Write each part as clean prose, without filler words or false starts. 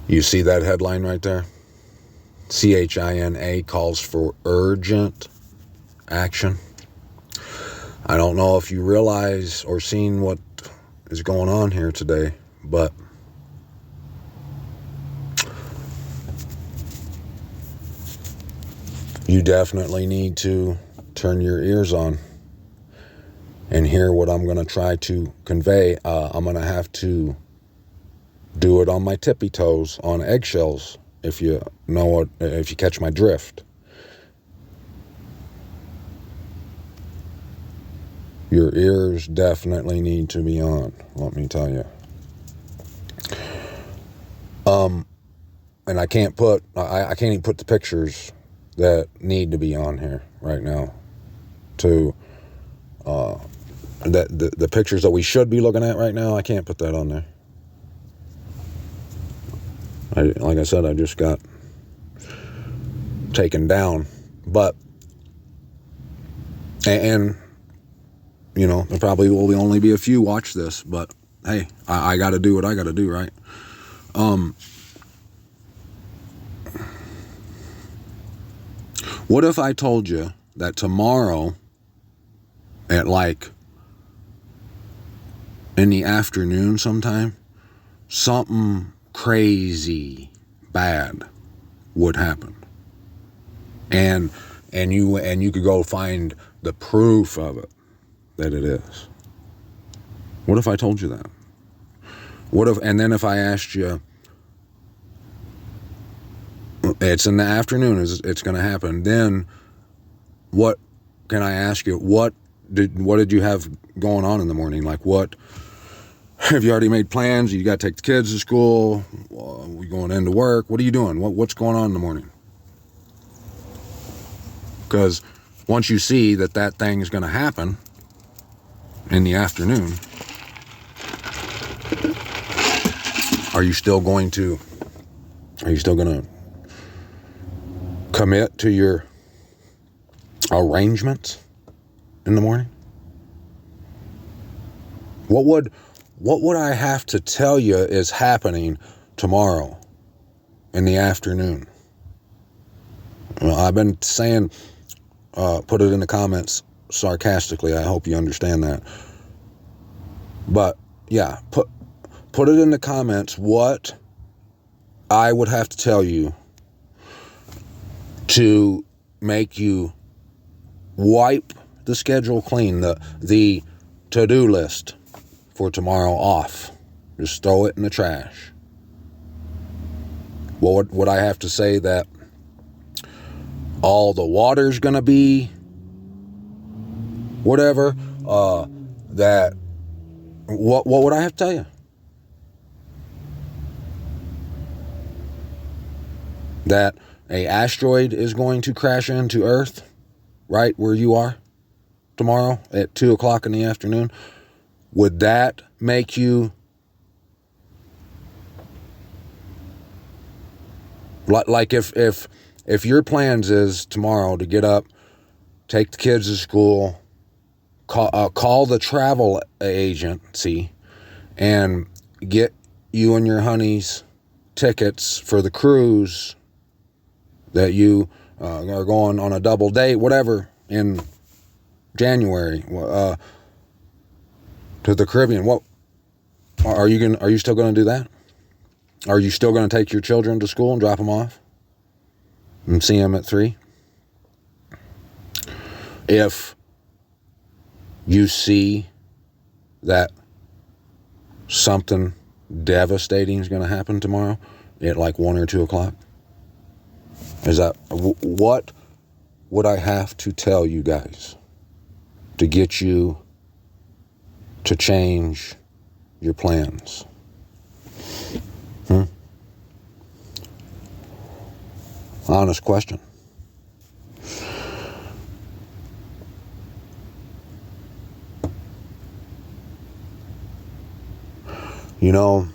You see that headline right there? CHINA calls for urgent action. I don't know if you realize or seen what is going on here today, but you definitely need to turn your ears on and hear what I'm going to try to convey. I'm going to have to do it on my tippy toes, on eggshells, if you catch my drift. Your ears definitely need to be on, let me tell you. And I can't even put the pictures that need to be on here right now. The pictures that we should be looking at right now, I can't put that on there. Like I said, I just got taken down. But, and you know, there probably will only be a few watch this, but hey, I got to do what I got to do, right? What if I told you that tomorrow at like in the afternoon sometime, something crazy bad would happen, and you could go find the proof of it that it is? What if I told you that? And then if I asked you, it's in the afternoon, it's going to happen, then what can I ask you? What did you have going on in the morning? Like, what have you already made plans? You got to take the kids to school? We going into work? What are you doing? What's going on in the morning? Because once you see that thing is going to happen in the afternoon, are you still going to commit to your arrangements in the morning? What would I have to tell you is happening tomorrow in the afternoon? Well, I've been saying, put it in the comments sarcastically. I hope you understand that. But yeah, put it in the comments what I would have to tell you to make you wipe the schedule clean, the to-do list for tomorrow off. Just throw it in the trash. What would I have to say? That all the water's gonna be whatever? That what would I have to tell you? That a asteroid is going to crash into Earth right where you are tomorrow at 2:00 in the afternoon? Would that make you like if your plans is tomorrow to get up, take the kids to school, call the travel agency and get you and your honey's tickets for the cruise that you are going on a double date, whatever, in January to the Caribbean? What are you still going to do that? Are you still going to take your children to school and drop them off and see them at 3? If you see that something devastating is going to happen tomorrow at like 1 or 2 o'clock, what would I have to tell you guys to get you to change your plans? Honest question. You know,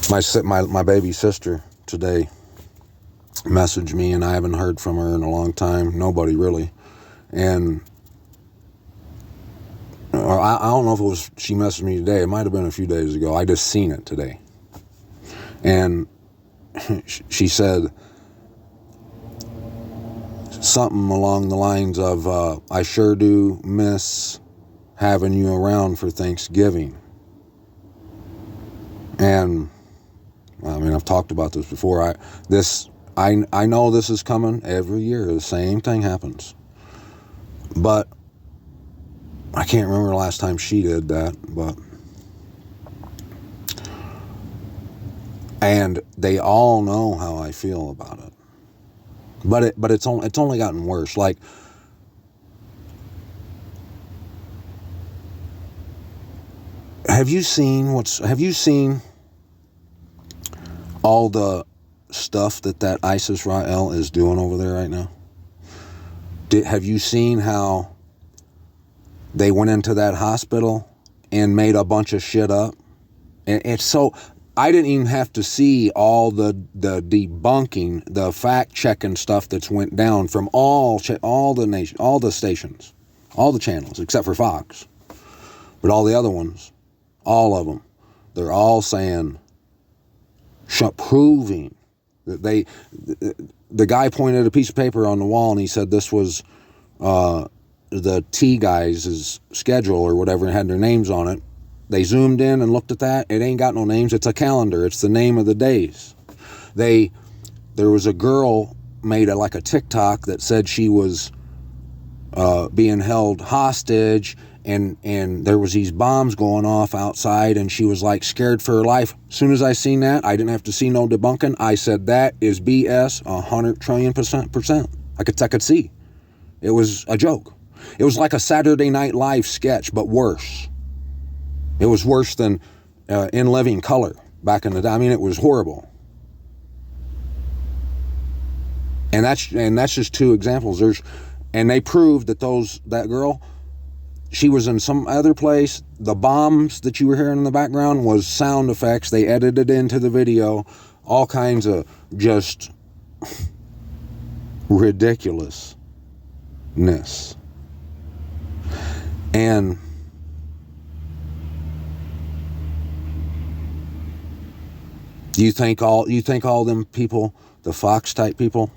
my baby sister today messaged me, and I haven't heard from her in a long time. Nobody really. And I don't know if it was she messaged me today. It might have been a few days ago. I just seen it today. And she said something along the lines of, I sure do miss having you around for Thanksgiving. And I mean, I've talked about this before. I know this is coming every year. The same thing happens. But I can't remember the last time she did that, and they all know how I feel about it. But it's only gotten worse. Like, have you seen all the stuff that ISIS Rael is doing over there right now? Have you seen how they went into that hospital and made a bunch of shit up? And it's so, I didn't even have to see all the debunking, the fact checking stuff that's went down from all the stations, all the channels except for Fox, but all the other ones, all of them, they're all saying, proving that the guy pointed at a piece of paper on the wall and he said this was the T guys' schedule or whatever, and had their names on it. They zoomed in and looked at that. It ain't got no names. It's a calendar. It's the name of the days. There was a girl made like a TikTok that said she was being held hostage, and there was these bombs going off outside, and she was like scared for her life. As soon as I seen that, I didn't have to see no debunking. I said that is BS 100 trillion percent. I could see. It was a joke. It was like a Saturday Night Live sketch, but worse. It was worse than In Living Color back in the day. I mean, it was horrible. And that's just two examples. And they proved that that girl, she was in some other place. The bombs that you were hearing in the background was sound effects. They edited into the video all kinds of just ridiculousness. And you think all them people, the Fox type people,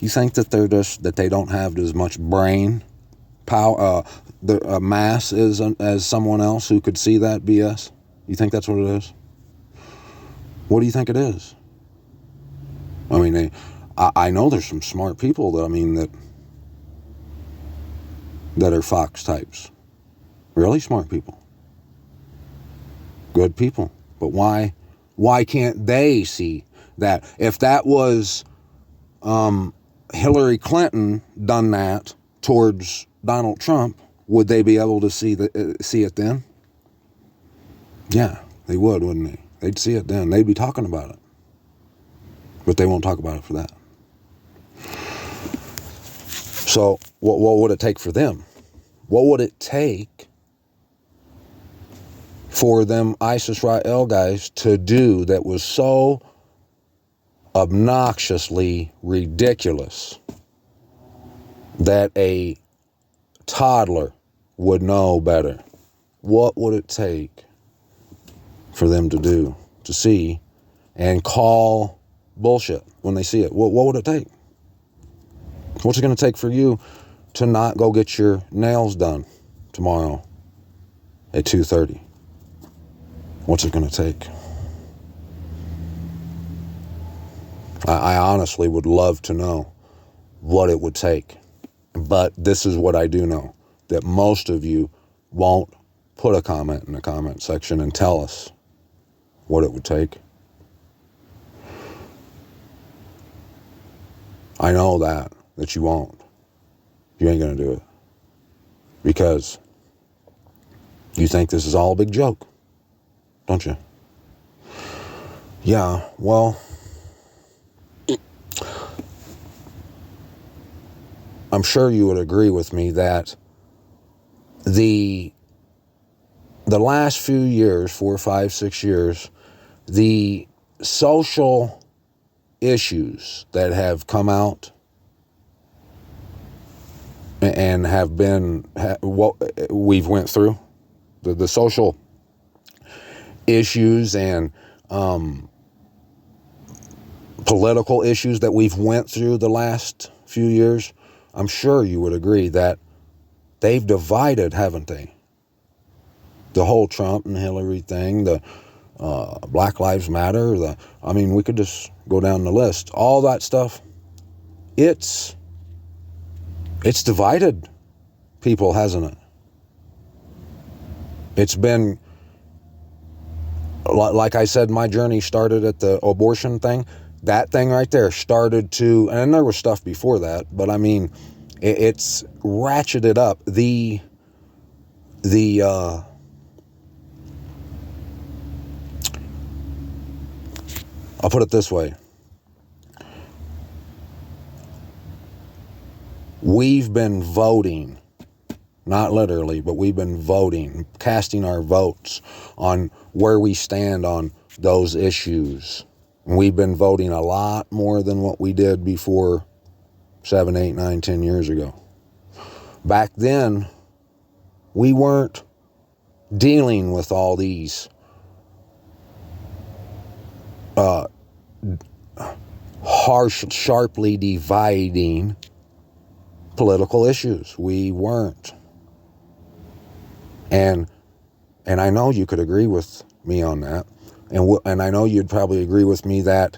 you think that that they don't have as much brain power, the mass as someone else who could see that BS? You think that's what it is? What do you think it is? I mean, I know there's some smart people that are Fox types, really smart people, good people. But why can't they see that? If that was Hillary Clinton done that towards Donald Trump, would they be able to see it then? Yeah, they would, wouldn't they? They'd see it then. They'd be talking about it. But they won't talk about it for that. So what would it take for them? What would it take for them ISIS Rael guys to do that was so obnoxiously ridiculous that a toddler would know better? What would it take for them to see and call bullshit when they see it? What would it take? What's it going to take for you to not go get your nails done tomorrow at 2:30? What's it going to take? I honestly would love to know what it would take. But this is what I do know, that most of you won't put a comment in the comment section and tell us what it would take. I know that you won't. You ain't going to do it. Because you think this is all a big joke, don't you? Yeah, well, I'm sure you would agree with me that the last few years, 4, 5, 6 years, the social issues that have come out and have been what we've went through the social issues and political issues that we've went through the last few years, I'm sure you would agree that they've divided, haven't they? The whole Trump and Hillary thing, the Black Lives Matter, we could just go down the list. All that stuff, it's divided people, hasn't it? It's been, like I said, my journey started at the abortion thing. That thing right there started to, and there was stuff before that, but I mean, it's ratcheted up I'll put it this way. We've been voting, not literally, but we've been voting, casting our votes on where we stand on those issues. And we've been voting a lot more than what we did before 7, 8, 9, 10 years ago. Back then, we weren't dealing with all these harsh, sharply dividing political issues. We weren't. And I know you could agree with me on that. And I know you'd probably agree with me that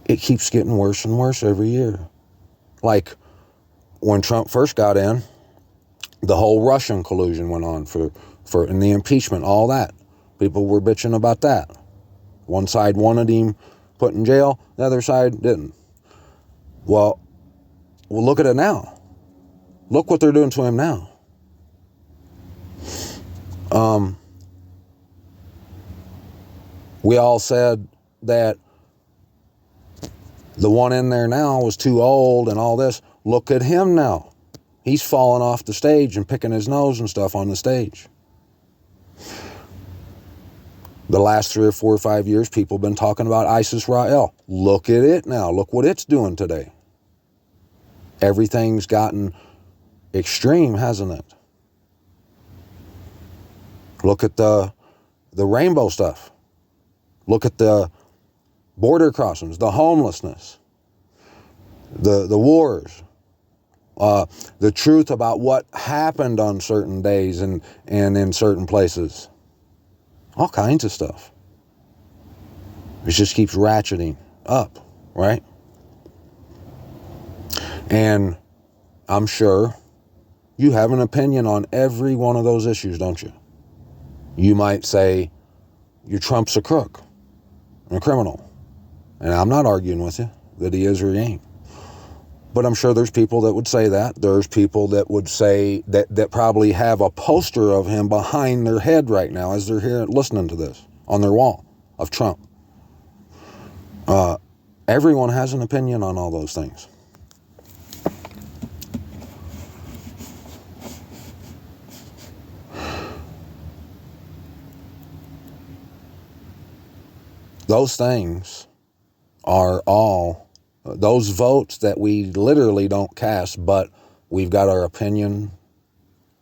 it keeps getting worse and worse every year. Like when Trump first got in, the whole Russian collusion went on for and the impeachment, all that. People were bitching about that. One side wanted him put in jail, the other side didn't. Well, look at it now. Look what they're doing to him now. We all said that the one in there now was too old and all this. Look at him now. He's falling off the stage and picking his nose and stuff on the stage. The last 3 or 4 or 5 years, people have been talking about ISIS-Rael. Look at it now. Look what it's doing today. Everything's gotten extreme, hasn't it? Look at the rainbow stuff. Look at the border crossings, the homelessness, the wars, the truth about what happened on certain days and in certain places. All kinds of stuff. It just keeps ratcheting up, right? And I'm sure you have an opinion on every one of those issues, don't you? You might say, Trump's a crook, a criminal. And I'm not arguing with you that he is or he ain't. But I'm sure there's people that would say that. There's people that would say that probably have a poster of him behind their head right now as they're here listening to this on their wall of Trump. Everyone has an opinion on all those things. Those things are all, those votes that we literally don't cast, but we've got our opinion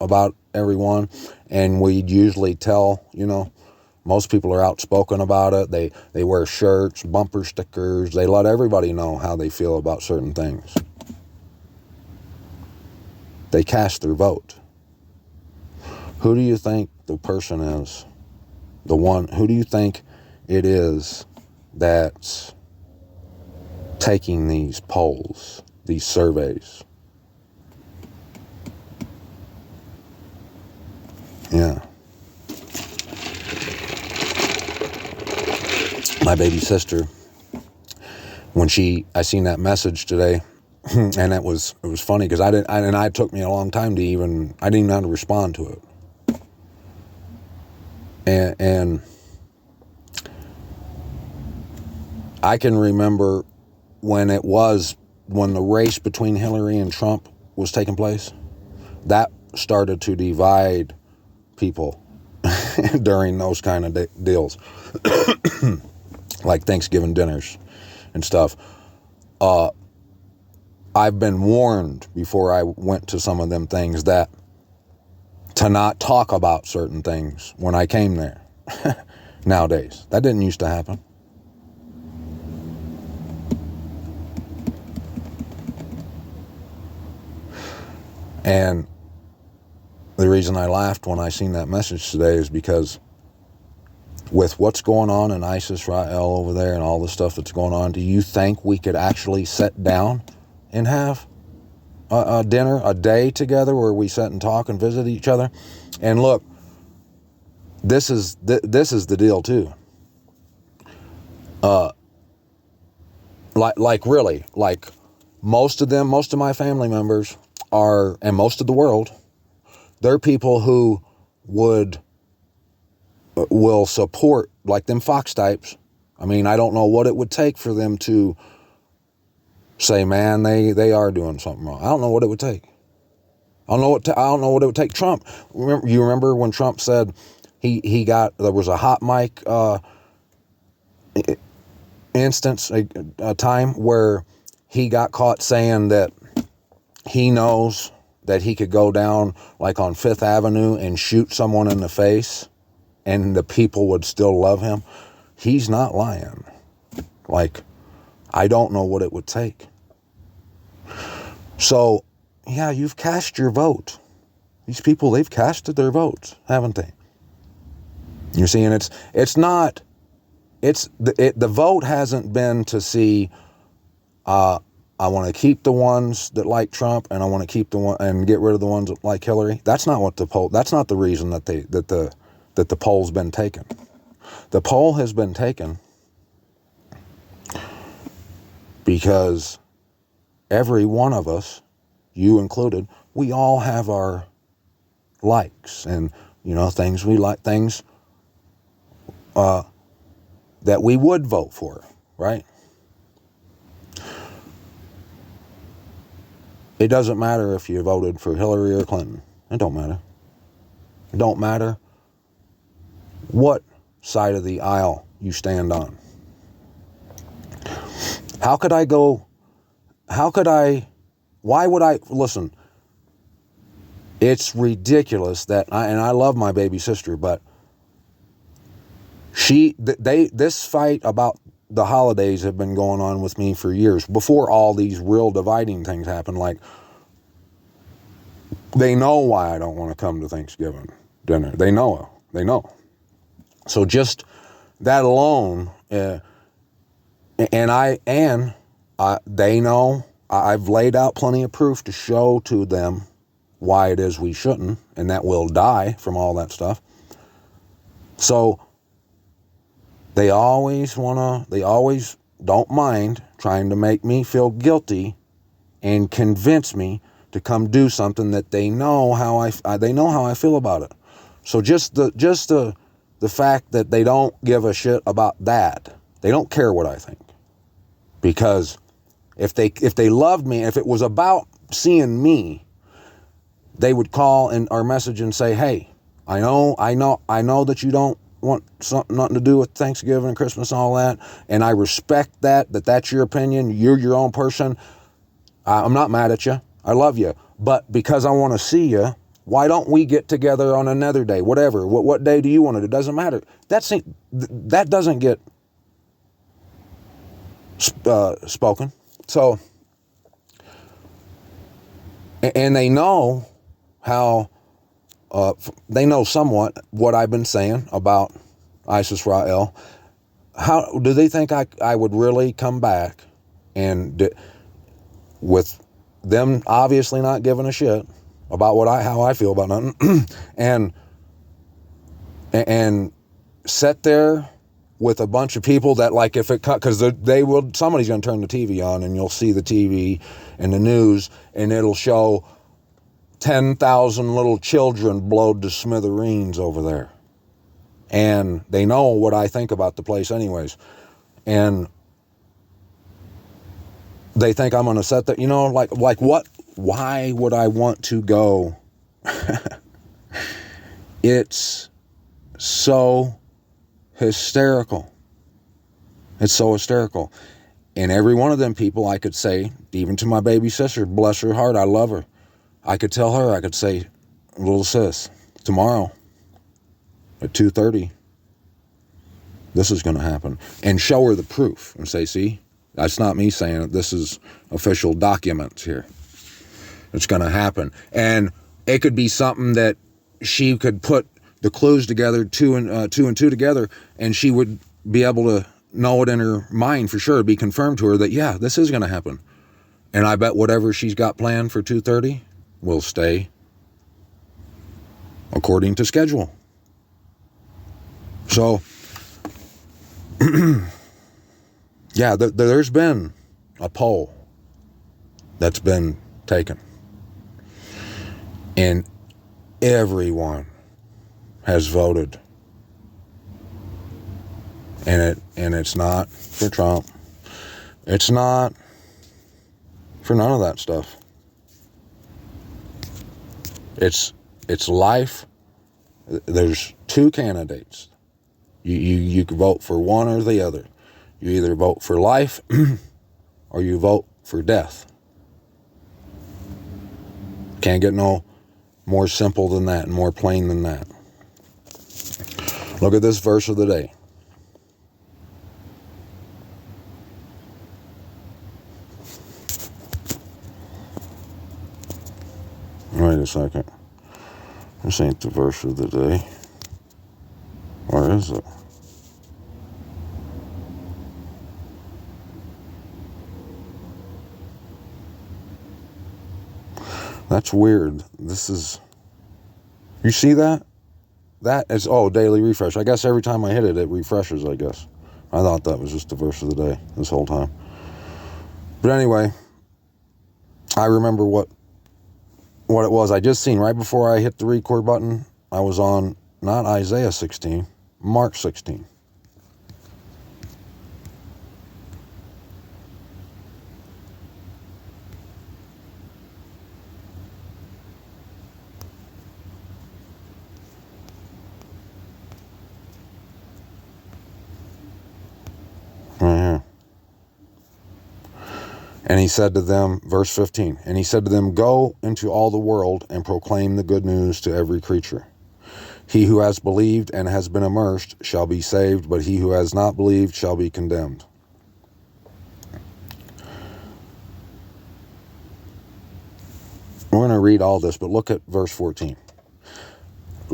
about everyone, and we usually tell, most people are outspoken about it. They wear shirts, bumper stickers. They let everybody know how they feel about certain things. They cast their vote. Who do you think the person is? Who do you think it is that's taking these polls, these surveys? Yeah. My baby sister, when I seen that message today, and it was funny because it took me a long time I didn't even know how to respond to it. And I can remember when the race between Hillary and Trump was taking place, that started to divide people during those kind of deals, like Thanksgiving dinners and stuff. I've been warned before I went to some of them things that to not talk about certain things when I came there. Nowadays, that didn't used to happen. And the reason I laughed when I seen that message today is because with what's going on in ISIS-Rael over there and all the stuff that's going on, do you think we could actually sit down and have a dinner, a day together where we sit and talk and visit each other? And look, this is the deal too. Really, most of my family members are, and most of the world, they're people who will support, like them Fox types. I mean, I don't know what it would take for them to say, man, they are doing something wrong. I don't know what it would take. I don't know what it would take. Trump, you remember when Trump said there was a hot mic instance, a time where he got caught saying that he knows that he could go down like on Fifth Avenue and shoot someone in the face and the people would still love him. He's not lying. Like, I don't know what it would take. So, yeah, you've cast your vote. These people, they've casted their votes, haven't they? You're seeing the vote hasn't been to see, I want to keep the ones that like Trump and I want to keep and get rid of the ones that like Hillary. That's not what that's not the reason that the poll's been taken. The poll has been taken because every one of us, you included, we all have our likes and, things we like, things that we would vote for, right? It doesn't matter if you voted for Hillary or Clinton. It don't matter. It don't matter what side of the aisle you stand on. Why would I, listen, it's ridiculous that, and I love my baby sister, but this fight about the holidays have been going on with me for years, before all these real dividing things happen. Like, they know why I don't want to come to Thanksgiving dinner. They know. So just that alone, they know. I've laid out plenty of proof to show to them why it is we shouldn't, and that we'll die from all that stuff. So they always don't mind trying to make me feel guilty and convince me to come do something that they know how I feel about it. So just the fact that they don't give a shit about that, they don't care what I think, because if they loved me, if it was about seeing me, they would call in our message and say, hey, I know that you don't want nothing to do with Thanksgiving and Christmas and all that, and I respect that's your opinion. You're your own person. I'm not mad at you. I love you. But because I want to see you, why don't we get together on another day? Whatever. What day do you want it? It doesn't matter. That doesn't get spoken. So, and they know how, they know somewhat what I've been saying about ISIS-Rael. How do they think I would really come back and with them obviously not giving a shit about how I feel about nothing, and sit there with a bunch of people that, like, if it cut, because somebody's going to turn the TV on and you'll see the TV and the news and it'll show 10,000 little children blowed to smithereens over there. And they know what I think about the place anyways. And they think I'm going to set that, like what? Why would I want to go? It's so hysterical. It's so hysterical. And every one of them people, I could say, even to my baby sister, bless her heart, I love her. I could tell her, I could say, little sis, tomorrow at 2:30, this is going to happen. And show her the proof and say, see, that's not me saying it. This is official documents here. It's going to happen. And it could be something that she could put the clues together, two and two together, and she would be able to know it in her mind for sure. It'd be confirmed to her that, yeah, this is going to happen. And I bet whatever she's got planned for 2:30 will stay according to schedule. So, yeah, there's been a poll that's been taken. And everyone has voted. And it's not for Trump. It's not for none of that stuff. It's life. There's two candidates. You can vote for one or the other. You either vote for life or you vote for death. Can't get no more simple than that and more plain than that. Look at this verse of the day. Wait a second. This ain't the verse of the day. Or is it? That's weird. This is... You see that? That is... Oh, daily refresh. I guess every time I hit it, it refreshes, I guess. I thought that was just the verse of the day this whole time. But anyway, I remember what it was. I just seen right before I hit the record button, I was on not Isaiah 16, Mark 16. Right here. And he said to them, verse 15, and he said to them, go into all the world and proclaim the good news to every creature. He who has believed and has been immersed shall be saved, but he who has not believed shall be condemned. We're going to read all this, but look at verse 14.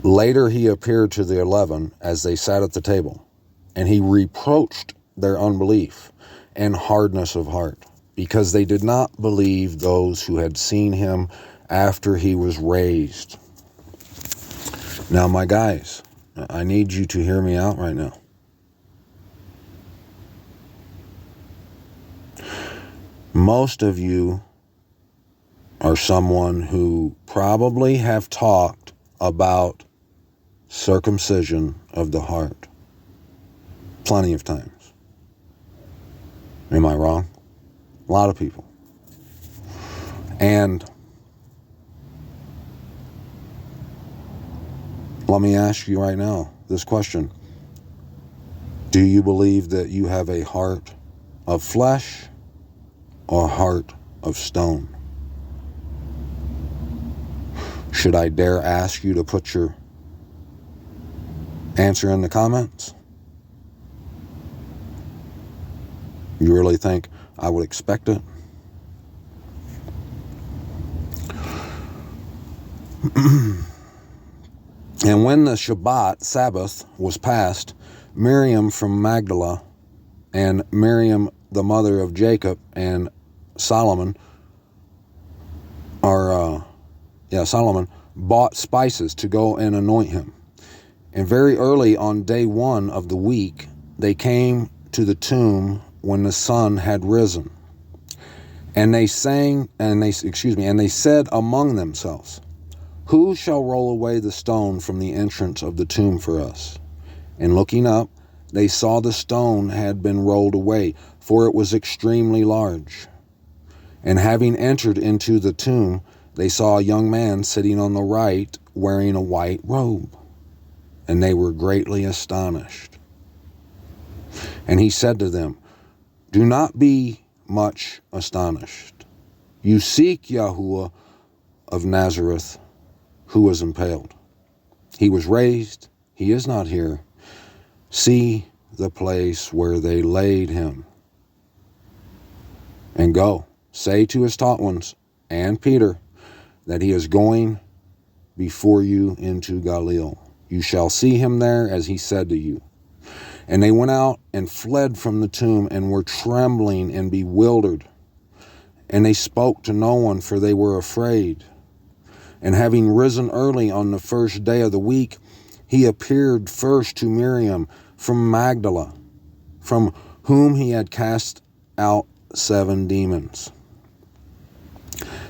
Later he appeared to the 11 as they sat at the table, and he reproached their unbelief and hardness of heart, because they did not believe those who had seen him after he was raised. Now, my guys, I need you to hear me out right now. Most of you are someone who probably have talked about circumcision of the heart plenty of times. Am I wrong? A lot of people. And let me ask you right now this question. Do you believe that you have a heart of flesh or a heart of stone? Should I dare ask you to put your answer in the comments? You really think I would expect it? And when the Shabbat, Sabbath, was passed, Miriam from Magdala and Miriam, the mother of Jacob, and Solomon, Solomon bought spices to go and anoint him. And very early on day one of the week, they came to the tomb when the sun had risen. And they said among themselves, who shall roll away the stone from the entrance of the tomb for us? And looking up, they saw the stone had been rolled away, for it was extremely large. And having entered into the tomb, they saw a young man sitting on the right, wearing a white robe. And they were greatly astonished. And he said to them, do not be much astonished. You seek Yahuwah of Nazareth, who was impaled. He was raised. He is not here. See the place where they laid him. And go, say to his taught ones and Peter that he is going before you into Galilee. You shall see him there as he said to you. And they went out and fled from the tomb and were trembling and bewildered. And they spoke to no one, for they were afraid. And having risen early on the first day of the week, he appeared first to Miriam from Magdala, from whom he had cast out 7 demons.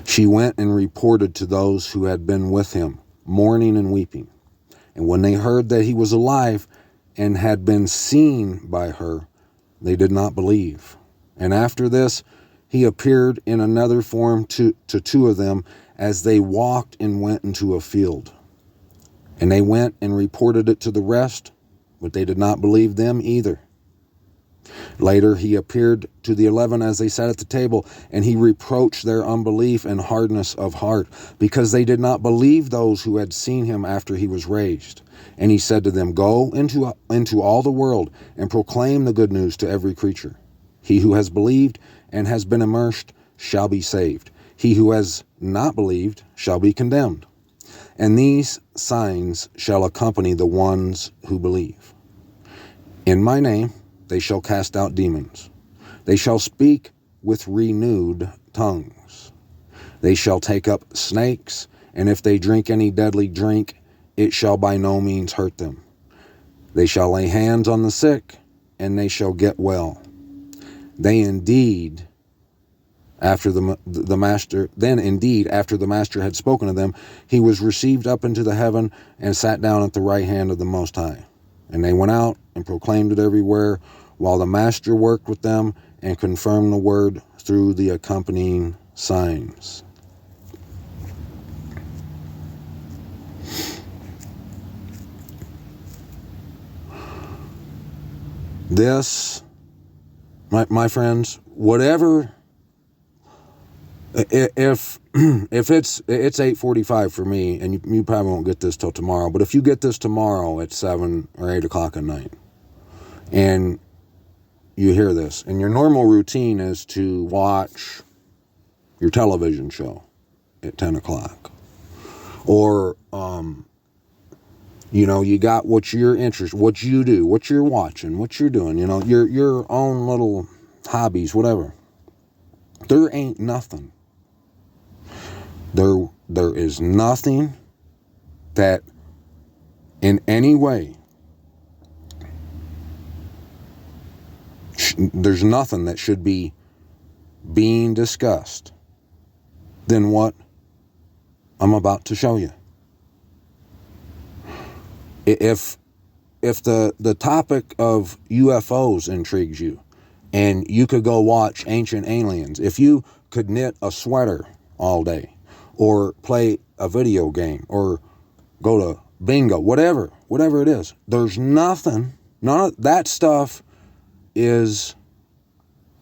She went and reported to those who had been with him, mourning and weeping. And when they heard that he was alive and had been seen by her, they did not believe. And after this, he appeared in another form to 2 of them as they walked and went into a field. And they went and reported it to the rest, but they did not believe them either. Later he appeared to the 11 as they sat at the table, and he reproached their unbelief and hardness of heart, because they did not believe those who had seen him after he was raised. And he said to them, Go into all the world and proclaim the good news to every creature. He who has believed and has been immersed shall be saved. He who has not believed shall be condemned. And these signs shall accompany the ones who believe. In my name they shall cast out demons. They shall speak with renewed tongues. They shall take up snakes, and if they drink any deadly drink, it shall by no means hurt them. They shall lay hands on the sick, and they shall get well. They indeed, after the master had spoken to them, he was received up into the heaven and sat down at the right hand of the Most High. And they went out and proclaimed it everywhere, while the master worked with them and confirmed the word through the accompanying signs. This, my friends, whatever, if it's 8:45 for me, and you probably won't get this till tomorrow, but if you get this tomorrow at 7 or 8 o'clock at night, and you hear this, and your normal routine is to watch your television show at 10 o'clock, or, you got what you're interested, what you do, what you're watching, what you're doing, your own little hobbies, whatever. There ain't nothing. There is nothing that in any way, there's nothing that should be being discussed than what I'm about to show you. If the topic of UFOs intrigues you, and you could go watch Ancient Aliens, if you could knit a sweater all day, or play a video game, or go to bingo, whatever it is, there's nothing, none of that stuff is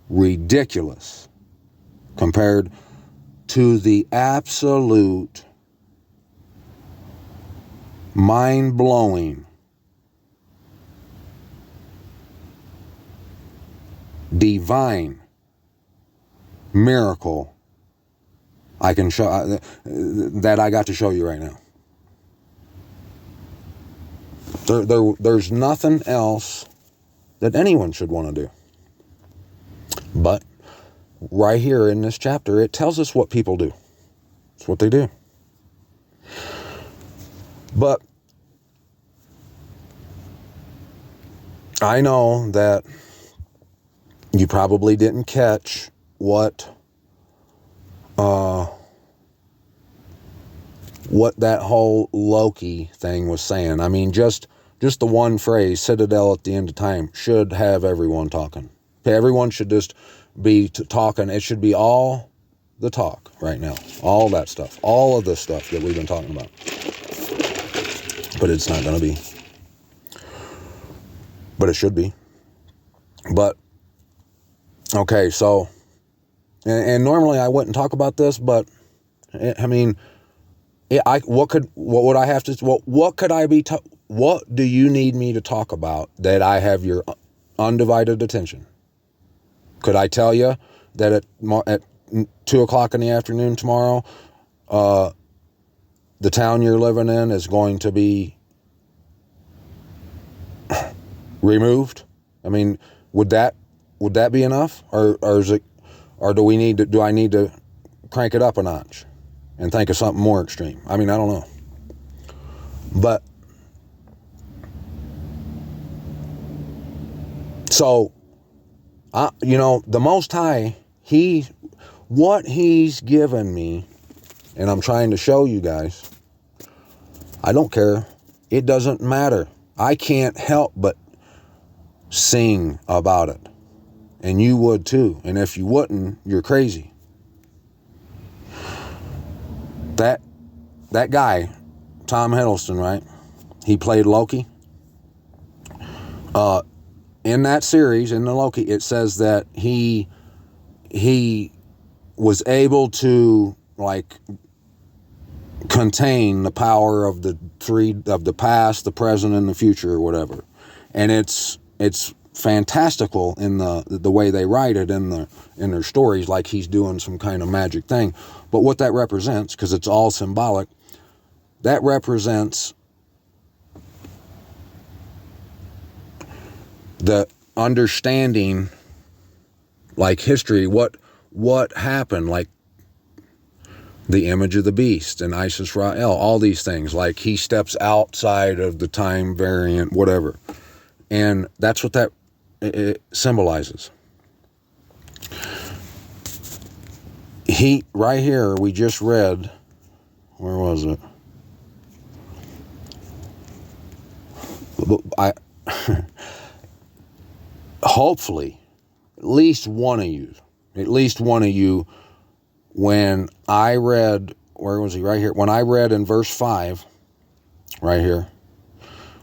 ridiculous compared to the absolute mind-blowing, divine miracle I can show that I got to show you right now. There's nothing else that anyone should want to do. But right here in this chapter, it tells us what people do. It's what they do. But I know that you probably didn't catch what that whole Loki thing was saying. I mean, just the one phrase, Citadel at the end of time, should have everyone talking. Okay, everyone should just be talking. It should be all the talk right now. All that stuff. All of the stuff that we've been talking about. But it's not going to be. But it should be. But, okay, so, and normally I wouldn't talk about this, but, I mean, what would I have to, what could I be, what do you need me to talk about that I have your undivided attention? Could I tell you that at 2:00 in the afternoon tomorrow, the town you're living in is going to be removed? I mean, would that be enough, or is it, or do I need to crank it up a notch and think of something more extreme? I mean, I don't know. But so, the Most High, what he's given me, and I'm trying to show you guys, I don't care. It doesn't matter. I can't help but sing about it. And you would too. And if you wouldn't, you're crazy. That guy, Tom Hiddleston, right? He played Loki. In that series, in the Loki, it says that he was able to, like, contain the power of the past, the present, and the future, or whatever. And it's fantastical in the way they write it in their stories, like he's doing some kind of magic thing. But what that represents, because it's all symbolic, that represents the understanding, like history, what happened, like the image of the beast and Isis Rael, all these things, like he steps outside of the time variant, whatever. And that's what that it symbolizes. Right here, we just read, where was it? Hopefully, at least one of you, when I read, where was he? Right here. When I read in verse 5, right here,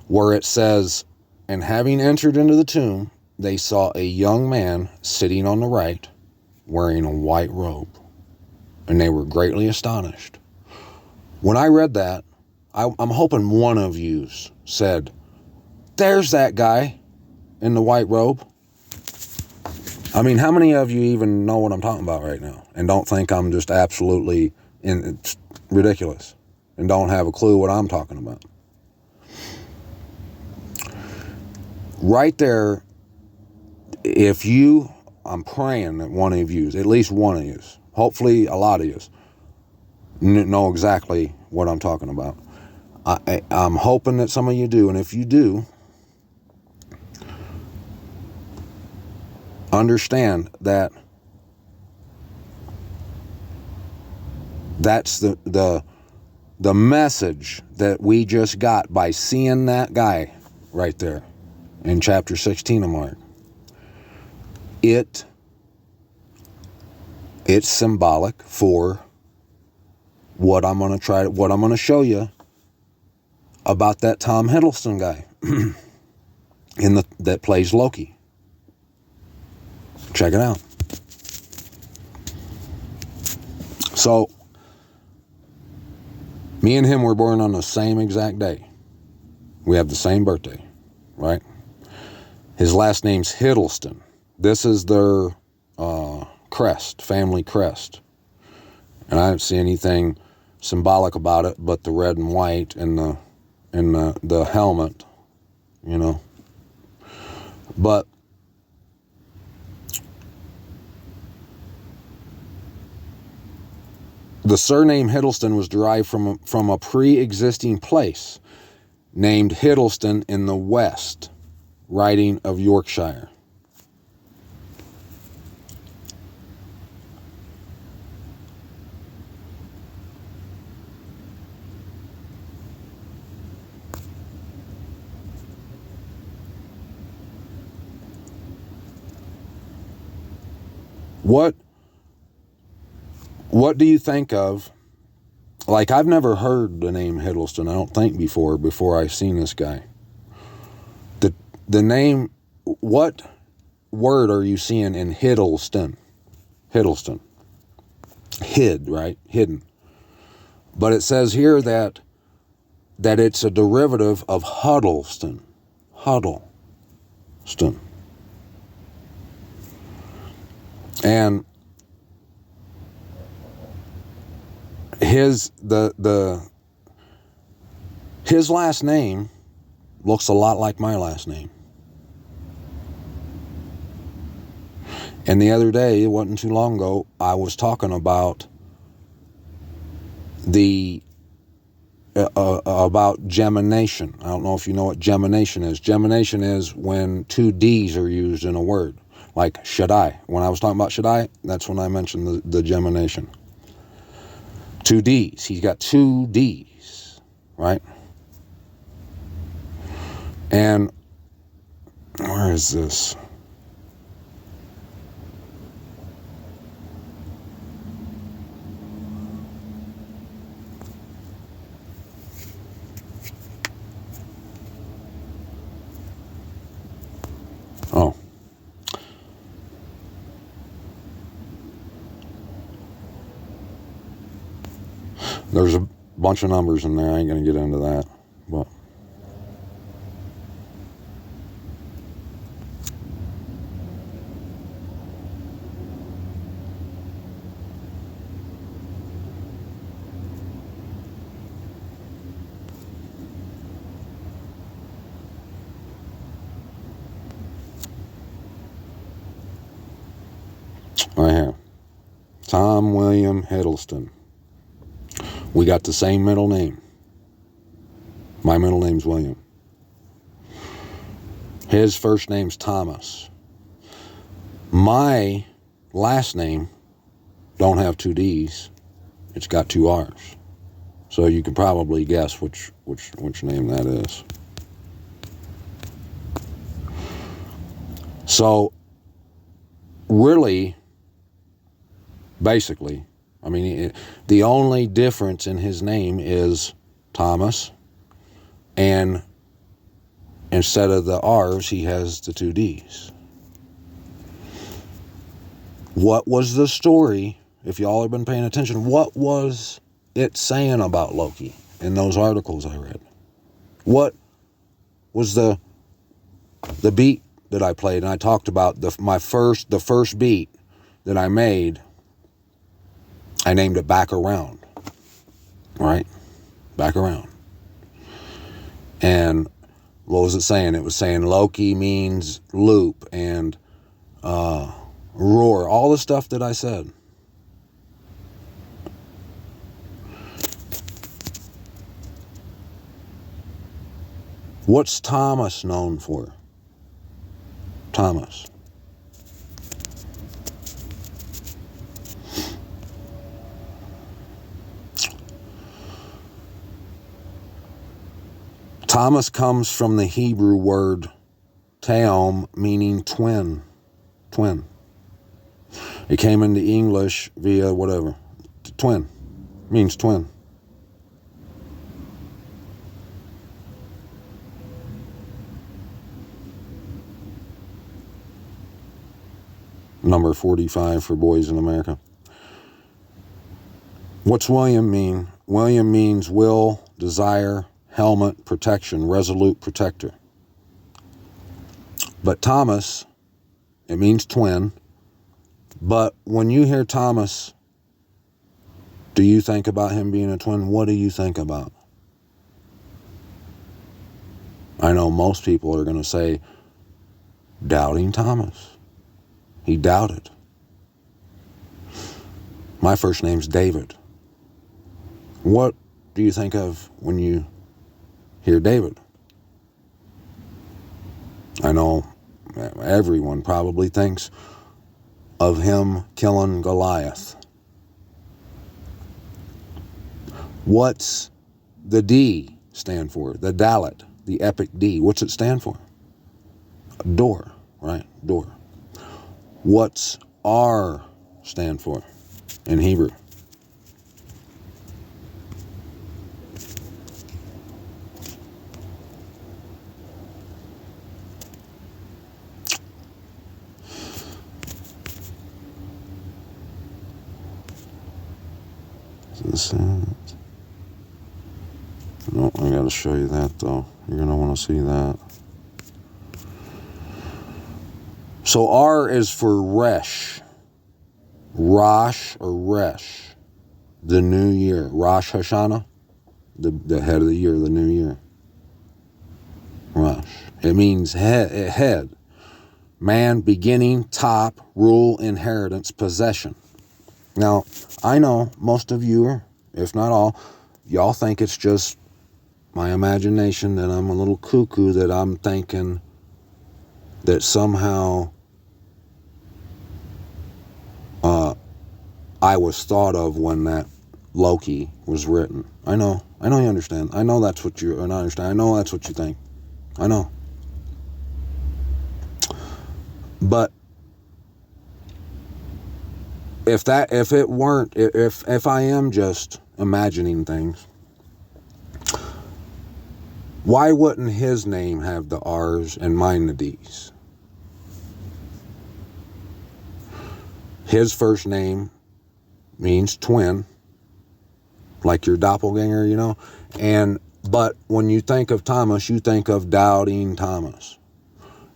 where it says, and having entered into the tomb, they saw a young man sitting on the right, wearing a white robe, and they were greatly astonished. When I read that, I'm hoping one of you said, there's that guy in the white robe. I mean, how many of you even know what I'm talking about right now and don't think I'm just absolutely it's ridiculous and don't have a clue what I'm talking about? Right there, I'm praying that one of you, at least one of you, hopefully a lot of you, know exactly what I'm talking about. I'm hoping that some of you do, and if you do, understand that that's the message that we just got by seeing that guy right there in chapter 16 of Mark. It's symbolic for what I'm going to show you about that Tom Hiddleston guy that plays Loki. Check it out. So, me and him were born on the same exact day. We have the same birthday, right? His last name's Hiddleston. This is their crest, family crest. And I don't see anything symbolic about it but the red and white and the helmet, But the surname Hiddleston was derived from a pre-existing place named Hiddleston in the West, Riding of Yorkshire. What do you think of, like, I've never heard the name Hiddleston, I don't think, before I seen this guy. The name, what word are you seeing in Hiddleston? Hiddleston. Hid, right? Hidden. But it says here that it's a derivative of Huddleston. Huddleston. And his last name looks a lot like my last name. And the other day, it wasn't too long ago, I was talking about about gemination. I don't know if you know what gemination is. Gemination is when two D's are used in a word. Like Shaddai. When I was talking about Shaddai, that's when I mentioned the gemination. Two D's. He's got two D's, right? And where is this? Oh. There's a bunch of numbers in there. I ain't going to get into that. But right here. Tom William Hiddleston. We got the same middle name. My middle name's William. His first name's Thomas. My last name don't have two D's. It's got two R's. So you can probably guess which name that is. So really, basically, I mean, the only difference in his name is Thomas, and instead of the R's, he has the two D's. What was the story, if y'all have been paying attention, what was it saying about Loki in those articles I read? What was the beat that I played? And I talked about the first beat that I made. I named it Back Around, right? Back Around. And what was it saying? It was saying Loki means loop and roar, all the stuff that I said. What's Thomas known for? Thomas. Thomas comes from the Hebrew word Taom, meaning twin. Twin. It came into English via whatever. Twin. Means twin. Number 45 for boys in America. What's William mean? William means will, desire, helmet, protection, resolute protector. But Thomas, it means twin. But when you hear Thomas, do you think about him being a twin? What do you think about? I know most people are going to say, doubting Thomas. He doubted. My first name's David. What do you think of when you hear David? I know everyone probably thinks of him killing Goliath. What's the D stand for? The Dalet, the epic D. What's it stand for? A door, right? Door. What's R stand for in Hebrew? Oh, I gotta show you that though. You're gonna want to see that. So R is for Resh. Rosh or Resh. The new year. Rosh Hashanah. The head of the year, the new year. Rosh. It means head. Man, beginning, top, rule, inheritance, possession. Now, I know most of you, if not all, y'all think it's just my imagination, that I'm a little cuckoo, that I'm thinking that somehow I was thought of when that Loki was written. I know you understand. I know that's what you understand. I know that's what you think. I know. But if I am just imagining things, why wouldn't his name have the R's and mine the D's? His first name means twin, like your doppelganger, you know. But when you think of Thomas, you think of doubting Thomas.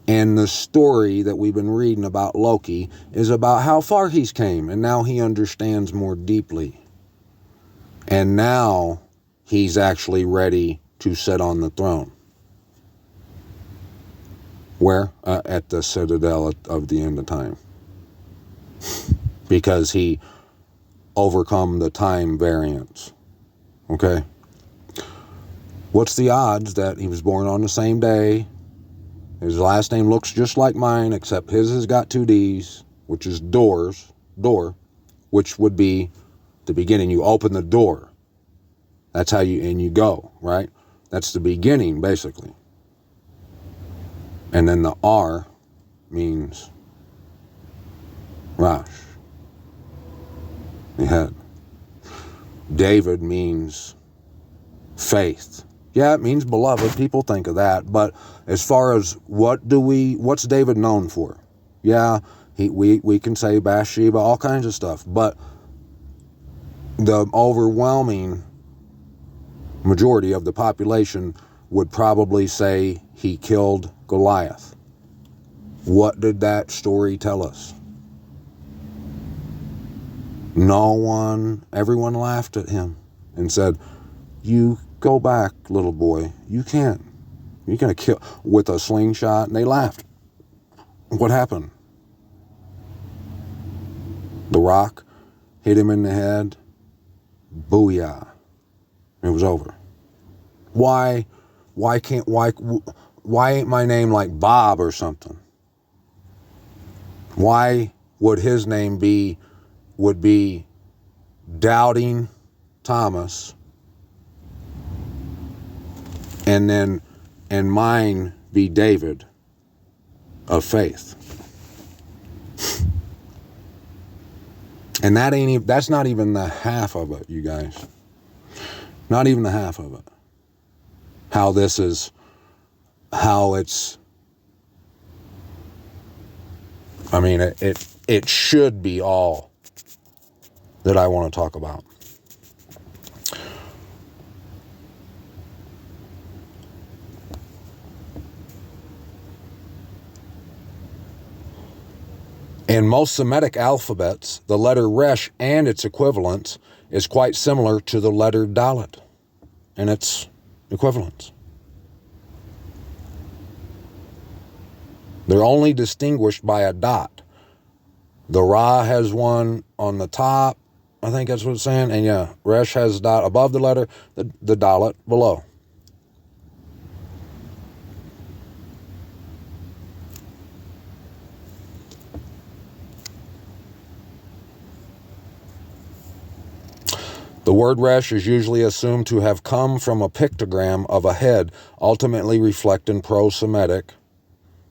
And the story that we've been reading about Loki is about how far he's came, and now he understands more deeply. And now he's actually ready to sit on the throne. Where? At the citadel of the end of time. Because he overcome the time variance. Okay? What's the odds that he was born on the same day? His last name looks just like mine, except his has got 2 D's, which is door, which would be the beginning. You open the door. That's how you go, right? That's the beginning, basically. And then the R means Rosh, the head. David means faith. Yeah, it means beloved. People think of that. But as far as what's David known for? Yeah, we can say Bathsheba, all kinds of stuff. But the overwhelming majority of the population would probably say he killed Goliath. What did that story tell us? Everyone laughed at him and said, "You go back, little boy. You can't. You're going to kill with a slingshot." And they laughed. What happened? The rock hit him in the head. Booyah. It was over. Why ain't my name like Bob or something? Why would his name would be doubting Thomas, and mine be David of faith? And that's not even the half of it, you guys. Not even the half of it. It should be all that I want to talk about. In most Semitic alphabets, the letter Resh and its equivalents is quite similar to the letter Dalet and its equivalents. They're only distinguished by a dot. The Ra has one on the top, I think that's what it's saying, and yeah, Resh has a dot above the letter, the Dalet below. The word Resh is usually assumed to have come from a pictogram of a head, ultimately reflecting pro-Semitic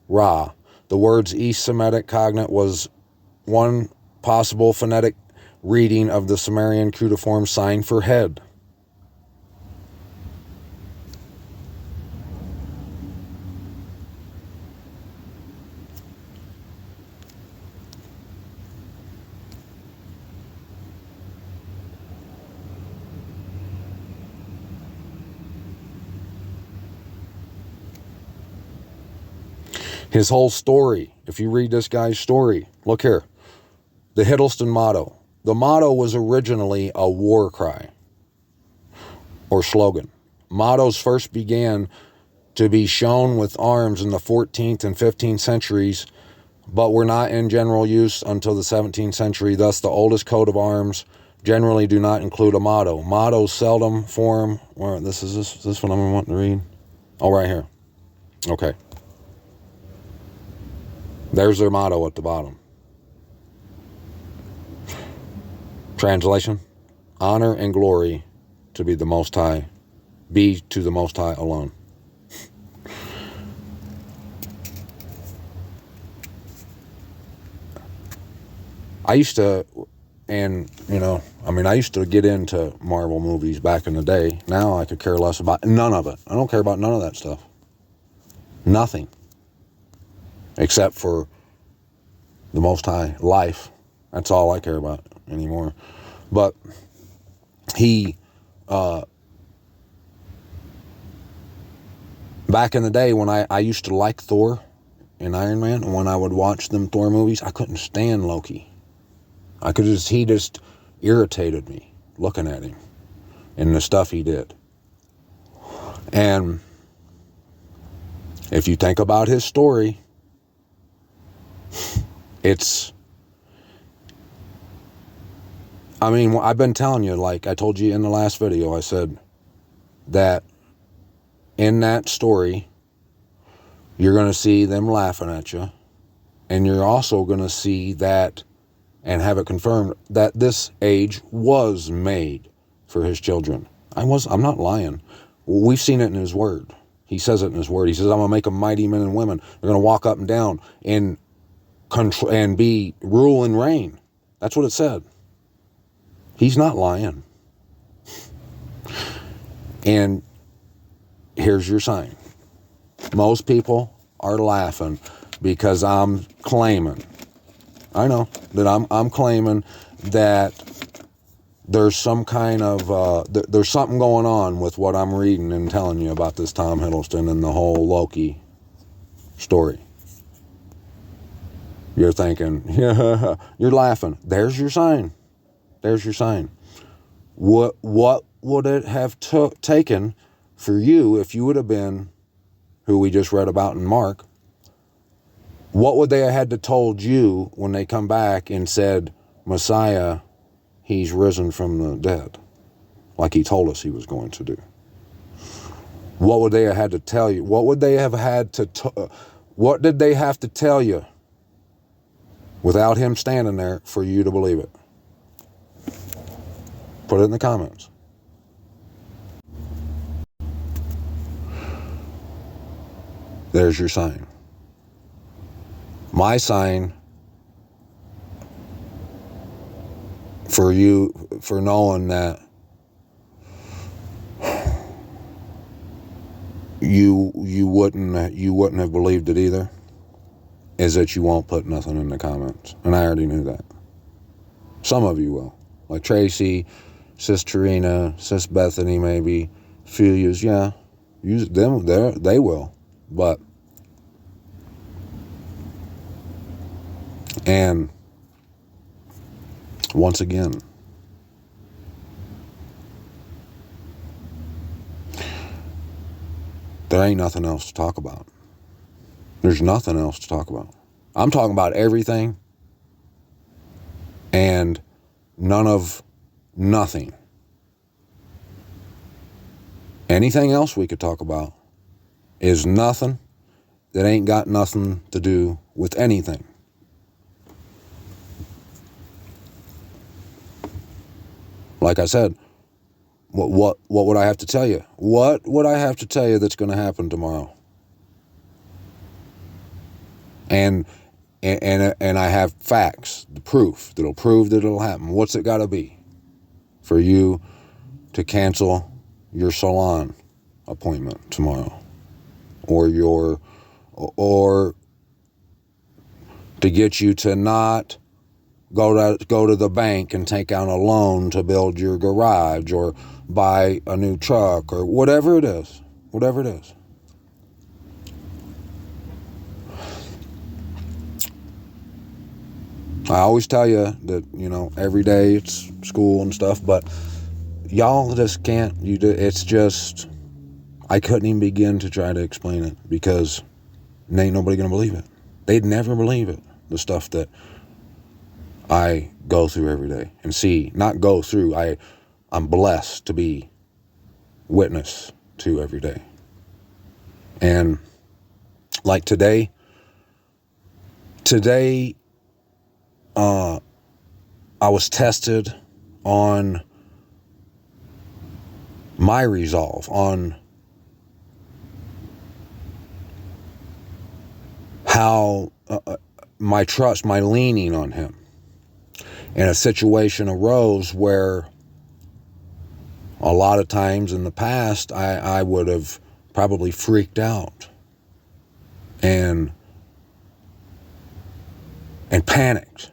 Ra. The word's East Semitic cognate was one possible phonetic reading of the Sumerian cuneiform sign for head. His whole story, if you read this guy's story, look here. The Hiddleston motto. The motto was originally a war cry or slogan. Mottos first began to be shown with arms in the 14th and 15th centuries, but were not in general use until the 17th century. Thus, the oldest coat of arms generally do not include a motto. Mottos seldom form. Where this is this what I'm wanting to read? Oh, right here. Okay. There's their motto at the bottom. Translation: honor and glory to be the Most High, be to the Most High alone. I used to, and I used to get into Marvel movies back in the day. Now I could care less about none of it. I don't care about none of that stuff. Nothing. Except for the Most High, life. That's all I care about anymore. But he, back in the day when I used to like Thor and Iron Man, and when I would watch them Thor movies, I couldn't stand Loki. He just irritated me looking at him and the stuff he did. And if you think about his story, I've been telling you, like I told you in the last video, I said that in that story, you're going to see them laughing at you, and you're also going to see that and have it confirmed that this age was made for his children. I'm not lying. We've seen it in his word. He says it in his word. He says, I'm going to make them mighty men and women. They're going to walk up and down and be rule and reign. That's what it said. He's not lying. And here's your sign. Most people are laughing because I'm claiming, I know that I'm claiming that there's some kind of, there's something going on with what I'm reading and telling you about this Tom Hiddleston and the whole Loki story. You're thinking, yeah, you're laughing. There's your sign. There's your sign. What would it have taken for you if you would have been who we just read about in Mark? What would they have had to told you when they come back and said, Messiah, he's risen from the dead, like he told us he was going to do? What would they have had to tell you? What would they have had to, what did they have to tell you without him standing there for you to believe it? Put it in the comments. There's your sign. My sign for you, for knowing that you wouldn't have believed it either, is that you won't put nothing in the comments. And I already knew that. Some of you will. Like Tracy, Sis Tarina, Sis Bethany, maybe. Few yous, yeah. Use them, they will. But, and once again, there ain't nothing else to talk about. There's nothing else to talk about. I'm talking about everything and none of nothing. Anything else we could talk about is nothing that ain't got nothing to do with anything. Like I said, what would I have to tell you? What would I have to tell you that's going to happen tomorrow? And I have facts, the proof that'll prove that it'll happen. What's it got to be for you to cancel your salon appointment tomorrow, or to get you to not go to the bank and take out a loan to build your garage or buy a new truck or whatever it is. I always tell you that, every day it's school and stuff, but y'all just can't. It's just, I couldn't even begin to try to explain it, because ain't nobody gonna believe it. They'd never believe it. The stuff that I go through every day and see, not go through, I'm blessed to be witness to every day. And like today, I was tested on my resolve, on how my trust, my leaning on him. And a situation arose where a lot of times in the past, I would have probably freaked out and panicked.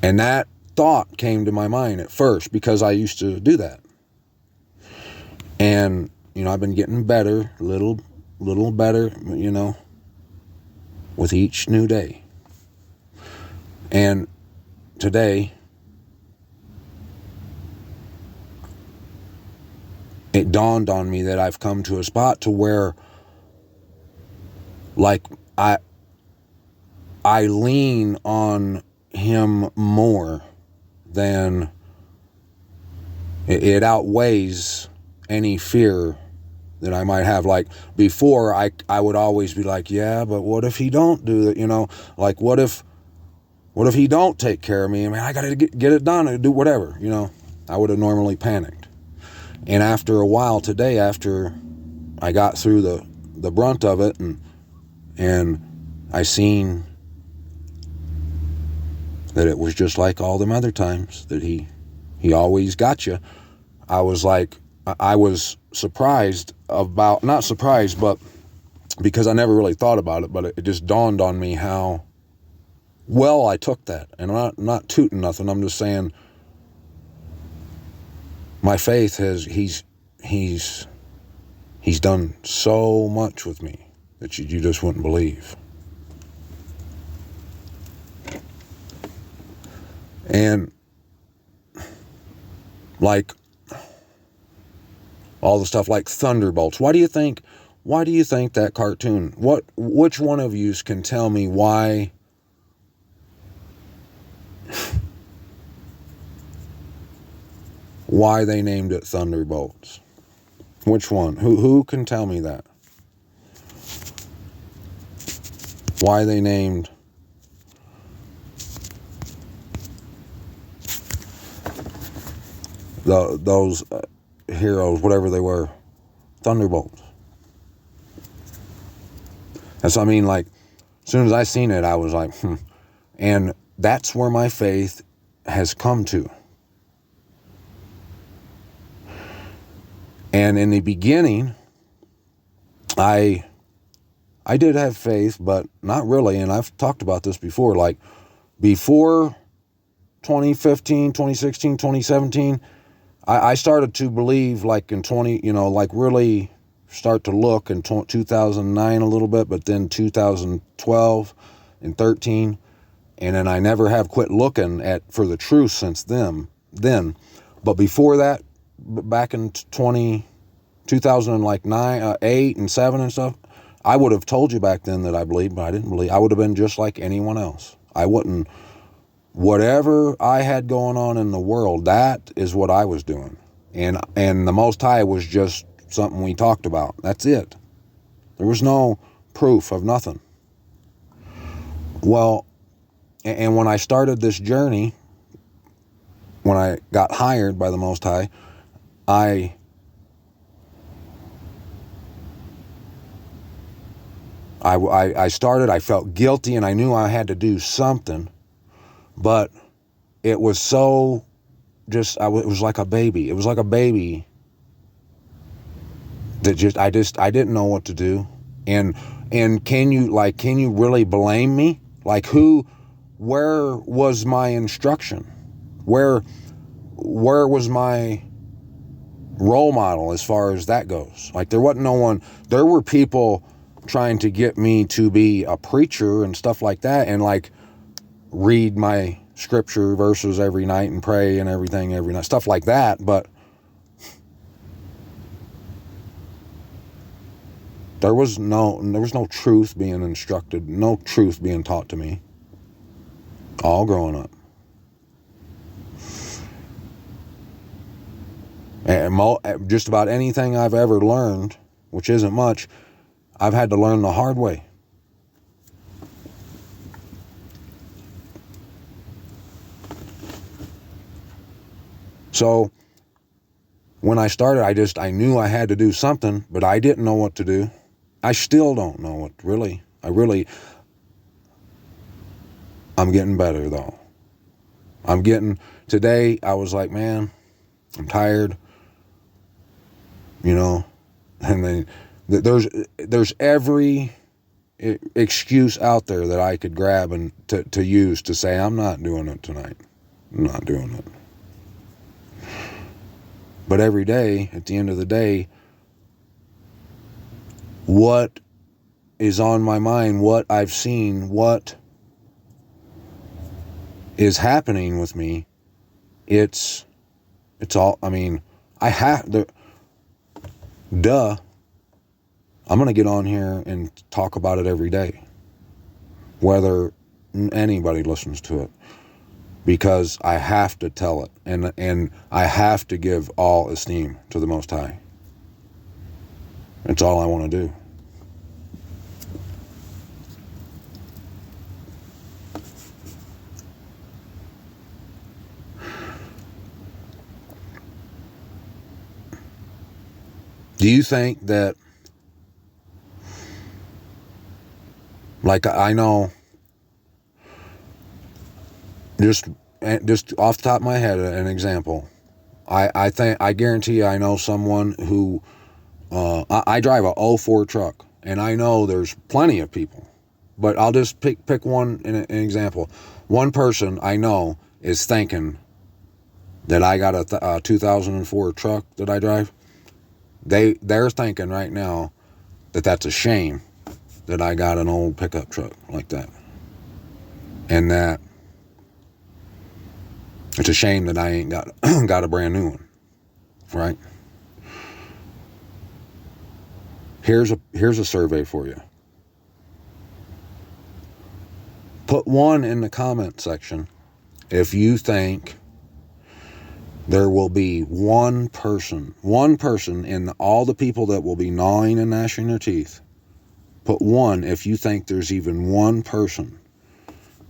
And that thought came to my mind at first, because I used to do that. And, I've been getting better, little better, with each new day. And today, it dawned on me that I've come to a spot to where, like, I lean on him more than it outweighs any fear that I might have. Like before, I would always be like, yeah, but what if he don't do it? Like what if he don't take care of me? I mean, I gotta get it done and do whatever. I would have normally panicked. And after a while today, after I got through the brunt of it, and I seen that it was just like all them other times, that he always got you. I was surprised about, not surprised, but because I never really thought about it, but it just dawned on me how well I took that. And I'm not tooting nothing. I'm just saying my faith he's done so much with me that you just wouldn't believe. And like all the stuff like Thunderbolts. Why do you think that cartoon? Which one of you can tell me why they named it Thunderbolts? Which one? Who can tell me that? Why they named those heroes, whatever they were, Thunderbolts? That's, like, as soon as I seen it, I was like, And that's where my faith has come to. And in the beginning, I did have faith, but not really. And I've talked about this before. Like, before 2015, 2016, 2017, I started to believe, like, in like really start to look in 2009 a little bit, but then 2012 and 13. And then I never have quit looking for the truth since then. But before that, back in 2009, 8 and 7 and stuff, I would have told you back then that I believed, but I didn't believe. I would have been just like anyone else. I wouldn't, whatever I had going on in the world, that is what I was doing. And the Most High was just something we talked about. That's it. There was no proof of nothing. Well, and when I started this journey, when I got hired by the Most High, I started, I felt guilty, and I knew I had to do something, but it was so it was like a baby. It was like a baby that I didn't know what to do. And can you really blame me? Like, where was my instruction? Where was my role model as far as that goes? Like, there wasn't no one. There were people trying to get me to be a preacher and stuff like that, and like read my scripture verses every night and pray and everything every night, stuff like that. But there was no truth being instructed, no truth being taught to me, all growing up. And just about anything I've ever learned, which isn't much, I've had to learn the hard way. So when I started, I knew I had to do something, but I didn't know what to do. I still don't know what, really. I'm getting better, though. Today, I was like, man, I'm tired, and then there's every excuse out there that I could grab and to use to say, I'm not doing it tonight. I'm not doing it. But every day, at the end of the day, what is on my mind, what I've seen, what is happening with me, it's all, I have the, I'm going to get on here and talk about it every day, whether anybody listens to it, because I have to tell it, and I have to give all esteem to the Most High. It's all I want to do. Do you think that, like, I know, just off the top of my head, an example, I guarantee you I know someone who, I drive a 04 truck, and I know there's plenty of people, but I'll just pick one an example. One person I know is thinking that I got a 2004 truck that I drive. They're thinking right now that that's a shame that I got an old pickup truck like that, and that it's a shame that I ain't got a brand new one, right? Here's a survey for you. Put 1 in the comment section if you think there will be one person in all the people that will be gnawing and gnashing their teeth. Put 1 if you think there's even one person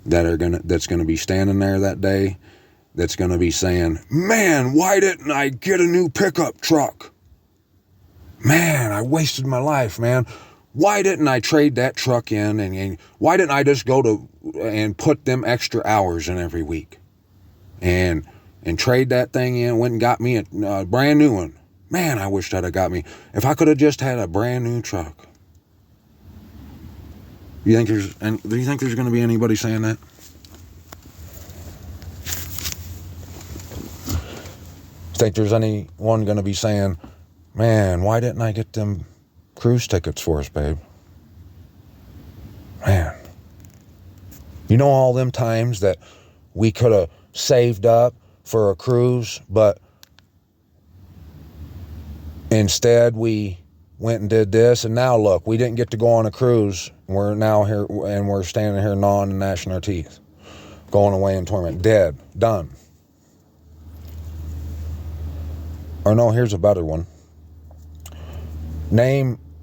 that's gonna be standing there that day that's gonna be saying, man, why didn't I get a new pickup truck? Man, I wasted my life, man. Why didn't I trade that truck in, and why didn't I just go and put them extra hours in every week and trade that thing in, went and got me a brand new one. Man, I wish that had got me. If I could have just had a brand new truck. Do you think there's going to be anybody saying that? Think there's anyone going to be saying, man, why didn't I get them cruise tickets for us, babe? Man. You know all them times that we could have saved up for a cruise, but instead we went and did this, and now look, we didn't get to go on a cruise. We're now here, and we're standing here gnawing and gnashing our teeth, going away in torment, dead, done. Or no, here's a better one.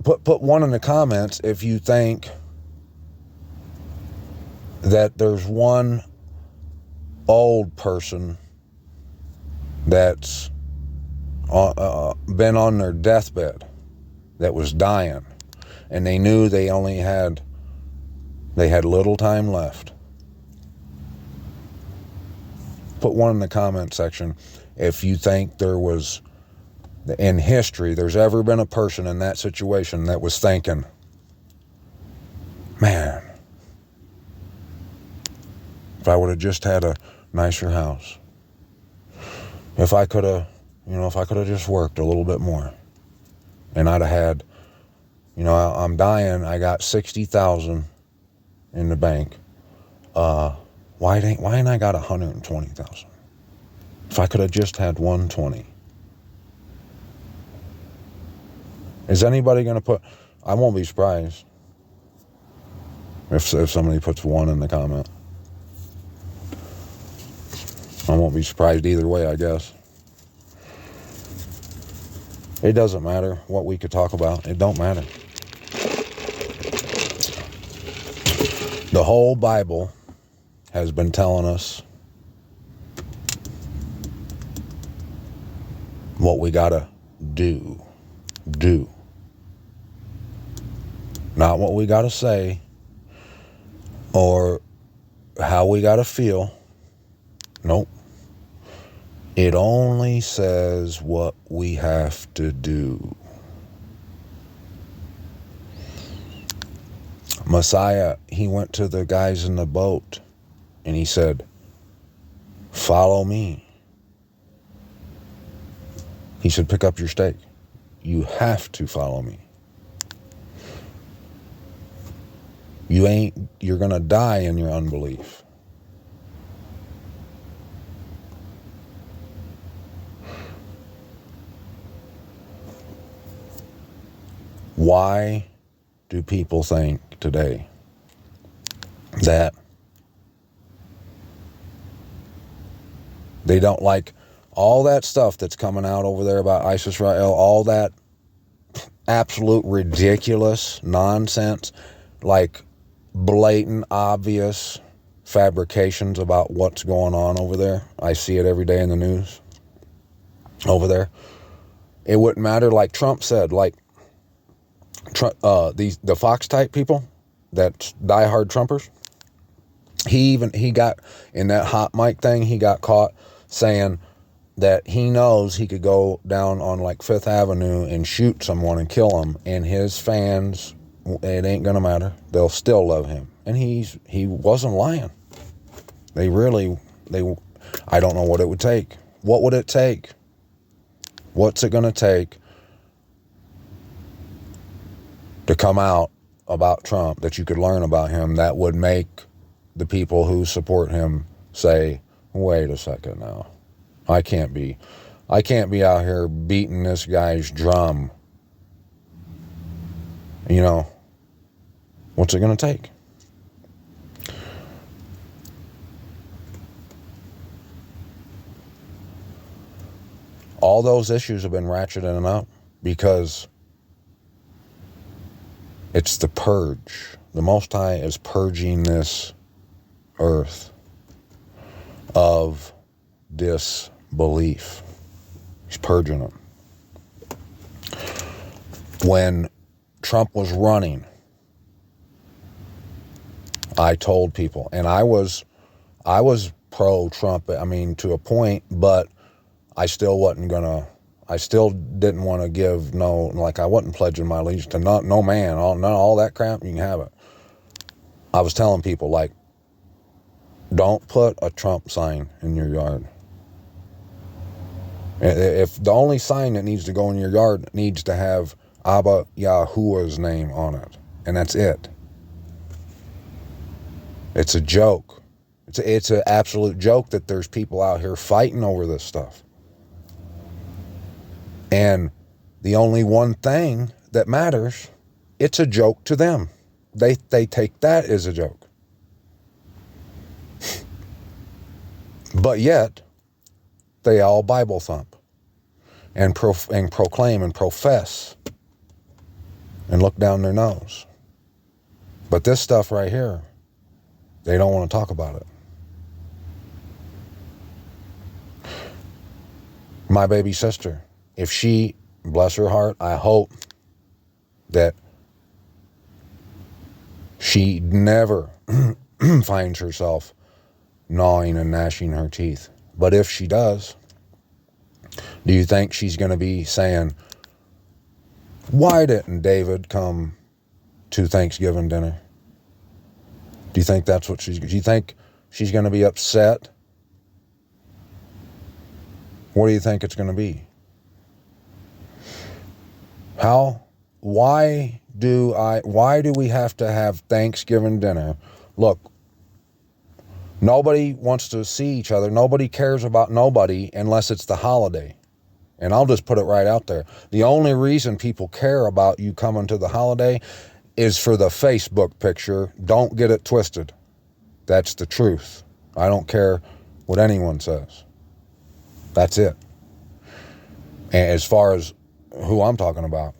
Put 1 in the comments if you think that there's one old person that's been on their deathbed, that was dying, and they knew they had little time left. Put 1 in the comment section if you think there was, in history, there's ever been a person in that situation that was thinking, man, if I would have just had a nicer house, if I could have just worked a little bit more, and I'd have had, I'm dying, I got $60,000 in the bank. Why ain't I got 120,000? If I could have just had 120. Is anybody going to put... I won't be surprised if somebody puts 1 in the comment. I won't be surprised either way, I guess. It doesn't matter what we could talk about. It don't matter. The whole Bible has been telling us what we gotta do. Not what we gotta say or how we gotta feel. Nope. It only says what we have to do. Messiah, he went to the guys in the boat and he said, follow me. He said, pick up your stake. You have to follow me. You're going to die in your unbelief. Why do people think today that they don't like all that stuff that's coming out over there about ISIS-Israel, all that absolute ridiculous nonsense, like blatant, obvious fabrications about what's going on over there? I see it every day in the news over there. It wouldn't matter, like Trump said, like the Fox type people, that diehard Trumpers. He got in that hot mic thing. He got caught saying that he knows he could go down on like Fifth Avenue and shoot someone and kill them, and his fans, it ain't gonna matter. They'll still love him, and he wasn't lying. I don't know what it would take. What would it take? What's it gonna take to come out about Trump that you could learn about him that would make the people who support him say, wait a second now. I can't be out here beating this guy's drum. You know, what's it going to take? All those issues have been ratcheting up because it's the purge. The Most High is purging this earth of disbelief. He's purging them. When Trump was running, I told people, and I was pro-Trump, I mean, to a point, but I still didn't want to give I wasn't pledging my allegiance to no man, all that crap, you can have it. I was telling people, like, don't put a Trump sign in your yard. If the only sign that needs to go in your yard needs to have Abba Yahuwah's name on it, and that's it. It's a joke. It's an absolute joke that there's people out here fighting over this stuff. And the only one thing that matters, it's a joke to them. They take that as a joke. But yet, they all Bible thump and proclaim and profess and look down their nose. But this stuff right here, they don't want to talk about it. My baby sister, if she, bless her heart, I hope that she never finds herself gnawing and gnashing her teeth. But if she does, do you think she's going to be saying, why didn't David come to Thanksgiving dinner? Do you think that's what do you think she's going to be upset? What do you think it's going to be? Why do we have to have Thanksgiving dinner? Look, Nobody wants to see each other. Nobody cares about nobody unless it's the holiday. And I'll just put it right out there. The only reason people care about you coming to the holiday is for the Facebook picture. Don't get it twisted. That's the truth. I don't care what anyone says. That's it. And as far as who I'm talking about.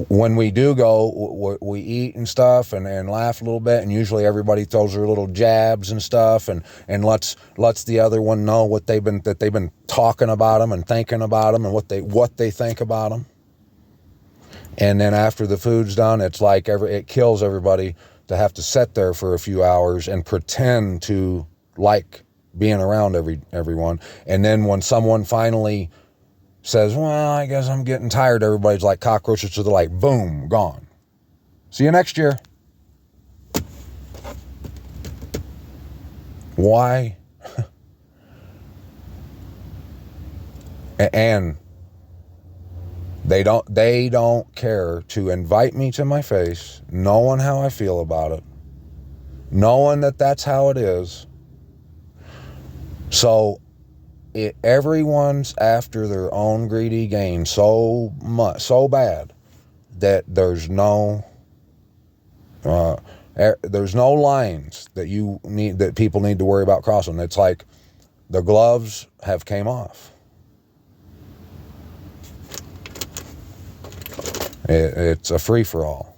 When we do go, we eat and stuff and laugh a little bit, and usually everybody throws their little jabs and stuff and lets the other one know what they've been talking about them and thinking about them and what they think about them. And then after the food's done, it's like it kills everybody to have to sit there for a few hours and pretend to like being around everyone. And then when someone finally says, well, I guess I'm getting tired, everybody's like cockroaches, so they're like, boom, gone. See you next year. Why? And they don't care to invite me to my face, knowing how I feel about it, knowing that that's how it is. So everyone's after their own greedy gain so bad that there's no lines that people need to worry about crossing. It's like the gloves have came off. It's a free-for-all.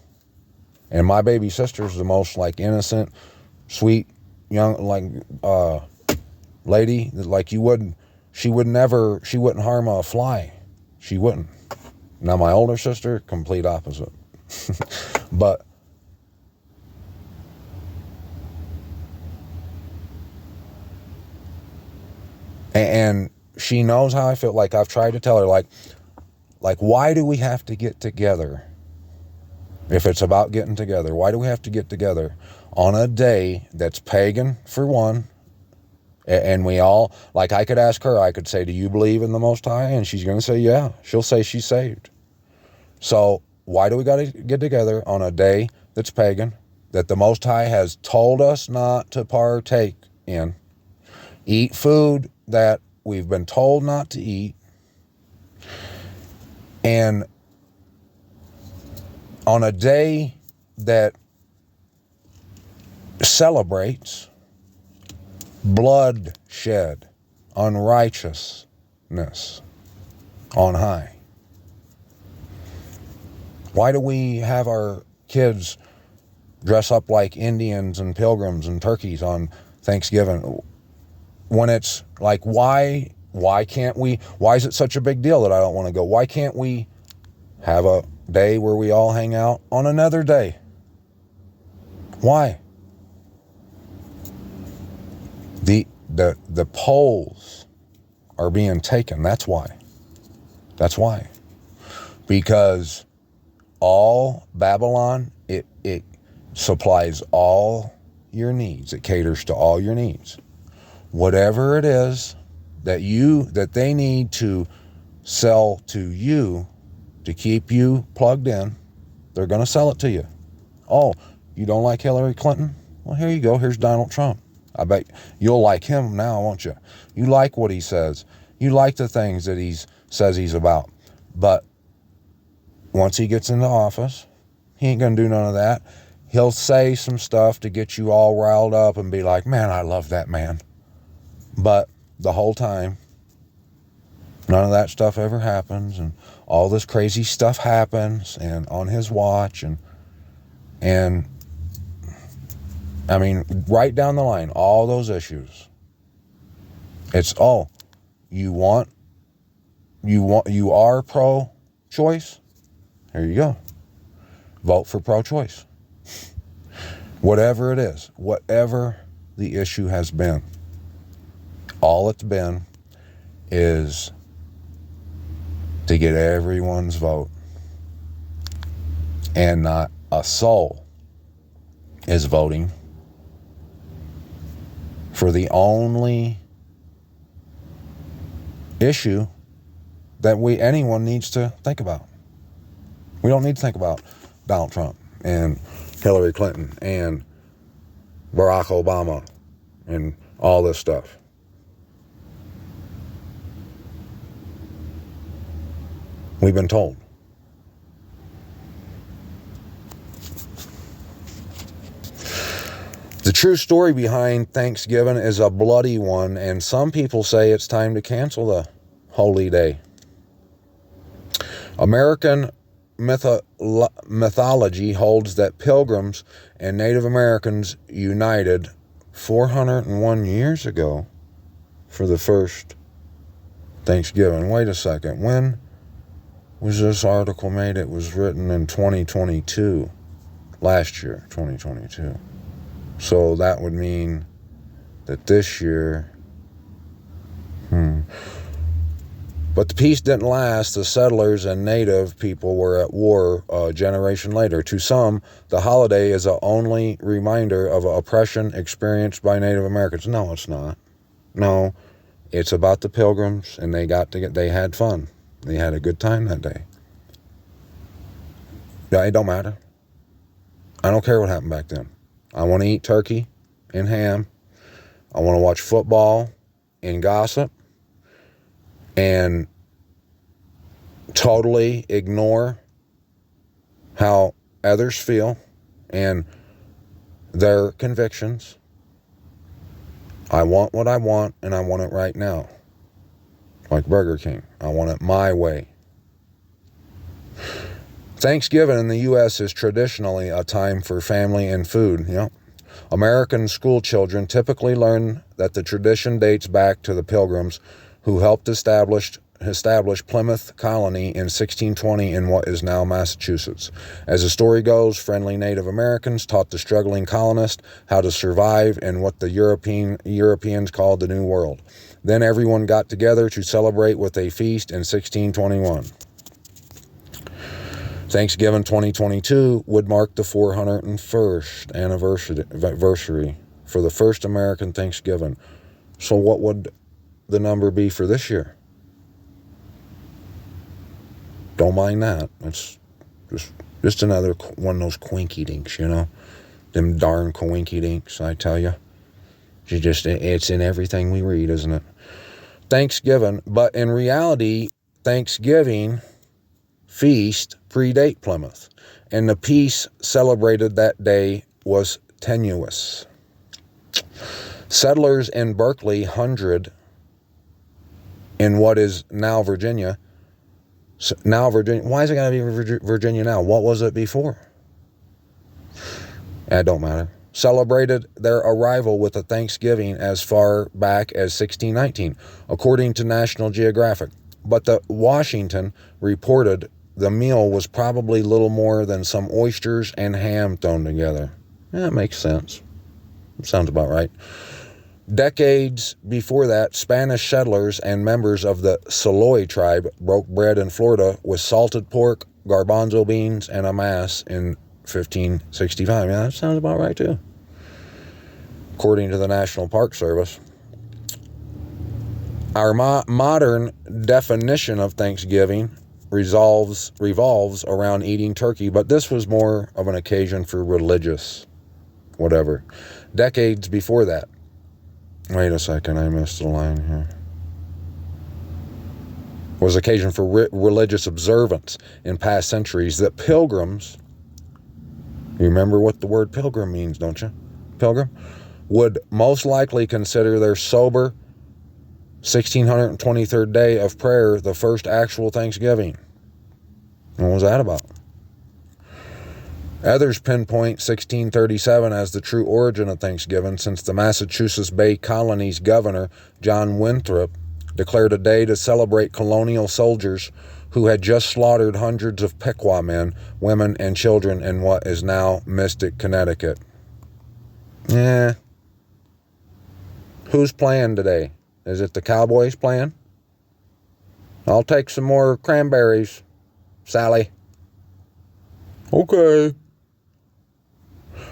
And my baby sister's the most like innocent, sweet, young, like lady that like she wouldn't harm a fly. She wouldn't. Now my older sister, complete opposite. But and she knows how I feel. Like I've tried to tell her, like why do we have to get together? If it's about getting together, why do we have to get together on a day that's pagan for one? And we all, like I could ask her, I could say, do you believe in the Most High? And she's going to say, yeah. She'll say she's saved. So why do we got to get together on a day that's pagan, that the Most High has told us not to partake in, eat food that we've been told not to eat, and on a day that celebrates bloodshed, unrighteousness on high? Why do we have our kids dress up like Indians and pilgrims and turkeys on Thanksgiving? When it's like, why can't we, why is it such a big deal that I don't want to go? Why can't we have a day where we all hang out on another day? Why? The polls are being taken. That's why. Because all Babylon, it supplies all your needs. It caters to all your needs. Whatever it is that they need to sell to you to keep you plugged in, they're going to sell it to you. Oh, you don't like Hillary Clinton? Well, here you go. Here's Donald Trump. I bet you'll like him now, won't you? You like what he says. You like the things that he says he's about. But once he gets into office, he ain't going to do none of that. He'll say some stuff to get you all riled up and be like, man, I love that man. But the whole time, none of that stuff ever happens, and all this crazy stuff happens and on his watch, and I mean, right down the line, all those issues. It's, oh, you are pro-choice? Here you go. Vote for pro-choice. Whatever it is, whatever the issue has been, all it's been is to get everyone's vote. And not a soul is voting for the only issue that anyone needs to think about. We don't need to think about Donald Trump and Hillary Clinton and Barack Obama and all this stuff. We've been told. The true story behind Thanksgiving is a bloody one, and some people say it's time to cancel the holy day. American mythology holds that Pilgrims and Native Americans united 401 years ago for the first Thanksgiving. Wait a second. When was this article made? It was written in 2022. Last year, 2022. So that would mean that this year... But the peace didn't last. The settlers and native people were at war a generation later. To some, the holiday is the only reminder of oppression experienced by Native Americans. No, it's not. No, it's about the Pilgrims, and they had fun. They had a good time that day. Yeah, it don't matter. I don't care what happened back then. I want to eat turkey and ham. I want to watch football and gossip and totally ignore how others feel and their convictions. I want what I want, and I want it right now. Like Burger King. I want it my way. Thanksgiving in the U.S. is traditionally a time for family and food. American school children typically learn that the tradition dates back to the Pilgrims who helped establish Plymouth Colony in 1620 in what is now Massachusetts. As the story goes, friendly Native Americans taught the struggling colonists how to survive in what the Europeans called the New World. Then everyone got together to celebrate with a feast in 1621. Thanksgiving 2022 would mark the 401st anniversary for the first American Thanksgiving. So what would the number be for this year? Don't mind that. It's just another one of those quinky dinks, Them darn quinky dinks, I tell you. It's in everything we read, isn't it? Thanksgiving, but in reality, Thanksgiving feast predate Plymouth, and the peace celebrated that day was tenuous. Settlers in Berkeley Hundred, in what is now Virginia. Why is it going to be Virginia now? What was it before? It don't matter. Celebrated their arrival with a Thanksgiving as far back as 1619, according to National Geographic. But the Washington reported the meal was probably little more than some oysters and ham thrown together. That makes sense. Sounds about right. Decades before that, Spanish settlers and members of the Saloy tribe broke bread in Florida with salted pork, garbanzo beans, and a mass in 1565. Yeah, that sounds about right too, according to the National Park Service. Our modern definition of Thanksgiving revolves around eating turkey, but this was more of an occasion for religious whatever. Decades before that. Wait a second, I missed a line here. Was occasion for religious observance in past centuries. That pilgrims, you remember what the word pilgrim means, don't you? Pilgrim? Would most likely consider their sober 1623rd day of prayer the first actual Thanksgiving. What was that about? Others pinpoint 1637 as the true origin of Thanksgiving, since the Massachusetts Bay Colony's governor, John Winthrop, declared a day to celebrate colonial soldiers who had just slaughtered hundreds of Pequot men, women, and children in what is now Mystic, Connecticut. Who's playing today? Is it the Cowboys playing? I'll take some more cranberries, Sally. Okay.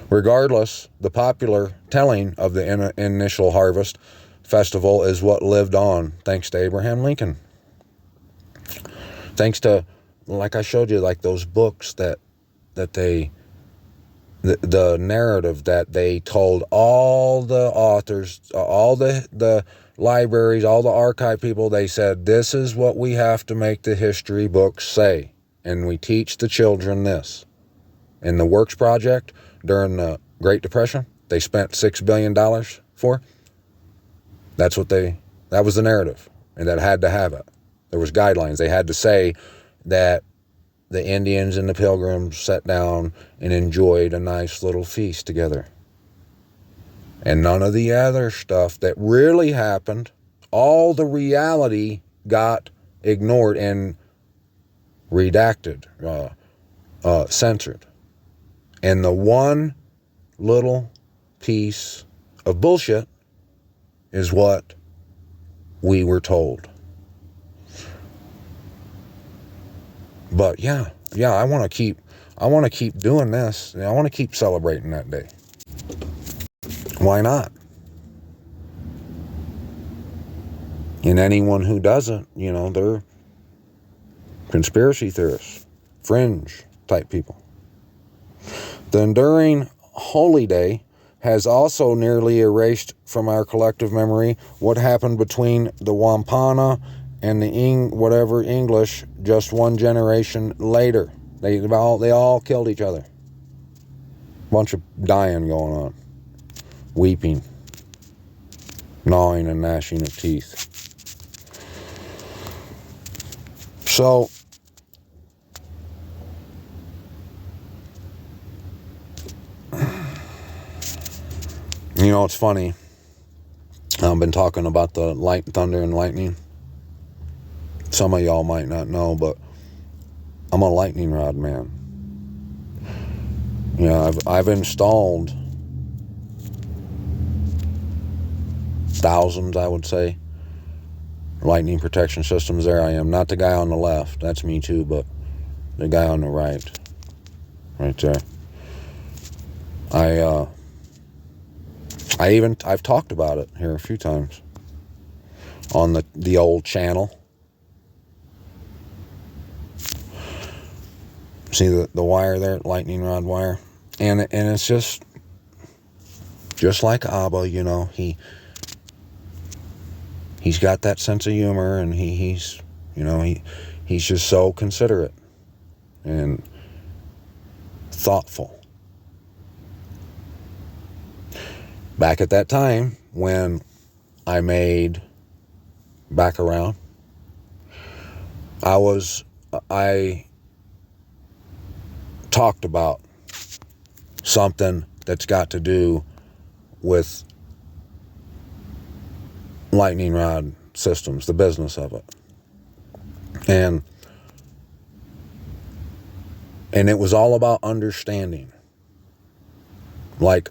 Regardless, the popular telling of the initial harvest festival is what lived on, thanks to Abraham Lincoln. Thanks to, like I showed you, like those books that the narrative that they told all the authors, all the libraries, all the archive people. They said, this is what we have to make the history books say, and we teach the children this. In the Works Project during the Great Depression, they spent $6 billion for. That was the narrative, and that had to have it. There was guidelines. They had to say that the Indians and the Pilgrims sat down and enjoyed a nice little feast together. And none of the other stuff that really happened, all the reality got ignored and redacted, censored. And the one little piece of bullshit is what we were told. But yeah, I want to keep doing this. I want to keep celebrating that day. Why not? And anyone who doesn't, they're conspiracy theorists, fringe type people. The enduring Holy Day has also nearly erased from our collective memory what happened between the Wampana and the English just one generation later. They all killed each other. Bunch of dying going on. Weeping. Gnawing and gnashing of teeth. So, it's funny. I've been talking about the thunder and lightning. Some of y'all might not know, but I'm a lightning rod man. I've installed thousands, I would say, lightning protection systems. There I am. Not the guy on the left. That's me too, but the guy on the right there. I've talked about it here a few times on the old channel. See the wire there, lightning rod wire, and it's just like Abba, he's got that sense of humor, and he's just so considerate and thoughtful. Back at that time when I made Back Around, I talked about something that's got to do with lightning rod systems, the business of it. And it was all about understanding. Like,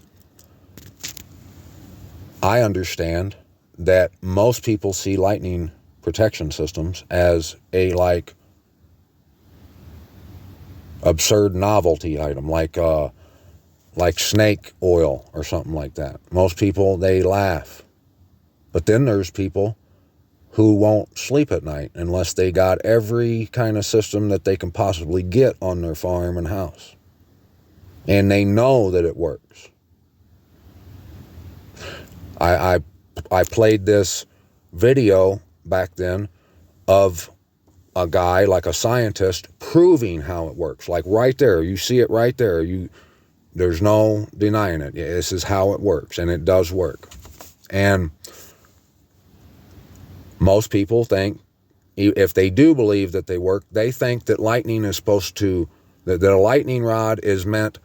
I understand that most people see lightning protection systems as a absurd novelty item, like snake oil or something like that. Most people, they laugh. But then there's people who won't sleep at night unless they got every kind of system that they can possibly get on their farm and house. And they know that it works. I played this video back then of a guy, like a scientist, proving how it works. Like right there, you see it right there. There's no denying it. This is how it works, and it does work. And most people think, if they do believe that they work, they think that lightning is that a lightning rod is meant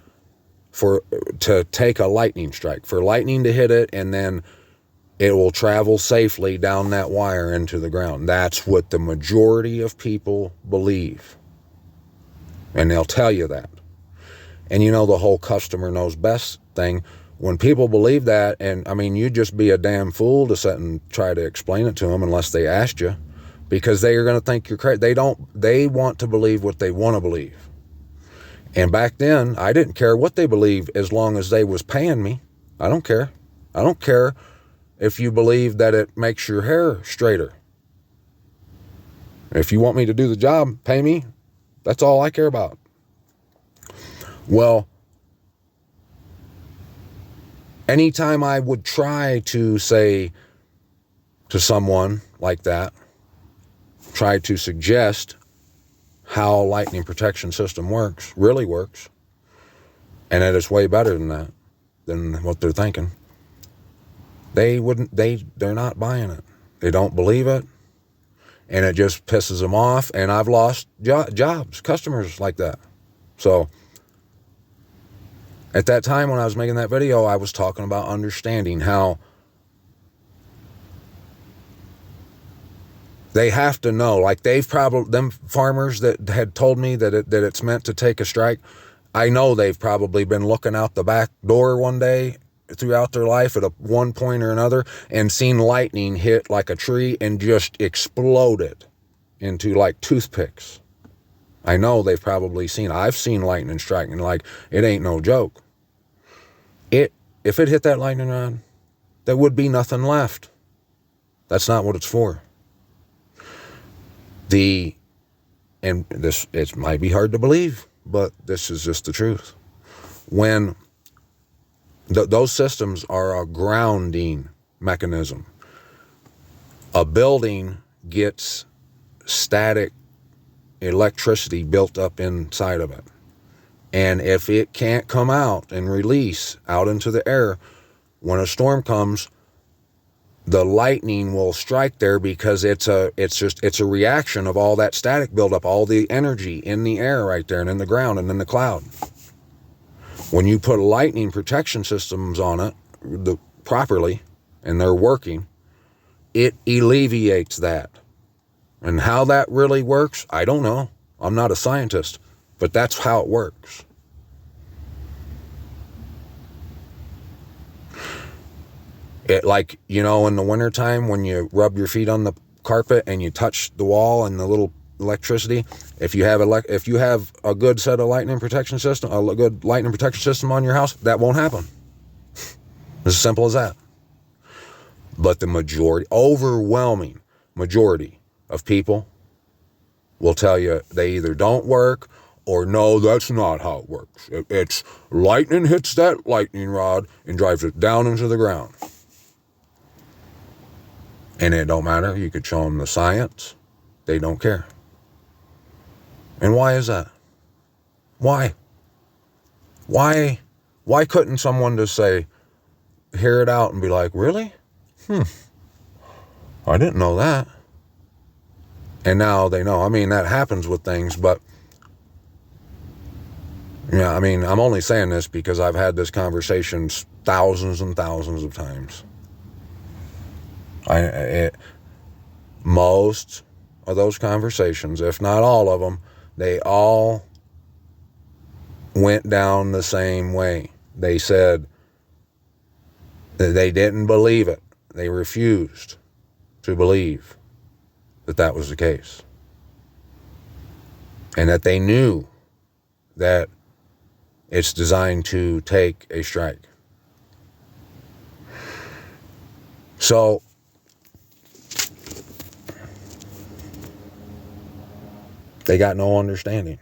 to take a lightning strike, for lightning to hit it, and then it will travel safely down that wire into the ground. That's what the majority of people believe. And they'll tell you that. And the whole customer knows best thing, when people believe that, and you'd just be a damn fool to sit and try to explain it to them unless they asked you, because they are going to think you're crazy. They want to believe what they want to believe. And back then, I didn't care what they believe as long as they was paying me. I don't care. I don't care if you believe that it makes your hair straighter. If you want me to do the job, pay me. That's all I care about. Well, anytime I would try to say to someone like that, try to suggest how a lightning protection system works, really works, and that it's way better than that, than what they're thinking, they're not buying it. They don't believe it, and it just pisses them off, and I've lost jobs, customers like that. So at that time when I was making that video, I was talking about understanding how they have to know, like they've probably, them farmers that had told me that it's meant to take a strike, I know they've probably been looking out the back door one day throughout their life at one point or another and seen lightning hit like a tree and just exploded into like toothpicks. I know they've probably seen, I've seen lightning striking, like it ain't no joke. If it hit that lightning rod, there would be nothing left. That's not what it's for. And this, it might be hard to believe, but this is just the truth. When those systems are a grounding mechanism, a building gets static electricity built up inside of it. And if it can't come out and release out into the air, when a storm comes, the lightning will strike there because it's a reaction of all that static buildup, all the energy in the air right there and in the ground and in the cloud. When you put lightning protection systems on it properly, and they're working, it alleviates that. And how that really works, I don't know. I'm not a scientist, but that's how it works. It, like, you know, in the wintertime when you rub your feet on the carpet and you touch the wall and the little electricity, if you have a good set of lightning protection system, a good lightning protection system on your house, that won't happen. As simple as that. But the overwhelming majority of people will tell you they either don't work or no, that's not how it works. It's lightning hits that lightning rod and drives it down into the ground. And it don't matter. You could show them the science. They don't care. And why is that? Why? Why couldn't someone just say, hear it out and be like, really? I didn't know that. And now they know. I mean, that happens with things, but yeah, I mean, I'm only saying this because I've had this conversation thousands and thousands of times. Most of those conversations, if not all of them, they all went down the same way. They said that they didn't believe it. They refused to believe that that was the case. And that they knew that it's designed to take a strike. So they got no understanding.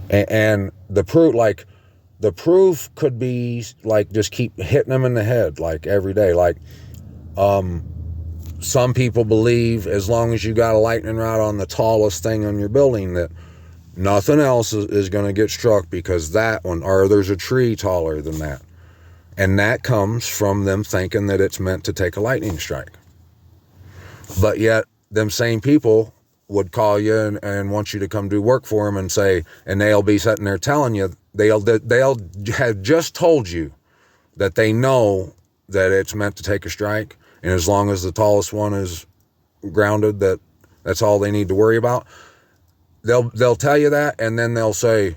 And the proof could be like, just keep hitting them in the head like every day. Like, some people believe as long as you got a lightning rod on the tallest thing on your building that nothing else is going to get struck because that one, or there's a tree taller than that. And that comes from them thinking that it's meant to take a lightning strike. But yet, them same people would call you and want you to come do work for them and say, and they'll be sitting there telling you, they'll have just told you that they know that it's meant to take a strike. And as long as the tallest one is grounded, that's all they need to worry about. They'll tell you that, and then they'll say,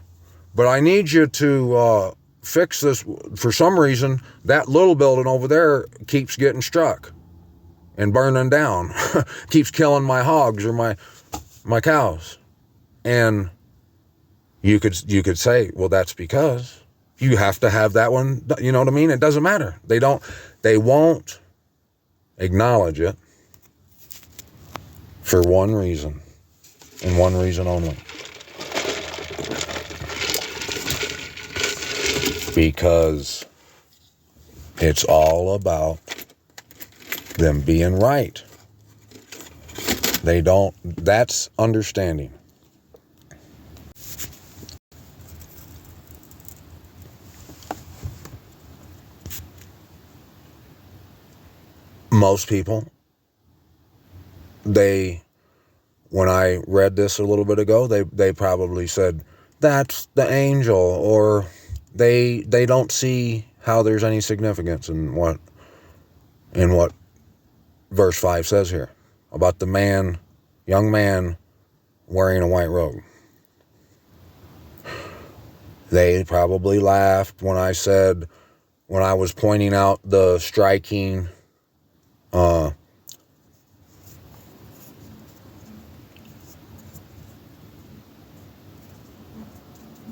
but I need you to fix this. For some reason, that little building over there keeps getting struck and burning down, keeps killing my hogs or my cows. And you could say, well, that's because you have to have that one. You know what I mean? It doesn't matter. They won't acknowledge it for one reason, and one reason only. Because it's all about them being right. That's understanding. Most people, when I read this a little bit ago, they probably said, that's the angel, or they don't see how there's any significance in what verse 5 says here about the young man wearing a white robe. They probably laughed when I was pointing out the striking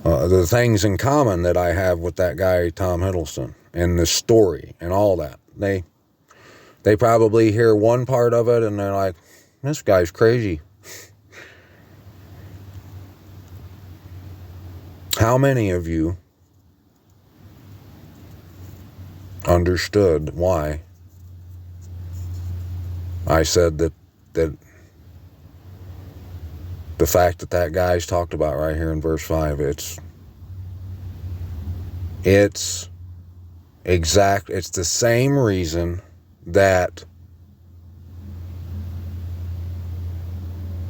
the things in common that I have with that guy, Tom Hiddleston, and the story and all that. They probably hear one part of it and they're like, this guy's crazy. How many of you understood why I said that the fact that guy's talked about right here in verse 5, it's the same reason that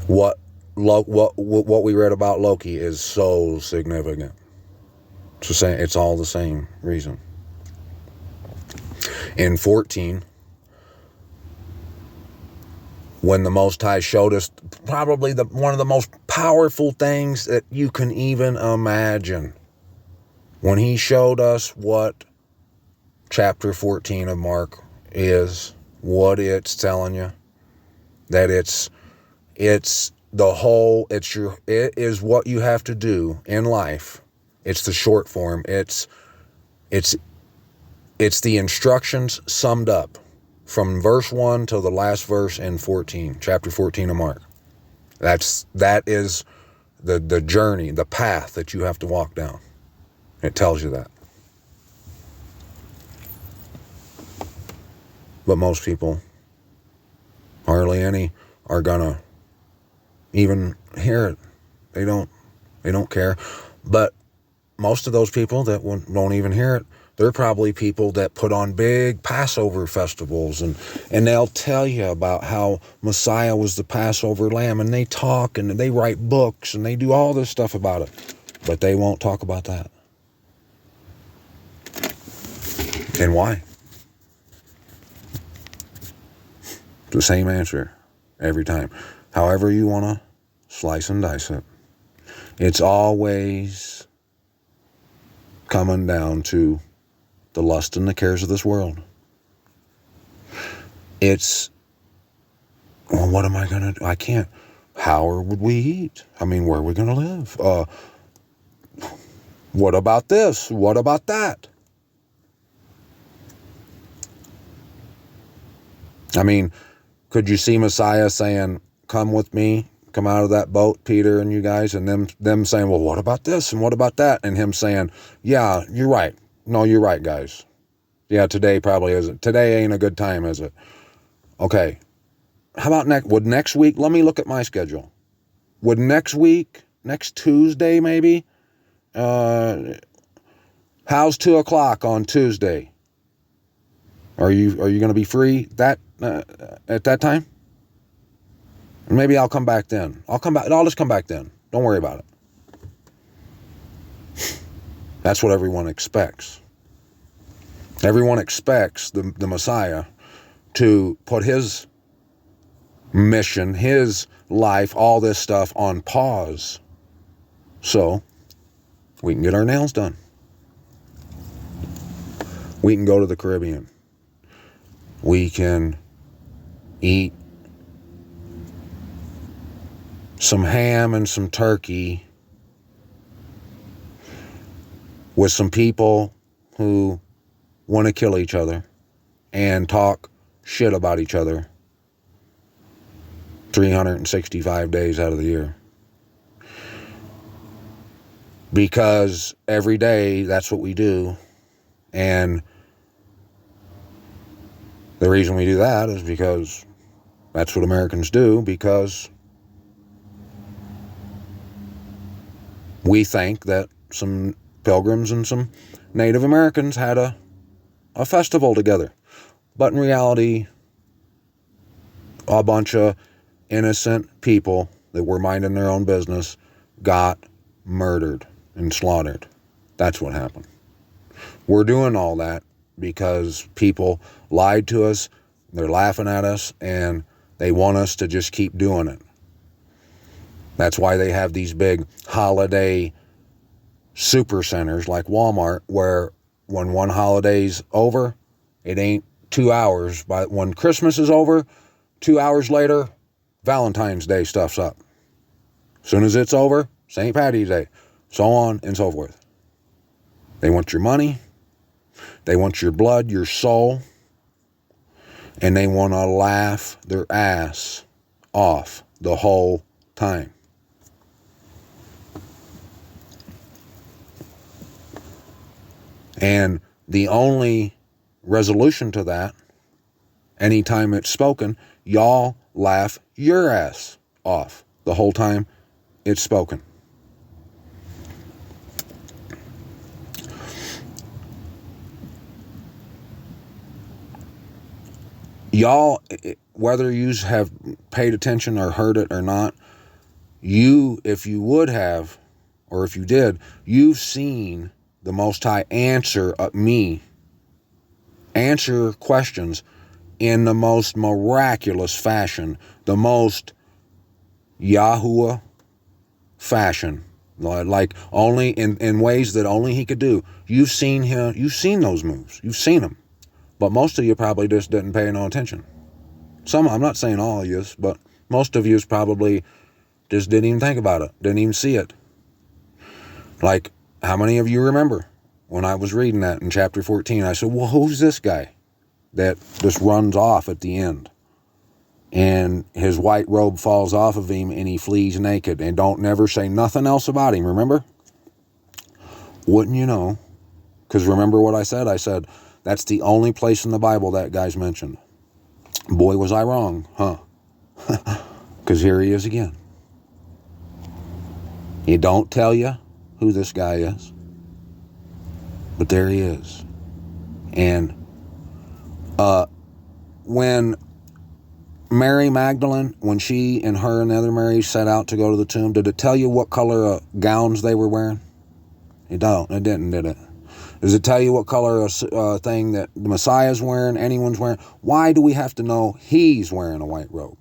what we read about Loki is so significant. It's all the same reason. In 14, when the Most High showed us probably one of the most powerful things that you can even imagine, when he showed us what chapter 14 of Mark is, what it's telling you, that it is what you have to do in life. It's the short form. It's the instructions summed up from verse 1 to the last verse in chapter 14 of Mark. That is the journey, the path that you have to walk down. It tells you that. But most people, hardly any, are gonna even hear it. They don't care. But most of those people that won't even hear it, they're probably people that put on big Passover festivals, and they'll tell you about how Messiah was the Passover lamb, and they talk and they write books and they do all this stuff about it, but they won't talk about that. And why? The same answer every time. However you want to slice and dice it. It's always coming down to the lust and the cares of this world. What am I going to do? I can't. How would we eat? I mean, where are we going to live? What about this? What about that? I mean, could you see Messiah saying, come with me, come out of that boat, Peter and you guys, and them saying, well, what about this and what about that? And him saying, yeah, you're right. No, you're right, guys. Yeah, today probably isn't. Today ain't a good time, is it? Okay. How about next week? Let me look at my schedule. Would next week, next Tuesday maybe? How's 2:00 on Tuesday? Are you going to be free at that time? Maybe I'll come back then. I'll just come back then. Don't worry about it. That's what everyone expects. Everyone expects the Messiah to put his mission, his life, all this stuff on pause so we can get our nails done. We can go to the Caribbean. We can eat some ham and some turkey with some people who want to kill each other and talk shit about each other 365 days out of the year. Because every day, that's what we do. And the reason we do that is because that's what Americans do, because we think that some Pilgrims and some Native Americans had a festival together. But in reality, a bunch of innocent people that were minding their own business got murdered and slaughtered. That's what happened. We're doing all that because people lied to us, they're laughing at us, and they want us to just keep doing it. That's why they have these big holiday super centers like Walmart, where when one holiday's over, it ain't 2 hours. But when Christmas is over, 2 hours later, Valentine's Day stuff's up. As soon as it's over, St. Patty's Day, so on and so forth. They want your money, they want your blood, your soul, and they want to laugh their ass off the whole time. And the only resolution to that, anytime it's spoken, y'all laugh your ass off the whole time it's spoken. Y'all, whether you have paid attention or heard it or not, if you would have, or if you did, you've seen the Most High answer questions in the most miraculous fashion, the most Yahuwah fashion, like only in ways that only he could do. You've seen him, you've seen those moves, you've seen them. But most of you probably just didn't pay no attention. I'm not saying all of you, but most of you probably just didn't even think about it, didn't even see it. Like, how many of you remember when I was reading that in chapter 14? I said, well, who's this guy that just runs off at the end? And his white robe falls off of him and he flees naked and don't never say nothing else about him, remember? Wouldn't you know? Because remember what I said? I said, that's the only place in the Bible that guy's mentioned. Boy, was I wrong, huh? Because here he is again. He don't tell you who this guy is, but there he is. And when Mary Magdalene, when she and her and the other Mary set out to go to the tomb, did it tell you what color of gowns they were wearing? It didn't, did it? Does it tell you what color of thing that the Messiah's wearing, anyone's wearing? Why do we have to know he's wearing a white robe?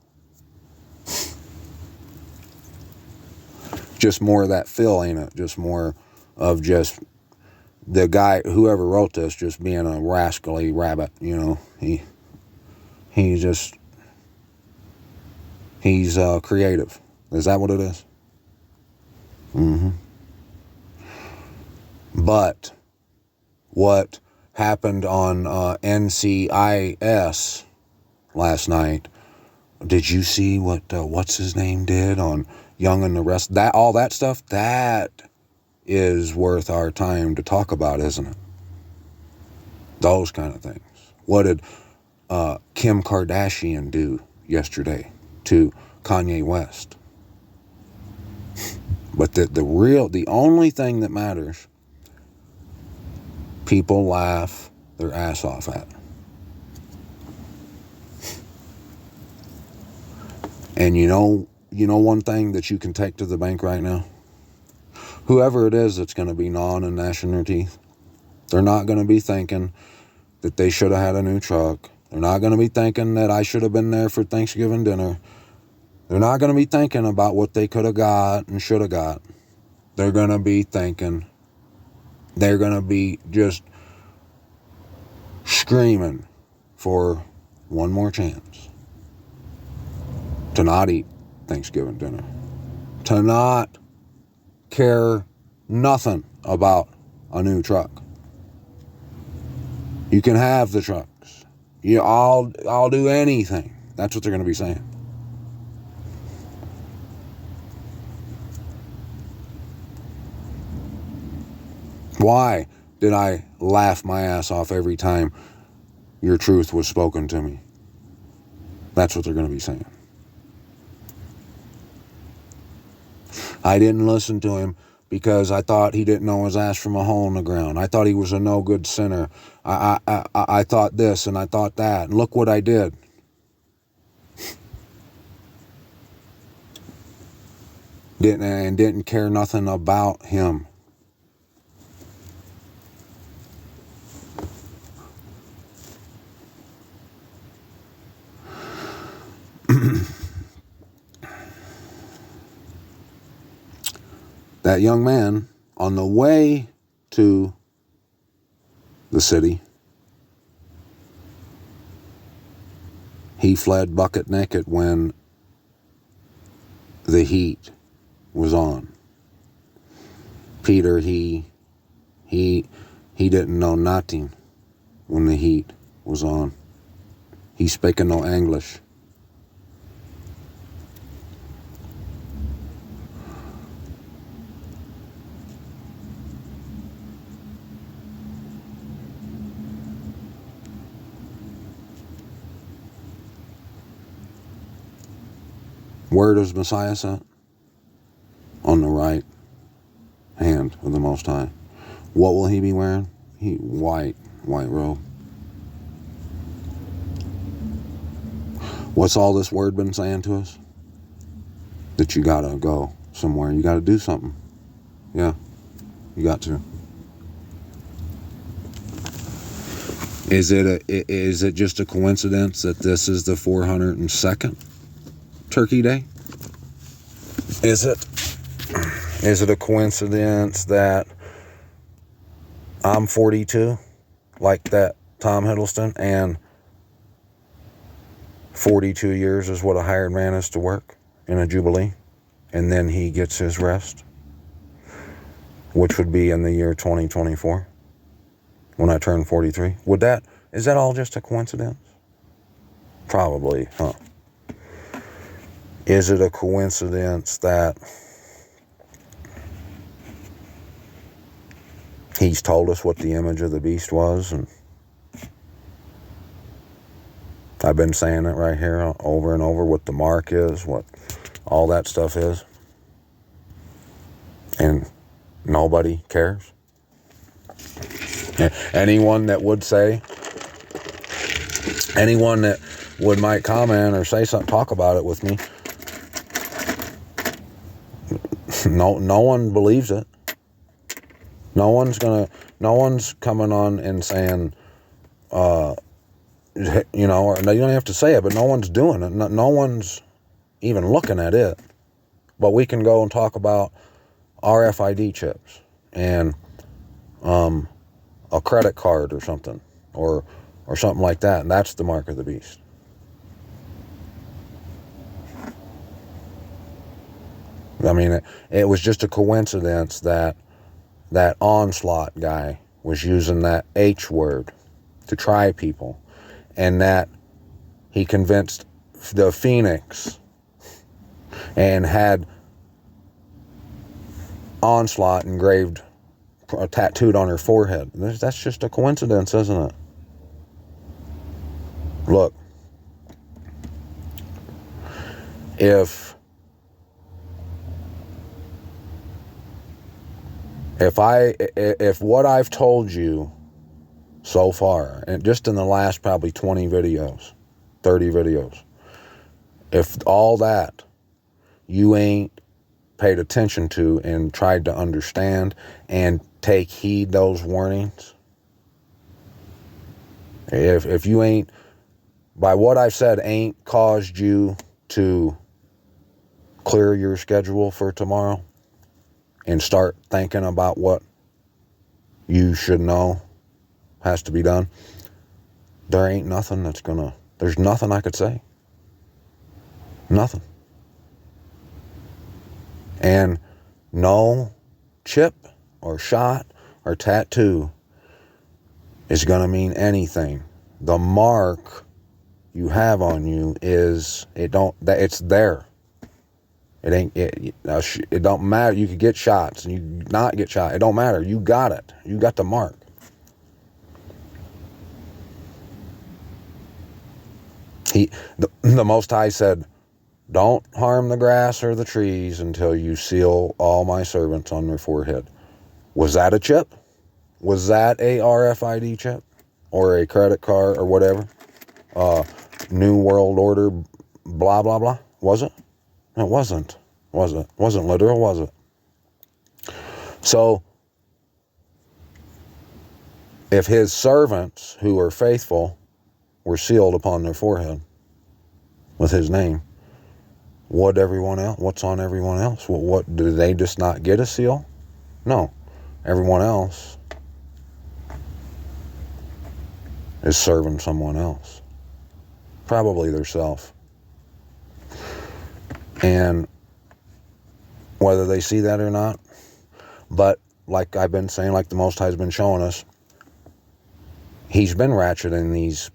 Just more of that fill, ain't it? Just more of just the guy, whoever wrote this, just being a rascally rabbit, you know. He's creative. Is that what it is? But what happened on NCIS last night, did you see what what's his name did on Young and the Rest? That all that stuff, that is worth our time to talk about, isn't it? Those kind of things. What did Kim Kardashian do yesterday to Kanye West? But the only thing that matters, people laugh their ass off at. And you know one thing that you can take to the bank right now? Whoever it is that's going to be gnawing and gnashing their teeth, they're not going to be thinking that they should have had a new truck. They're not going to be thinking that I should have been there for Thanksgiving dinner. They're not going to be thinking about what they could have got and should have got. They're going to be thinking, they're going to be just screaming for one more chance to not eat Thanksgiving dinner, to not care nothing about a new truck. You can have the trucks. I'll do anything. That's what they're going to be saying. Why did I laugh my ass off every time your truth was spoken to me? That's what they're going to be saying. I didn't listen to him because I thought he didn't know his ass from a hole in the ground. I thought he was a no good sinner. I thought this and I thought that. And look what I did. Didn't care nothing about him. That young man, on the way to the city, he fled bucket naked when the heat was on. Peter, he didn't know nothing when the heat was on. He speaking no English. Where does Messiah sit? On the right hand of the Most High. What will he be wearing? White robe. What's all this word been saying to us? That you gotta go somewhere. You gotta do something. Yeah, you got to. Is it just a coincidence that this is the 402nd Turkey Day? Is it a coincidence that I'm 42, like that Tom Hiddleston, and 42 years is what a hired man is to work in a jubilee, and then he gets his rest, which would be in the year 2024 when I turn 43? Is that all just a coincidence? Probably, huh? Is it a coincidence that he's told us what the image of the beast was? And I've been saying it right here over and over, what the mark is, what all that stuff is. And nobody cares. Anyone that might comment or say something, talk about it with me, no one believes it. No one's coming on and saying, or you don't have to say it, but no one's doing it. No one's even looking at it. But we can go and talk about RFID chips and a credit card or something, or something like that, and that's the mark of the beast. I mean, it was just a coincidence that Onslaught guy was using that H word to try people, and that he convinced the Phoenix and had Onslaught engraved, tattooed on her forehead. That's just a coincidence, isn't it? Look, if what I've told you so far, and just in the last probably 20 videos, 30 videos, if all that you ain't paid attention to and tried to understand and take heed those warnings, if you ain't, by what I've said, ain't caused you to clear your schedule for tomorrow and start thinking about what you should know has to be done, there ain't nothing there's nothing I could say. Nothing. And no chip or shot or tattoo is going to mean anything. The mark you have on you it's there. It don't matter. You could get shots and you not get shot. It don't matter. You got it. You got the mark. The Most High said, don't harm the grass or the trees until you seal all my servants on their forehead. Was that a chip? Was that a RFID chip? Or a credit card or whatever? New World Order, blah, blah, blah. Was it? It wasn't. Was it? Wasn't literal, was it? So, if his servants who are faithful were sealed upon their forehead with his name, what's on everyone else? What do they just not get a seal? No. Everyone else is serving someone else. Probably theirself. And whether they see that or not, but like I've been saying, like the Most High has been showing us, he's been ratcheting these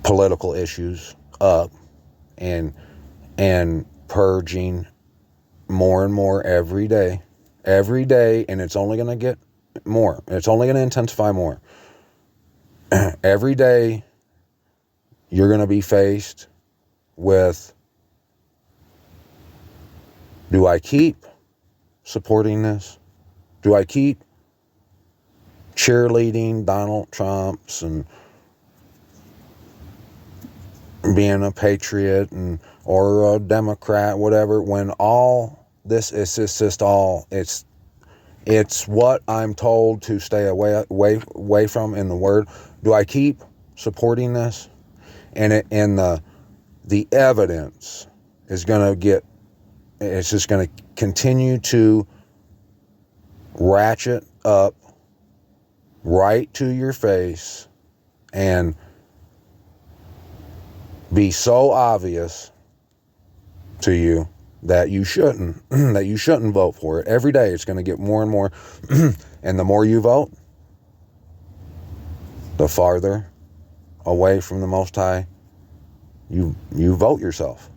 political issues up and purging more and more every day, and it's only going to get more. It's only going to intensify more. Every day, you're going to be faced with, do I keep supporting this? Do I keep cheerleading Donald Trump's and being a patriot or a Democrat, whatever, when all this is just all, it's what I'm told to stay away from in the Word. Do I keep supporting this? And the evidence is going to it's just going to continue to ratchet up right to your face and be so obvious to you that you shouldn't vote for it. Every day it's going to get more and more. And the more you vote, the farther away from the Most High you vote yourself.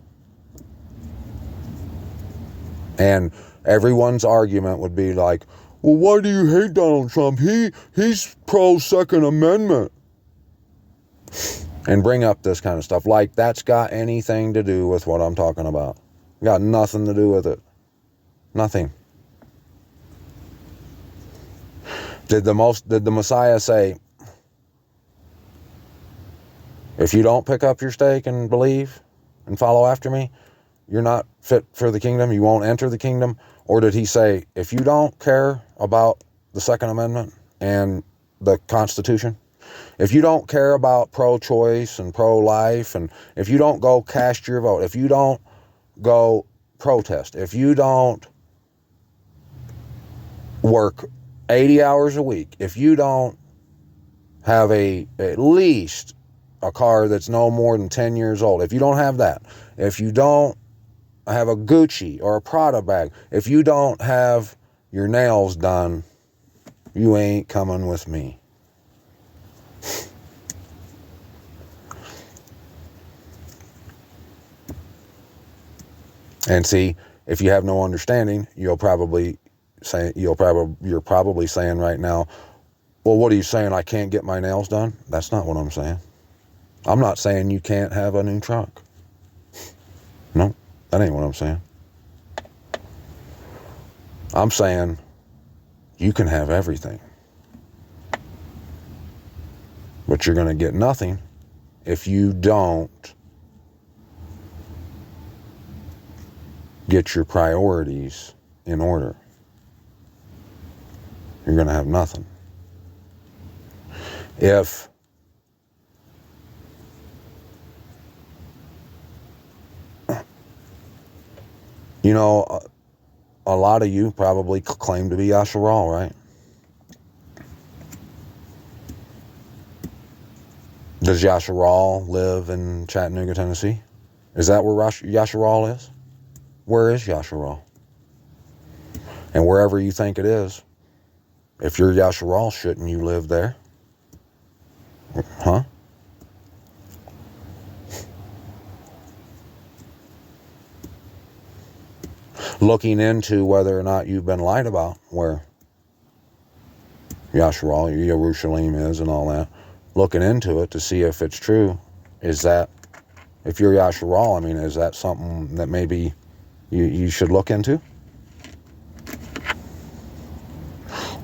And everyone's argument would be like, well, why do you hate Donald Trump? He's pro-Second Amendment. And bring up this kind of stuff. Like that's got anything to do with what I'm talking about. Got nothing to do with it. Nothing. Did the Messiah say, if you don't pick up your stake and believe and follow after me, you're not fit for the kingdom, you won't enter the kingdom? Or did he say, if you don't care about the Second Amendment and the Constitution, if you don't care about pro-choice and pro-life, and if you don't go cast your vote, if you don't go protest, if you don't work 80 hours a week, if you don't have at least a car that's no more than 10 years old, if you don't have that, if you don't have a Gucci or a Prada bag, if you don't have your nails done, you ain't coming with me. And see, if you have no understanding, you're probably saying right now, well, what are you saying? I can't get my nails done? That's not what I'm saying. I'm not saying you can't have a new truck. No, that ain't what I'm saying. I'm saying you can have everything, but you're going to get nothing if you don't get your priorities in order. You're going to have nothing. If you know, a lot of you probably claim to be Yasharal, right? Does Yasharal live in Chattanooga, Tennessee? Is that where Yasharal is? Where is Yasharal? And wherever you think it is, if you're Yasharal, shouldn't you live there? Huh? looking into whether or not you've been lied about, where Yasharal, Yerushalayim is and all that, looking into it to see if it's true. Is that, if you're Yasharal, I mean, is that something that maybe you should look into?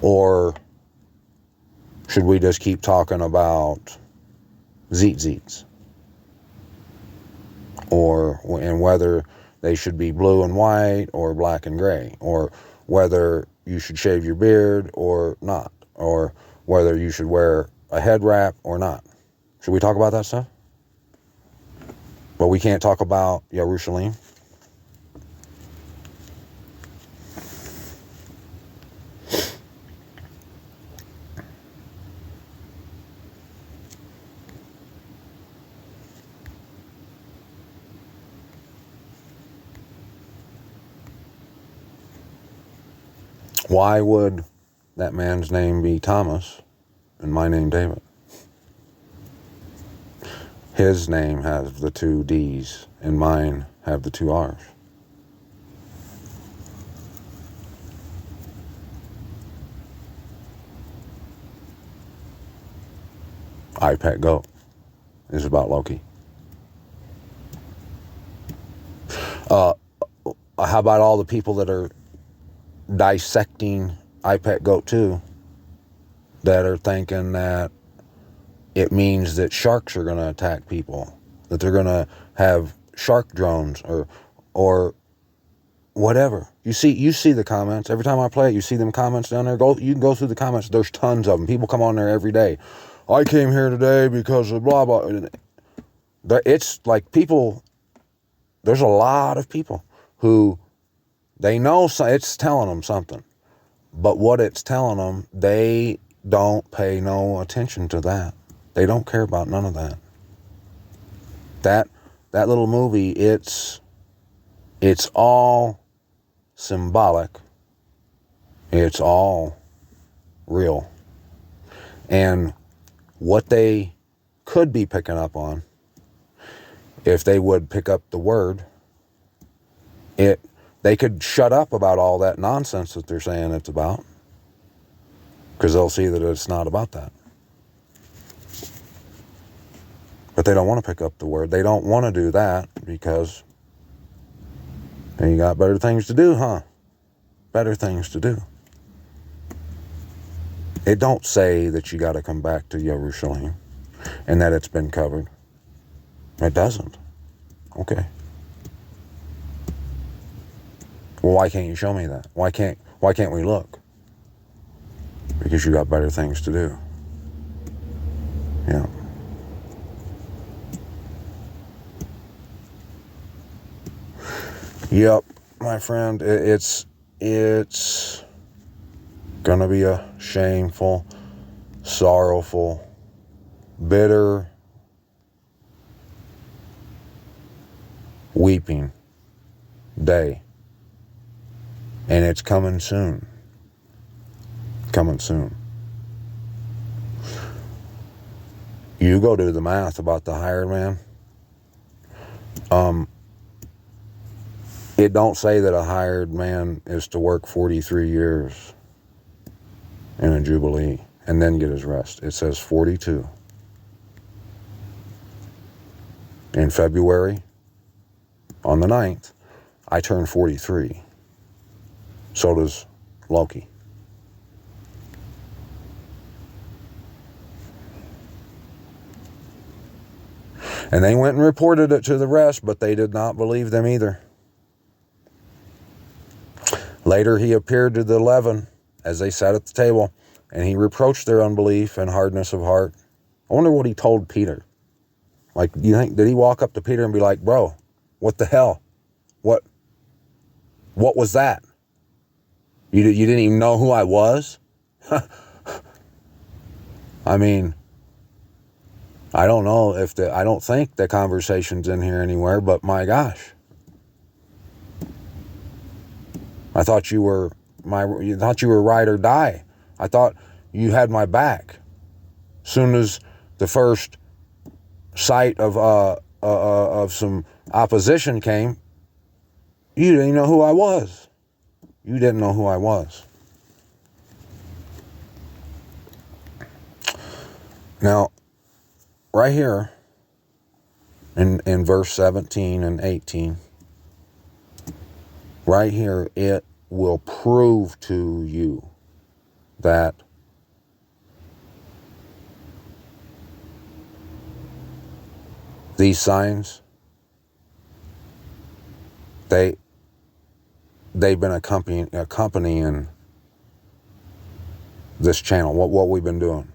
Or should we just keep talking about zeets? And whether they should be blue and white or black and gray, or whether you should shave your beard or not, or whether you should wear a head wrap or not. Should we talk about that stuff? But we can't talk about Yerushalayim. Why would that man's name be Thomas and my name David? His name has the 2 D's and mine have the 2 R's. I Pet Goat is about Loki. How about all the people that are dissecting I Pet Goat 2 that are thinking that it means that sharks are going to attack people, that they're going to have shark drones or whatever. You see the comments every time I play it. You see them comments down there. You can go through the comments. There's tons of them. People come on there every day. I came here today because of blah blah. It's like people. There's a lot of people who they know it's telling them something, but what it's telling them, they don't pay no attention to that. They don't care about none of that. That little movie, it's all symbolic. It's all real. And what they could be picking up on, if they would pick up the word, they could shut up about all that nonsense that they're saying it's about, because they'll see that it's not about that. But they don't want to pick up the word. They don't want to do that because you got better things to do, huh? Better things to do. It don't say that you got to come back to Yerushalayim and that it's been covered. It doesn't. Okay. Well, why can't you show me that? Why can't we look? Because you got better things to do. Yeah. Yep, my friend, it's gonna be a shameful, sorrowful, bitter, weeping day. And it's coming soon. Coming soon. You go do the math about the hired man. It don't say that a hired man is to work 43 years in a jubilee and then get his rest. It says 42. In February, on the 9th, I turn 43. So does Loki. And they went and reported it to the rest, but they did not believe them either. Later he appeared to the 11 as they sat at the table, and he reproached their unbelief and hardness of heart. I wonder what he told Peter. Like, do you think, did he walk up to Peter and be like, bro, what the hell? What was that? You didn't even know who I was? I mean, I don't know I don't think the conversation's in here anywhere, but my gosh. I thought you were ride or die. I thought you had my back. Soon as the first sight of some opposition came, you didn't even know who I was. You didn't know who I was. Now, right here in verse 17 and 18, right here, it will prove to you that these signs, they've been accompanying this channel, what we've been doing.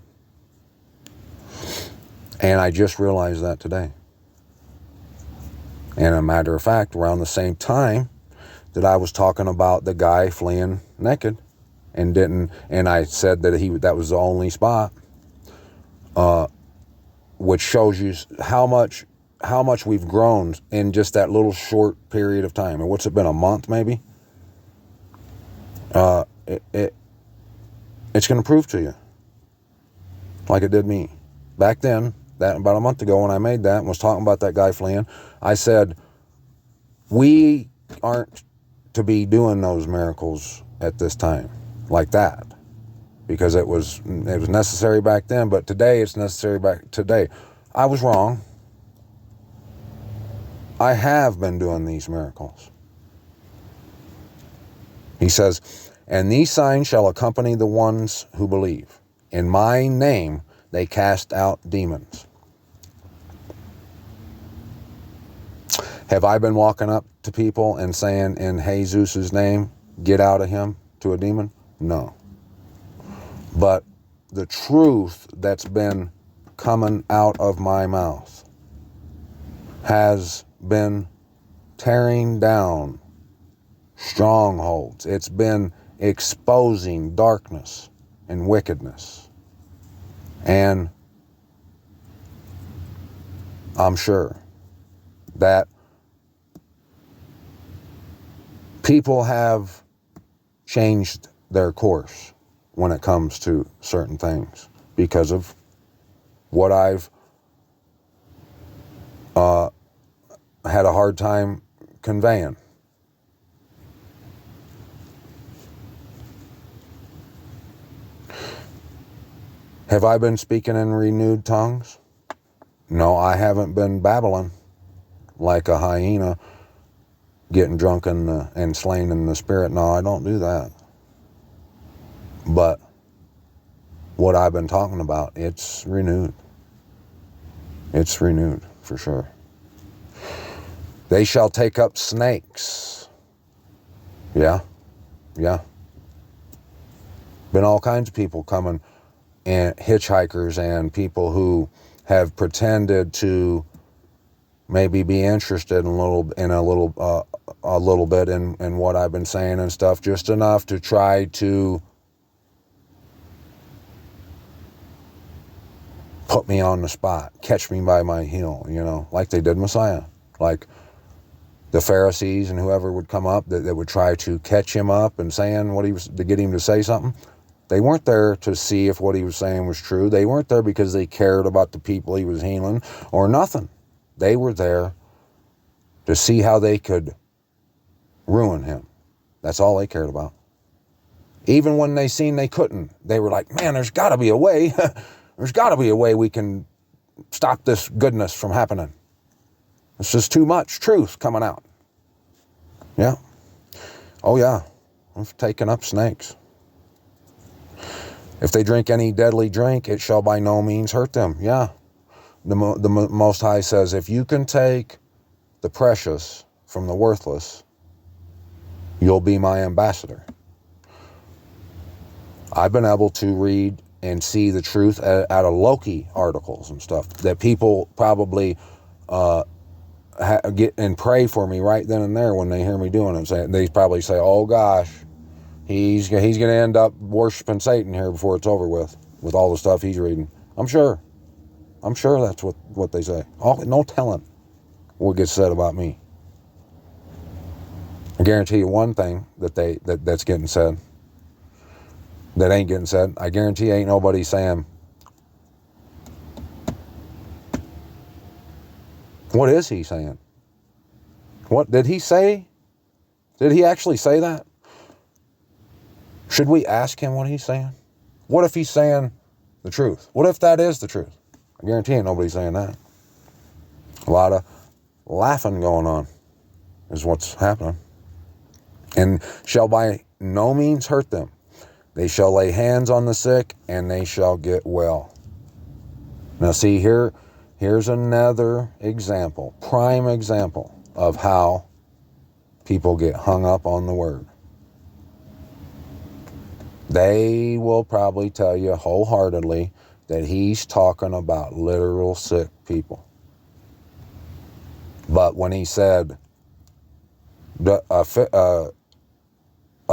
And I just realized that today. And a matter of fact, around the same time that I was talking about the guy fleeing naked and I said that that was the only spot, which shows you how much we've grown in just that little short period of time. And what's it been, a month maybe? It's going to prove to you, like it did me. Back then, that about a month ago when I made that and was talking about that guy fleeing, I said, we aren't to be doing those miracles at this time like that, because it was necessary back then, but today it's necessary back today. I was wrong. I have been doing these miracles. He says, and these signs shall accompany the ones who believe. In my name they cast out demons. Have I been walking up to people and saying in Jesus' name, get out of him, to a demon? No. But the truth that's been coming out of my mouth has been tearing down strongholds. It's been exposing darkness and wickedness. And I'm sure that people have changed their course when it comes to certain things because of what I've had a hard time conveying. Have I been speaking in renewed tongues? No, I haven't been babbling like a hyena, getting drunk and slain in the spirit. No, I don't do that. But what I've been talking about, it's renewed. It's renewed, for sure. They shall take up snakes. Yeah. Been all kinds of people coming, and hitchhikers and people who have pretended to maybe be interested in a little bit in what I've been saying and stuff, just enough to try to put me on the spot, catch me by my heel, like they did Messiah. Like the Pharisees and whoever would come up that would try to catch him up and saying what he was, to get him to say something. They weren't there to see if what he was saying was true. They weren't there because they cared about the people he was healing or nothing. They were there to see how they could ruin him. That's all they cared about. Even when they seen they couldn't, they were like, man, there's got to be a way. There's got to be a way we can stop this goodness from happening. It's just too much truth coming out. Yeah. Oh, yeah. I've taken up snakes. If they drink any deadly drink, it shall by no means hurt them. Yeah. The Most High says, if you can take the precious from the worthless, you'll be my ambassador. I've been able to read and see the truth out of Loki articles and stuff that people probably get and pray for me right then and there when they hear me doing it. They probably say, oh gosh, he's going to end up worshiping Satan here before it's over with all the stuff he's reading. I'm sure that's what they say. No telling what gets said about me. I guarantee you one thing that's getting said that ain't getting said. I guarantee ain't nobody saying, what is he saying? What did he say? Did he actually say that? Should we ask him what he's saying? What if he's saying the truth? What if that is the truth? I guarantee you nobody's saying that. A lot of laughing going on is what's happening. And shall by no means hurt them. They shall lay hands on the sick, and they shall get well. Now see, here's another example, prime example of how people get hung up on the word. They will probably tell you wholeheartedly that he's talking about literal sick people. But when he said a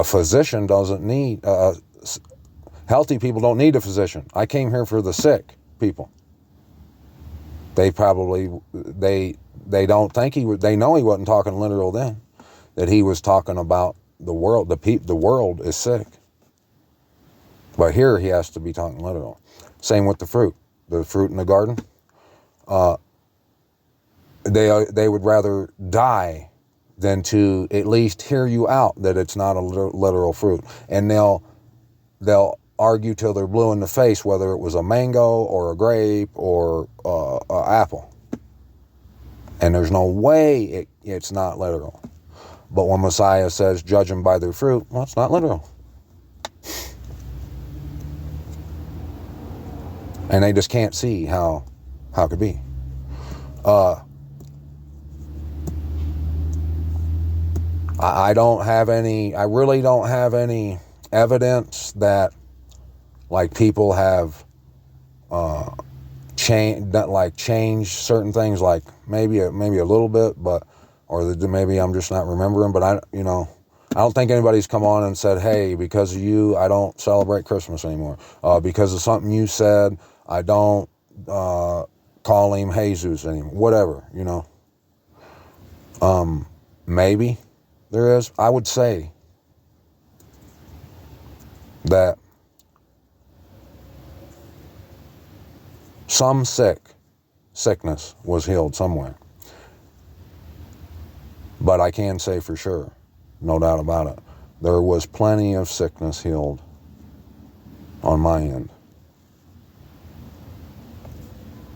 physician doesn't need, healthy people don't need a physician. I came here for the sick people. They probably, they don't think they know he wasn't talking literal then, that he was talking about the world, the world is sick. But here he has to be talking literal. Same with the fruit in the garden. They would rather die than to at least hear you out that it's not a literal fruit. And they'll argue till they're blue in the face whether it was a mango or a grape or an apple. And there's no way it's not literal. But when Messiah says, judge them by their fruit, well, it's not literal. And they just can't see how it could be. I really don't have any evidence that like people have changed certain things, like maybe a little bit, but maybe I'm just not remembering. But I don't think anybody's come on and said, hey, because of you, I don't celebrate Christmas anymore. Because of something you said, I don't call him Jesus anymore. Whatever, maybe there is. I would say that some sickness was healed somewhere. But I can say for sure, no doubt about it, there was plenty of sickness healed on my end.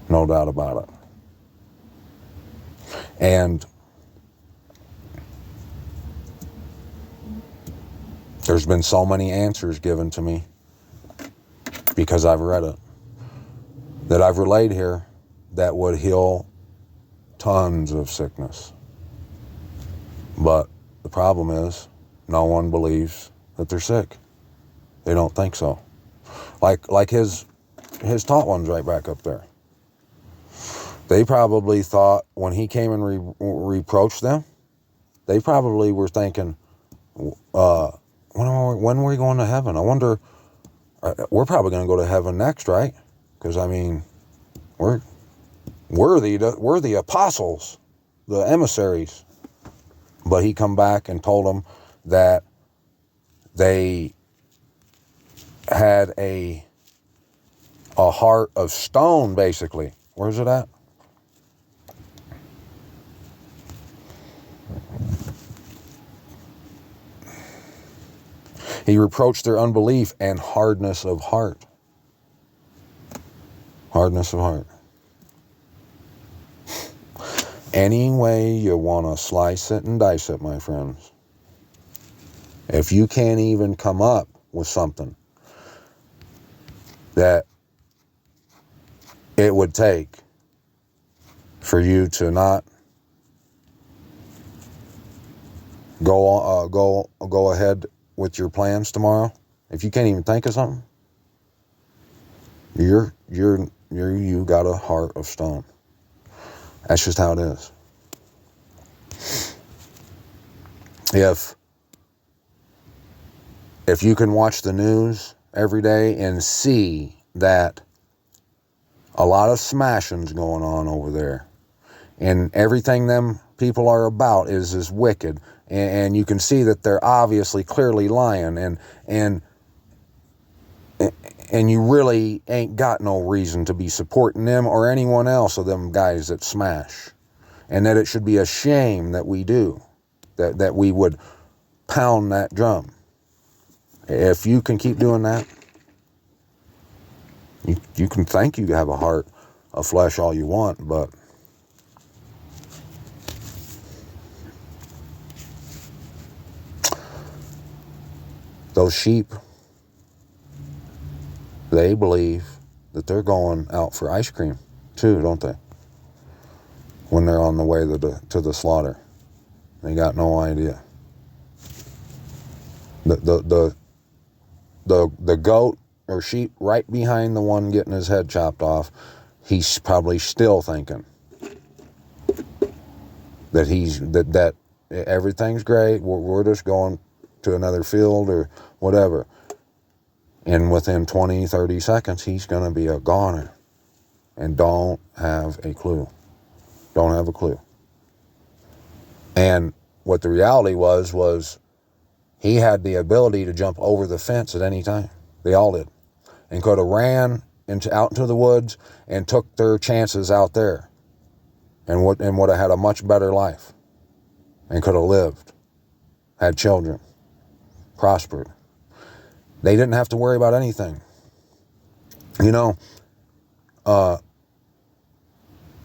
No doubt about it. And there's been so many answers given to me because I've read it that I've relayed here that would heal tons of sickness. But the problem is no one believes that they're sick. They don't think so. Like his taught ones right back up there. They probably thought when he came and reproached them, they probably were thinking, when are we going to heaven? I wonder, we're probably going to go to heaven next, right? Because, we're the apostles, the emissaries. But he come back and told them that they had a heart of stone, basically. Where's it at? He reproached their unbelief and hardness of heart. Hardness of heart. Any way you want to slice it and dice it, my friends. If you can't even come up with something that it would take for you to not go ahead with your plans tomorrow, if you can't even think of something, you got a heart of stone. That's just how it is. If you can watch the news every day and see that a lot of smashing's going on over there, and everything them people are about is wicked, and you can see that they're obviously clearly lying, and you really ain't got no reason to be supporting them or anyone else of them guys that smash, and that it should be a shame that we do, that we would pound that drum. If you can keep doing that, you can think you have a heart of flesh all you want, but those sheep, they believe that they're going out for ice cream too, don't they? When they're on the way to the slaughter. They got no idea. The goat or sheep right behind the one getting his head chopped off, he's probably still thinking that everything's great. We're just going to another field or whatever. And within 20, 30 seconds, he's going to be a goner and don't have a clue. Don't have a clue. And what the reality was he had the ability to jump over the fence at any time. They all did. And could have ran out into the woods and took their chances out there and would have had a much better life and could have lived, had children, prospered. They didn't have to worry about anything. You know,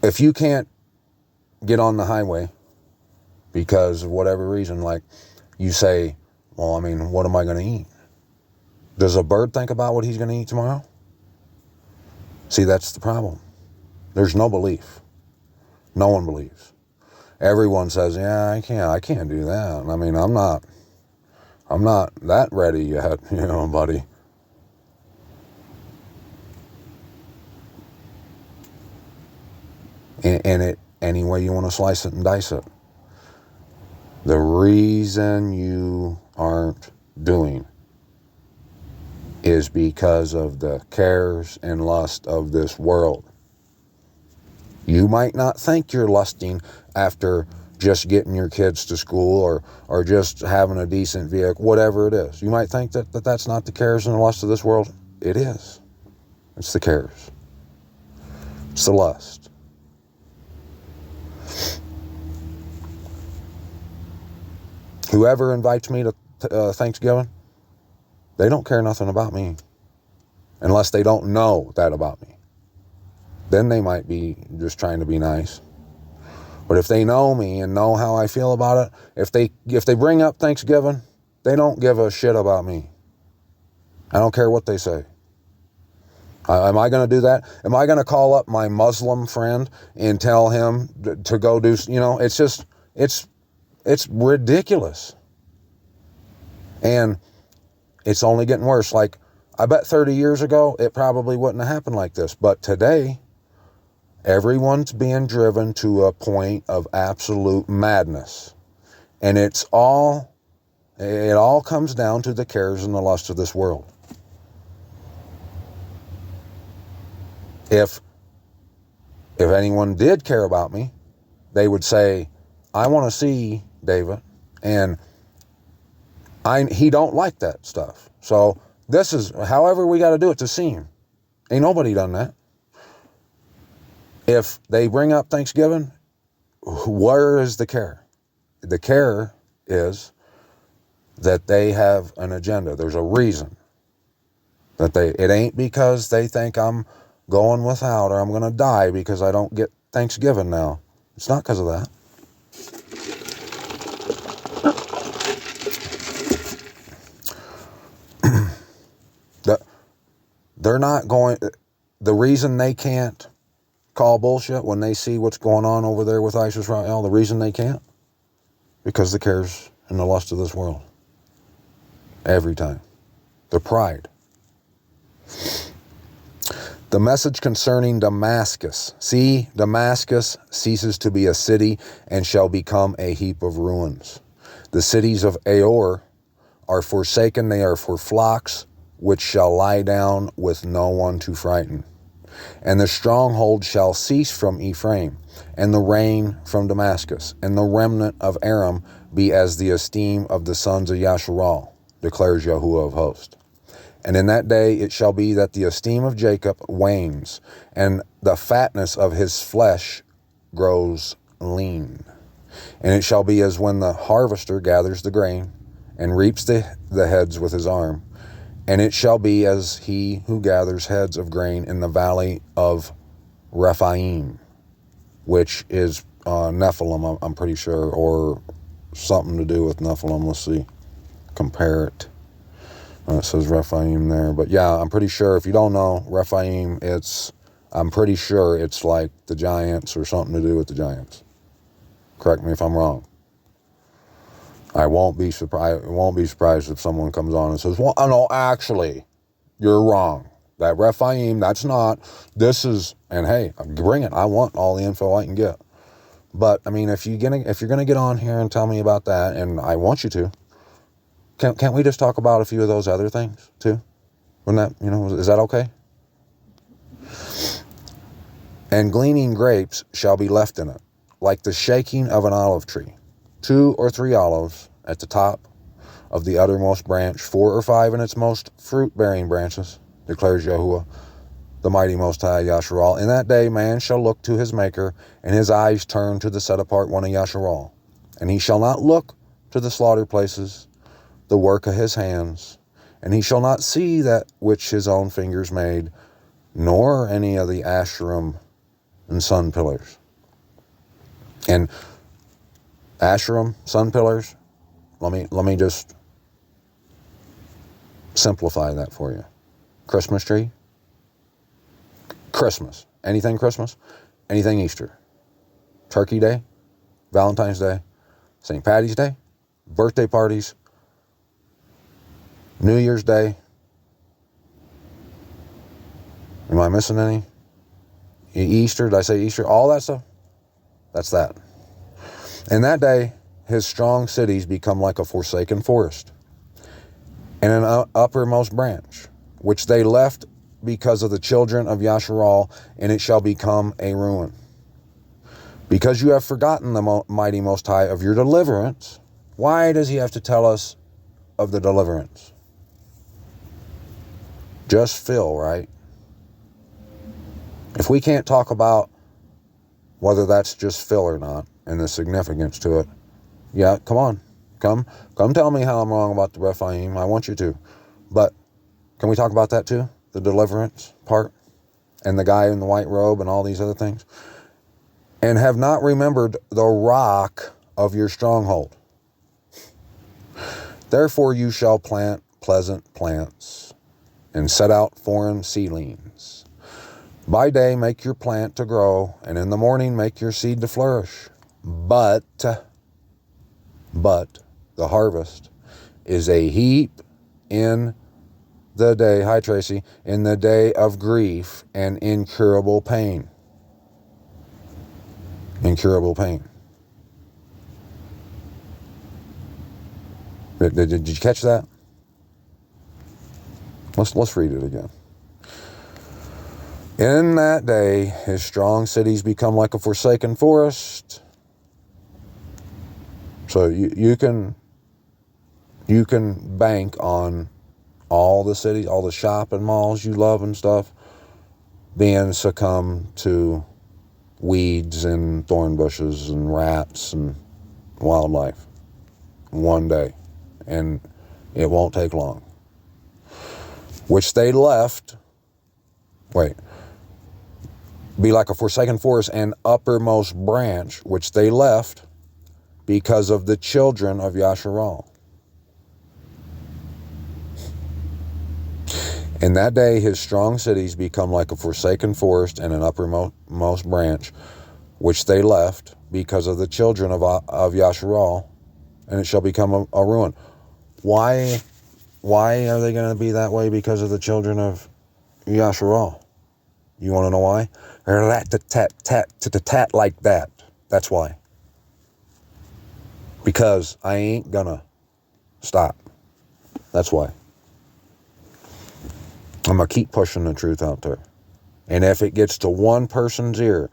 if you can't get on the highway because of whatever reason, like you say, well, I mean, what am I going to eat? Does a bird think about what he's going to eat tomorrow? See, that's the problem. There's no belief. No one believes. Everyone says, yeah, I can't do that. I mean, I'm not that ready yet, buddy. And it, any way you want to slice it and dice it. The reason you aren't doing is because of the cares and lust of this world. You might not think you're lusting after just getting your kids to school or just having a decent vehicle, whatever it is. You might think that that's not the cares and the lust of this world. It is. It's the cares. It's the lust. Whoever invites me to Thanksgiving, they don't care nothing about me unless they don't know that about me. Then they might be just trying to be nice. But if they know me and know how I feel about it, if they bring up Thanksgiving, they don't give a shit about me. I don't care what they say. Am I going to do that? Am I going to call up my Muslim friend and tell him to go do, it's just, it's ridiculous. And it's only getting worse. Like, I bet 30 years ago, it probably wouldn't have happened like this. But today, everyone's being driven to a point of absolute madness. And it all comes down to the cares and the lust of this world. If anyone did care about me, they would say, I want to see David, and he don't like that stuff. So this is however we got to do it to see him. Ain't nobody done that. If they bring up Thanksgiving, where is the care? The care is that they have an agenda. There's a reason that it ain't because they think I'm going without or I'm going to die because I don't get Thanksgiving now. It's not because of that. They're not going, the reason they can't call bullshit when they see what's going on over there with ISIS Rael, the reason they can't, because the cares and the lust of this world. Every time. Their pride. The message concerning Damascus. See, Damascus ceases to be a city and shall become a heap of ruins. The cities of Aor are forsaken, they are for flocks, which shall lie down with no one to frighten. And the stronghold shall cease from Ephraim, and the rain from Damascus, and the remnant of Aram be as the esteem of the sons of Yasharal, declares Yahuwah of hosts. And in that day it shall be that the esteem of Jacob wanes, and the fatness of his flesh grows lean. And it shall be as when the harvester gathers the grain, and reaps the heads with his arm. And it shall be as he who gathers heads of grain in the valley of Rephaim, which is Nephilim, I'm pretty sure, or something to do with Nephilim. Let's see. Compare it. It says Rephaim there. But yeah, I'm pretty sure, if you don't know, Rephaim, I'm pretty sure it's like the giants or something to do with the giants. Correct me if I'm wrong. I won't be surprised if someone comes on and says, well, no, actually, you're wrong. That Rephaim, that's not. This is, and hey, bring it. I want all the info I can get. But, I mean, if you're gonna get on here and tell me about that, and I want you to, can't we just talk about a few of those other things, too? Wouldn't that, is that okay? And gleaning grapes shall be left in it, like the shaking of an olive tree. 2 or 3 olives at the top of the uttermost branch, 4 or 5 in its most fruit-bearing branches, declares Yahuwah, the mighty Most High Yasharal. In that day man shall look to his Maker, and his eyes turn to the set-apart one of Yasharal. And he shall not look to the slaughter places, the work of his hands, and he shall not see that which his own fingers made, nor any of the Asherim and sun pillars. And Asherim, sun pillars, let me just simplify that for you. Christmas tree, Christmas, anything Christmas, anything Easter, Turkey Day, Valentine's Day, St. Patty's Day, birthday parties, New Year's Day. Am I missing any? Easter, did I say Easter? All that stuff, that's that. In that day, his strong cities become like a forsaken forest, and an uppermost branch, which they left because of the children of Yasharal, and it shall become a ruin. Because you have forgotten the mighty Most High of your deliverance. Why does he have to tell us of the deliverance? Just Phil, right? If we can't talk about whether that's just Phil or not, and the significance to it, yeah, come on. Come tell me how I'm wrong about the Rephaim. I want you to. But can we talk about that too? The deliverance part? And the guy in the white robe and all these other things? And have not remembered the rock of your stronghold. Therefore you shall plant pleasant plants, and set out foreign seedlings. By day make your plant to grow, and in the morning make your seed to flourish. But the harvest is a heap in the day, hi Tracy, in the day of grief and incurable pain. Incurable pain. Did you catch that? Let's read it again. In that day, his strong cities become like a forsaken forest. So you can bank on all the cities, all the shopping malls you love and stuff, being succumb to weeds and thorn bushes and rats and wildlife one day. And it won't take long. Which they left, be like a forsaken forest and uppermost branch, which they left because of the children of Yasharal. In that day, his strong cities become like a forsaken forest and an uppermost branch, which they left because of the children of Yasharal, and it shall become a ruin. Why are they going to be that way because of the children of Yasharal? You want to know why? They're tat like that. That's why. Because I ain't gonna stop. That's why. I'm gonna keep pushing the truth out there. And if it gets to one person's ear,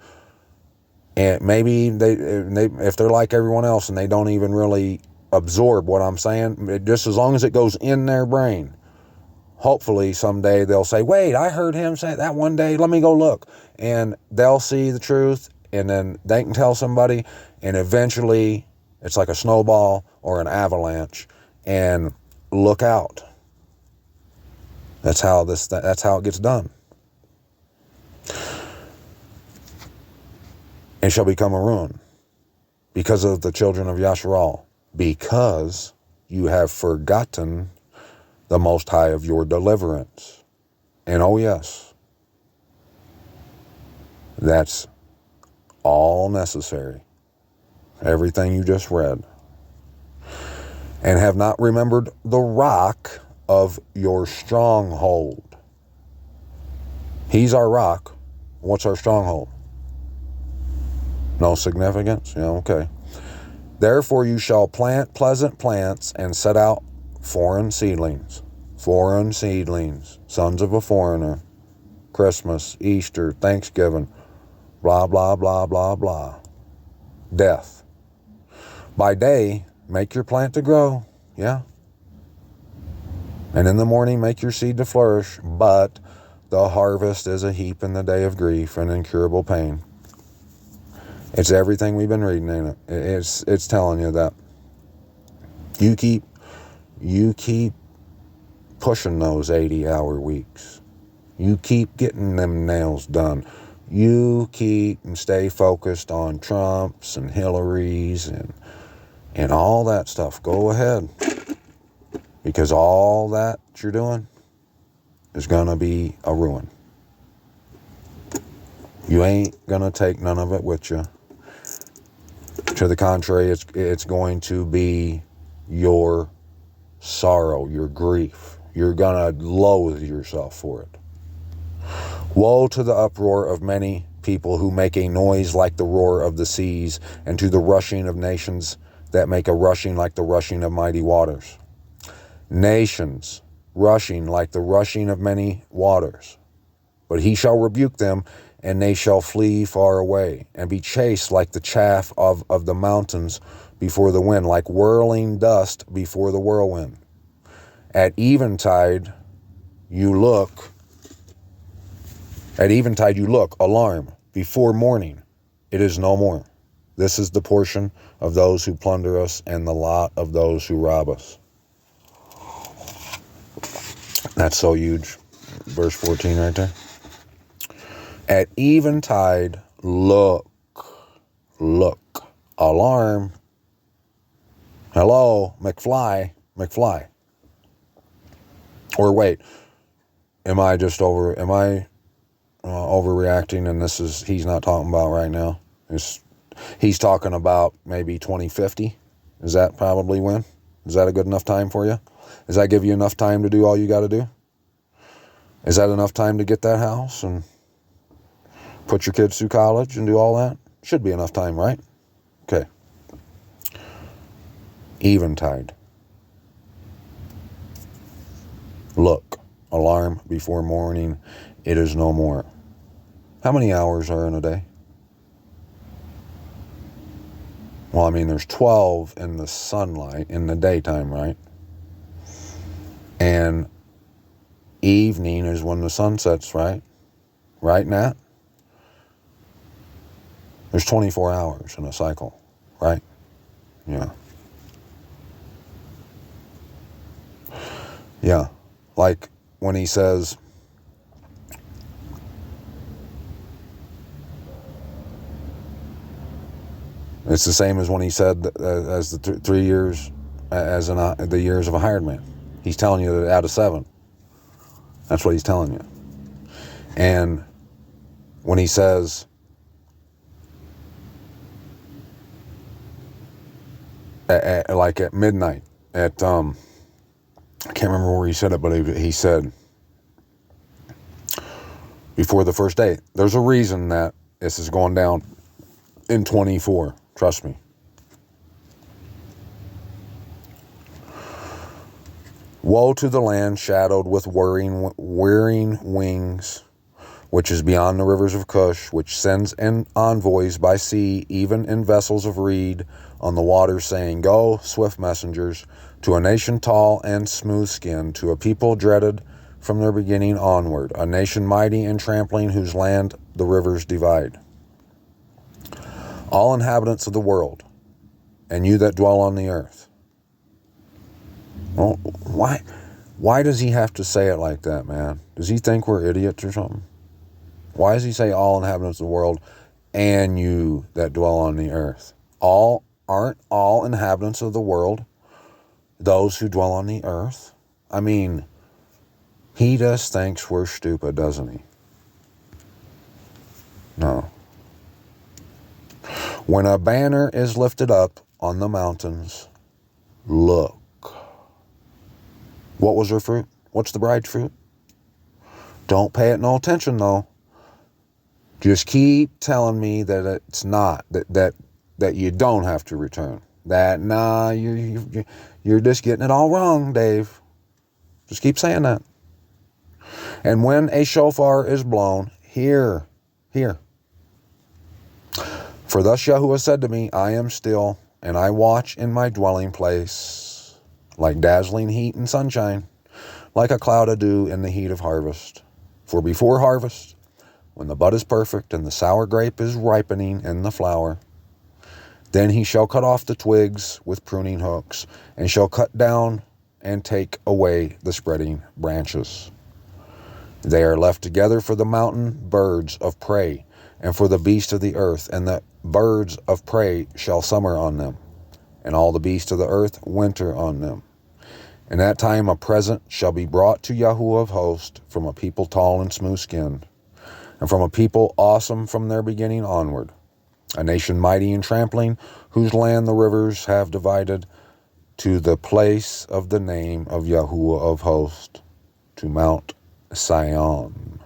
and maybe if they're like everyone else and they don't even really absorb what I'm saying, just as long as it goes in their brain, hopefully someday they'll say, wait, I heard him say that one day, let me go look. And they'll see the truth, and then they can tell somebody, and eventually it's like a snowball or an avalanche, and look out. That's how it gets done. And shall become a ruin because of the children of Yasharal, because you have forgotten the Most High of your deliverance. And oh yes, that's all necessary. Everything you just read. And have not remembered the rock of your stronghold. He's our rock. What's our stronghold? No significance? Yeah, okay. Therefore you shall plant pleasant plants and set out foreign seedlings. Foreign seedlings. Sons of a foreigner. Christmas, Easter, Thanksgiving. Blah, blah, blah, blah, blah. Death. By day, make your plant to grow. Yeah. And in the morning, make your seed to flourish. But the harvest is a heap in the day of grief and incurable pain. It's everything we've been reading, ain't it? It's telling you that. You keep pushing those 80-hour weeks. You keep getting them nails done. You keep and stay focused on Trumps and Hillarys and all that stuff. Go ahead. Because all that you're doing is going to be a ruin. You ain't going to take none of it with you. To the contrary, it's going to be your sorrow, your grief. You're going to loathe yourself for it. Woe to the uproar of many people who make a noise like the roar of the seas, and to the rushing of nations that make a rushing like the rushing of mighty waters. Nations rushing like the rushing of many waters. But he shall rebuke them, and they shall flee far away, and be chased like the chaff of the mountains before the wind, like whirling dust before the whirlwind. At eventide you look, alarm, before morning, it is no more. This is the portion of those who plunder us, and the lot of those who rob us. That's so huge. Verse 14 right there. At eventide, look, alarm. Hello, McFly. Or wait, am I overreacting, and he's not talking about right now? He's talking about maybe 2050. Is that probably when? Is that a good enough time for you? Does that give you enough time to do all you got to do? Is that enough time to get that house and put your kids through college and do all that? Should be enough time, right? Okay. Eventide. Look, alarm before morning, it is no more. How many hours are in a day? Well, I mean, there's 12 in the sunlight in the daytime, right? And evening is when the sun sets, right? Right, Nat? There's 24 hours in a cycle, right? Yeah. Yeah. Like when he says, it's the same as when he said as the 3 years, as in the years of a hired man. He's telling you that out of 7. That's what he's telling you. And when he says, like at midnight, I can't remember where he said it, but he said, before the first day, there's a reason that this is going down in 24. Trust me. Woe to the land shadowed with whirring wings, which is beyond the rivers of Cush, which sends envoys by sea, even in vessels of reed on the waters, saying, Go, swift messengers, to a nation tall and smooth-skinned, to a people dreaded from their beginning onward, a nation mighty and trampling, whose land the rivers divide. All inhabitants of the world, and you that dwell on the earth, Well, why does he have to say it like that, man? Does he think we're idiots or something? Why does he say all inhabitants of the world and you that dwell on the earth? Aren't all inhabitants of the world those who dwell on the earth? I mean, he just thinks we're stupid, doesn't he? No. When a banner is lifted up on the mountains, look. What was her fruit? What's the bride's fruit? Don't pay it no attention, though. Just keep telling me that it's not, that you don't have to return. You're just getting it all wrong, Dave. Just keep saying that. And when a shofar is blown, hear. For thus Yahuwah said to me, I am still, and I watch in my dwelling place, like dazzling heat and sunshine, like a cloud of dew in the heat of harvest. For before harvest, when the bud is perfect and the sour grape is ripening in the flower, then he shall cut off the twigs with pruning hooks, and shall cut down and take away the spreading branches. They are left together for the mountain birds of prey, and for the beasts of the earth, and the birds of prey shall summer on them, and all the beasts of the earth winter on them. In that time a present shall be brought to Yahuwah of hosts from a people tall and smooth-skinned, and from a people awesome from their beginning onward, a nation mighty in trampling, whose land the rivers have divided, to the place of the name of Yahuwah of hosts, to Mount Sion.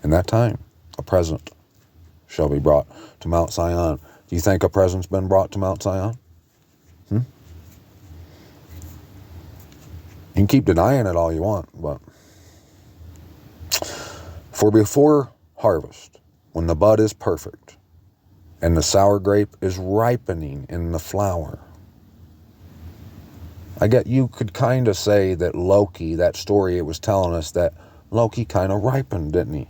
In that time a present shall be brought to Mount Sion. Do you think a present's been brought to Mount Sion? You can keep denying it all you want, but for before harvest, when the bud is perfect and the sour grape is ripening in the flower, I get you could kind of say that Loki, that story it was telling us that Loki kind of ripened, didn't he?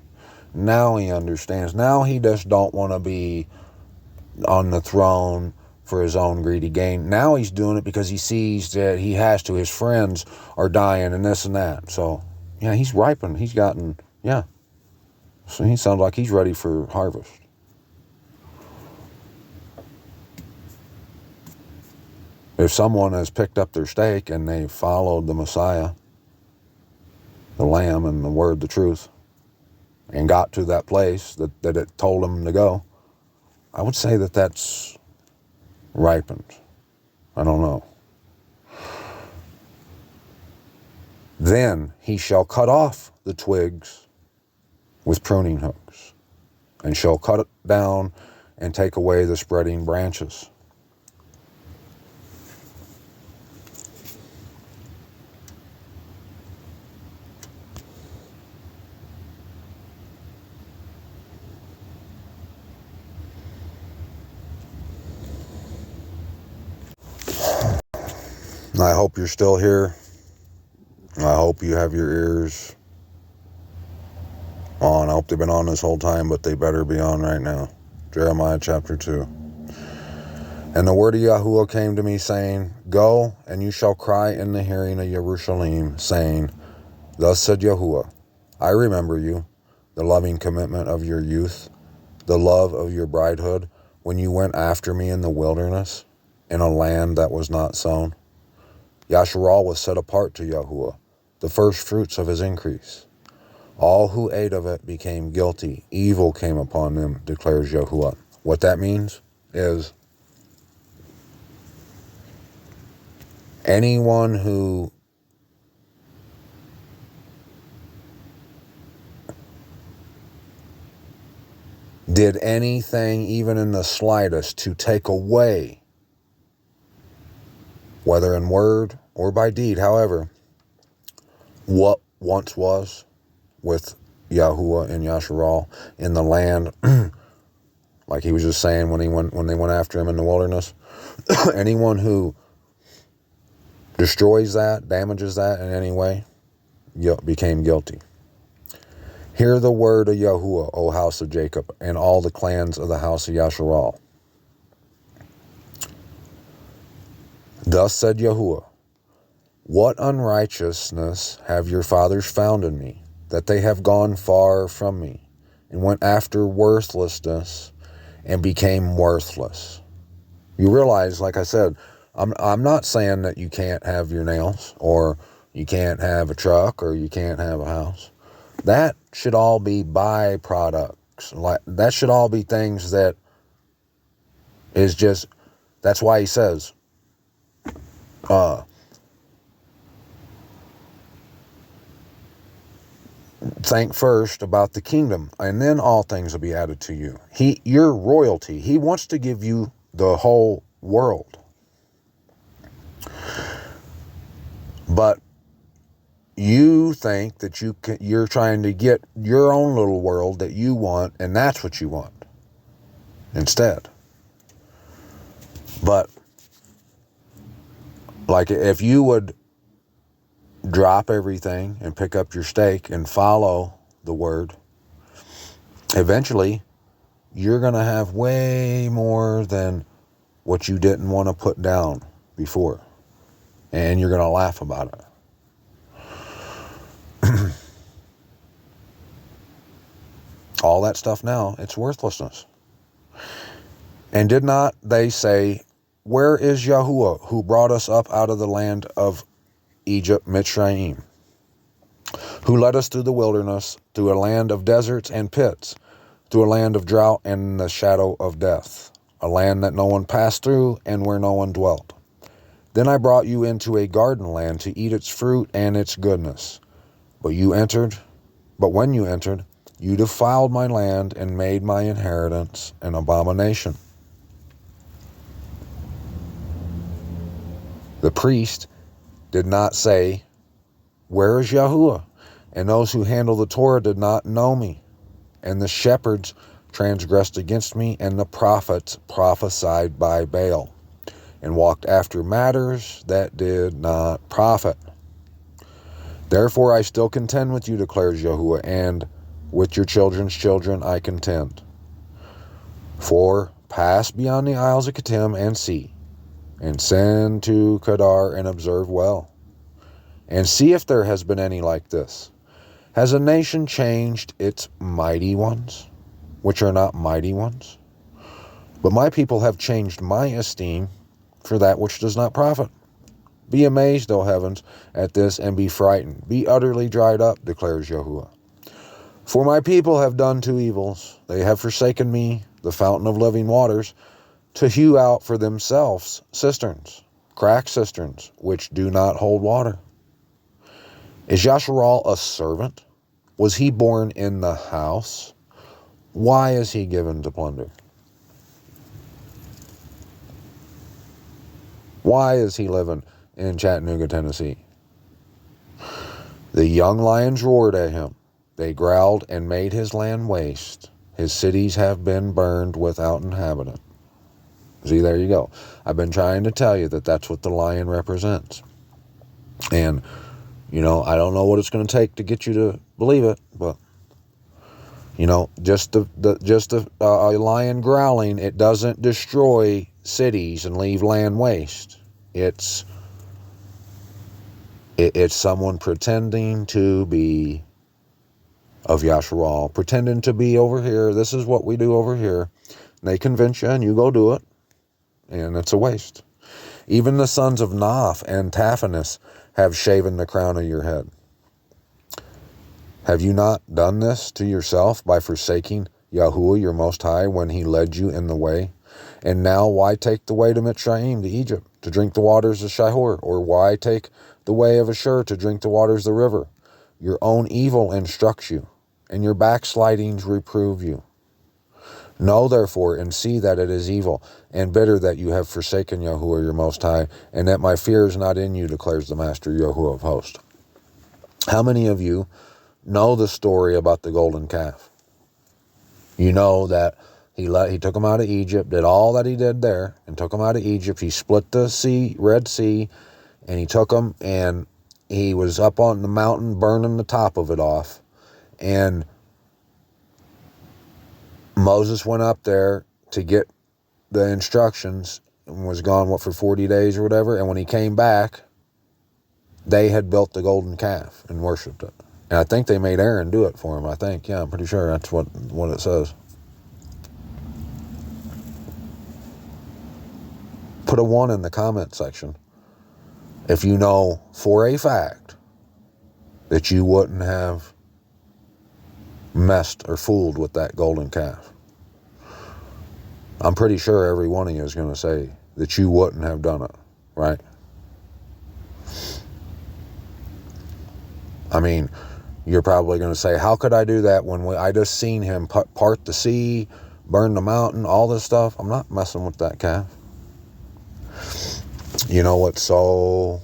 Now he understands. Now he just don't want to be on the throne for his own greedy gain. Now he's doing it because he sees that he has to. His friends are dying and this and that. So, yeah, he's ripened. He's gotten, yeah. So he sounds like he's ready for harvest. If someone has picked up their stake and they followed the Messiah, the Lamb and the Word, the truth, and got to that place that it told them to go, I would say that that's ripened. I don't know. Then he shall cut off the twigs with pruning hooks, and shall cut it down and take away the spreading branches. I hope you're still here. I hope you have your ears on. I hope they've been on this whole time, but they better be on right now. Jeremiah chapter 2. And the word of Yahuwah came to me, saying, Go, and you shall cry in the hearing of Jerusalem, saying, Thus said Yahuwah, I remember you, the loving commitment of your youth, the love of your bridehood, when you went after me in the wilderness, in a land that was not sown. Yasharal was set apart to Yahuwah, the first fruits of his increase. All who ate of it became guilty. Evil came upon them, declares Yahuwah. What that means is anyone who did anything, even in the slightest, to take away, whether in word or by deed, however, what once was with Yahuwah and Yasharal in the land, like he was just saying when they went after him in the wilderness, anyone who destroys that, damages that in any way, became guilty. Hear the word of Yahuwah, O house of Jacob, and all the clans of the house of Yasharal. Thus said Yahuwah, What unrighteousness have your fathers found in me, that they have gone far from me, and went after worthlessness, and became worthless? You realize, like I said, I'm not saying that you can't have your nails, or you can't have a truck, or you can't have a house. That should all be byproducts. Like, that should all be things that is just, that's why he says, think first about the kingdom, and then all things will be added to you. You're royalty. He wants to give you the whole world. But you think that you're trying to get your own little world that you want, and that's what you want instead. But like, if you would drop everything and pick up your stake and follow the word, eventually you're going to have way more than what you didn't want to put down before. And you're going to laugh about it. All that stuff now, it's worthlessness. And did not they say, where is Yahuwah, who brought us up out of the land of Egypt, Mitzrayim, who led us through the wilderness, through a land of deserts and pits, through a land of drought and the shadow of death, a land that no one passed through and where no one dwelt. Then I brought you into a garden land to eat its fruit and its goodness. But when you entered, you defiled my land and made my inheritance an abomination. The priest did not say, where is Yahuwah? And those who handle the Torah did not know me. And the shepherds transgressed against me, and the prophets prophesied by Baal, and walked after matters that did not profit. Therefore I still contend with you, declares Yahuwah, and with your children's children I contend. For pass beyond the isles of Kittim and see, and send to Kedar and observe well, and see if there has been any like this. Has a nation changed its mighty ones, which are not mighty ones? But my people have changed my esteem for that which does not profit. Be amazed, O heavens, at this, and be frightened. Be utterly dried up, declares Yahuwah. For my people have done two evils. They have forsaken me, the fountain of living waters, to hew out for themselves cisterns, cracked cisterns, which do not hold water. Is Yasharal a servant? Was he born in the house? Why is he given to plunder? Why is he living in Chattanooga, Tennessee? The young lions roared at him. They growled and made his land waste. His cities have been burned without inhabitant. See, there you go. I've been trying to tell you that that's what the lion represents. And, you know, I don't know what it's going to take to get you to believe it, but, you know, just a lion growling, it doesn't destroy cities and leave land waste. It's someone pretending to be of Yasharal, pretending to be over here. This is what we do over here. They convince you and you go do it, and it's a waste. Even the sons of Naph and Taphanes have shaven the crown of your head. Have you not done this to yourself by forsaking Yahuwah your Most High when he led you in the way? And now why take the way to Mitzrayim, to Egypt, to drink the waters of Shihor? Or why take the way of Ashur to drink the waters of the river? Your own evil instructs you, and your backslidings reprove you. Know therefore and see that it is evil and bitter that you have forsaken Yahuwah your Most High, and that my fear is not in you, declares the Master Yahuwah of hosts. How many of you know the story about the golden calf? You know that he took them out of Egypt, did all that he did there, and took them out of Egypt. He split the Red Sea, and he took them, and he was up on the mountain burning the top of it off. And Moses went up there to get the instructions and was gone, for 40 days or whatever. And when he came back, they had built the golden calf and worshipped it. And I think they made Aaron do it for him, I think. Yeah, I'm pretty sure that's what it says. Put a 1 in the comment section if you know for a fact that you wouldn't have messed or fooled with that golden calf. I'm pretty sure every one of you is going to say that you wouldn't have done it, right? I mean, you're probably going to say, how could I do that when I just seen him part the sea, burn the mountain, all this stuff? I'm not messing with that calf. You know what's so,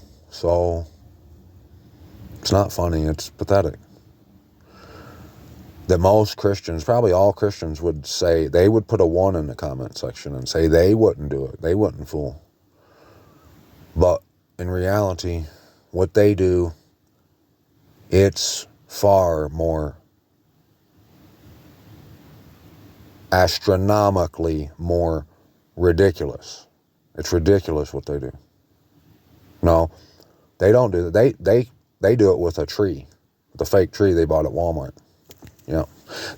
it's not funny, it's pathetic. That most Christians, probably all Christians, would say, they would put a 1 in the comment section and say they wouldn't do it. They wouldn't fool. But in reality, what they do, it's far more astronomically more ridiculous. It's ridiculous what they do. No, they don't do that. They do it with a tree, the fake tree they bought at Walmart. You know,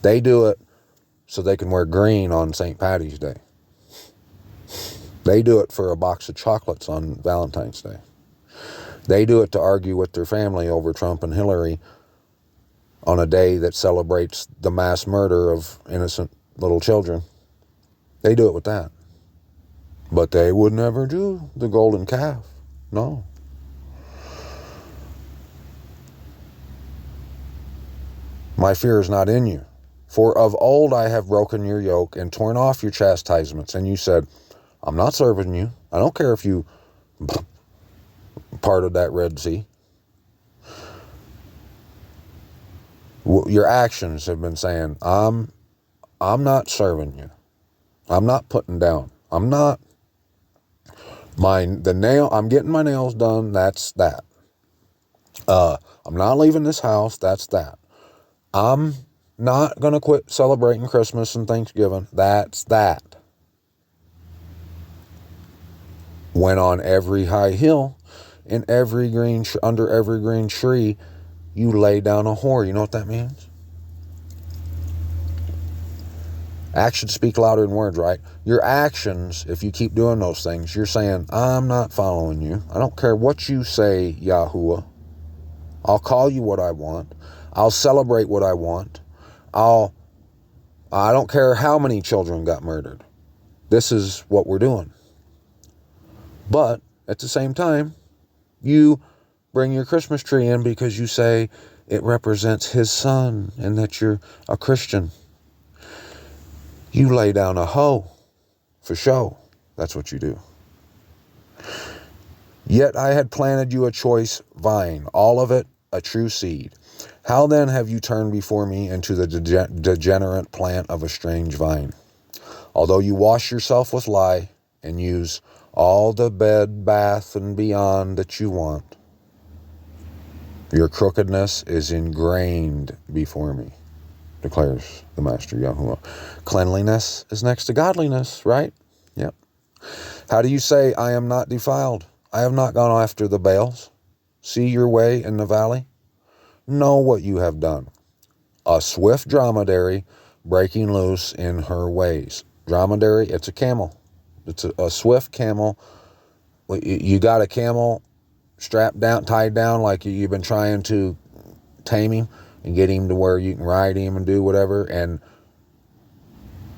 they do it so they can wear green on St. Patty's Day. They do it for a box of chocolates on Valentine's Day. They do it to argue with their family over Trump and Hillary on a day that celebrates the mass murder of innocent little children. They do it with that. But they would never do the golden calf. No. My fear is not in you. For of old I have broken your yoke and torn off your chastisements. And you said, I'm not serving you. I don't care if you parted that Red Sea. Your actions have been saying, I'm not serving you. I'm not putting down. I'm getting my nails done. That's that. I'm not leaving this house. That's that. I'm not going to quit celebrating Christmas and Thanksgiving. That's that. Went on every high hill, in every under every green tree, you lay down a whore. You know what that means? Actions speak louder than words, right? Your actions, if you keep doing those things, you're saying, I'm not following you. I don't care what you say, Yahuwah. I'll call you what I want. I'll celebrate what I want. I don't care how many children got murdered. This is what we're doing. But at the same time, you bring your Christmas tree in because you say it represents his son and that you're a Christian. You lay down a hoe for show. That's what you do. Yet I had planted you a choice vine, all of it a true seed. How then have you turned before me into the degenerate plant of a strange vine? Although you wash yourself with lye and use all the bed, bath, and beyond that you want, your crookedness is ingrained before me, declares the Master Yahuwah. Cleanliness is next to godliness, right? Yep. How do you say, I am not defiled? I have not gone after the Baals. See your way in the valley? Know what you have done. A swift dromedary breaking loose in her ways. Dromedary, it's a camel. It's a swift camel. You got a camel strapped down, tied down, like you've been trying to tame him and get him to where you can ride him and do whatever, and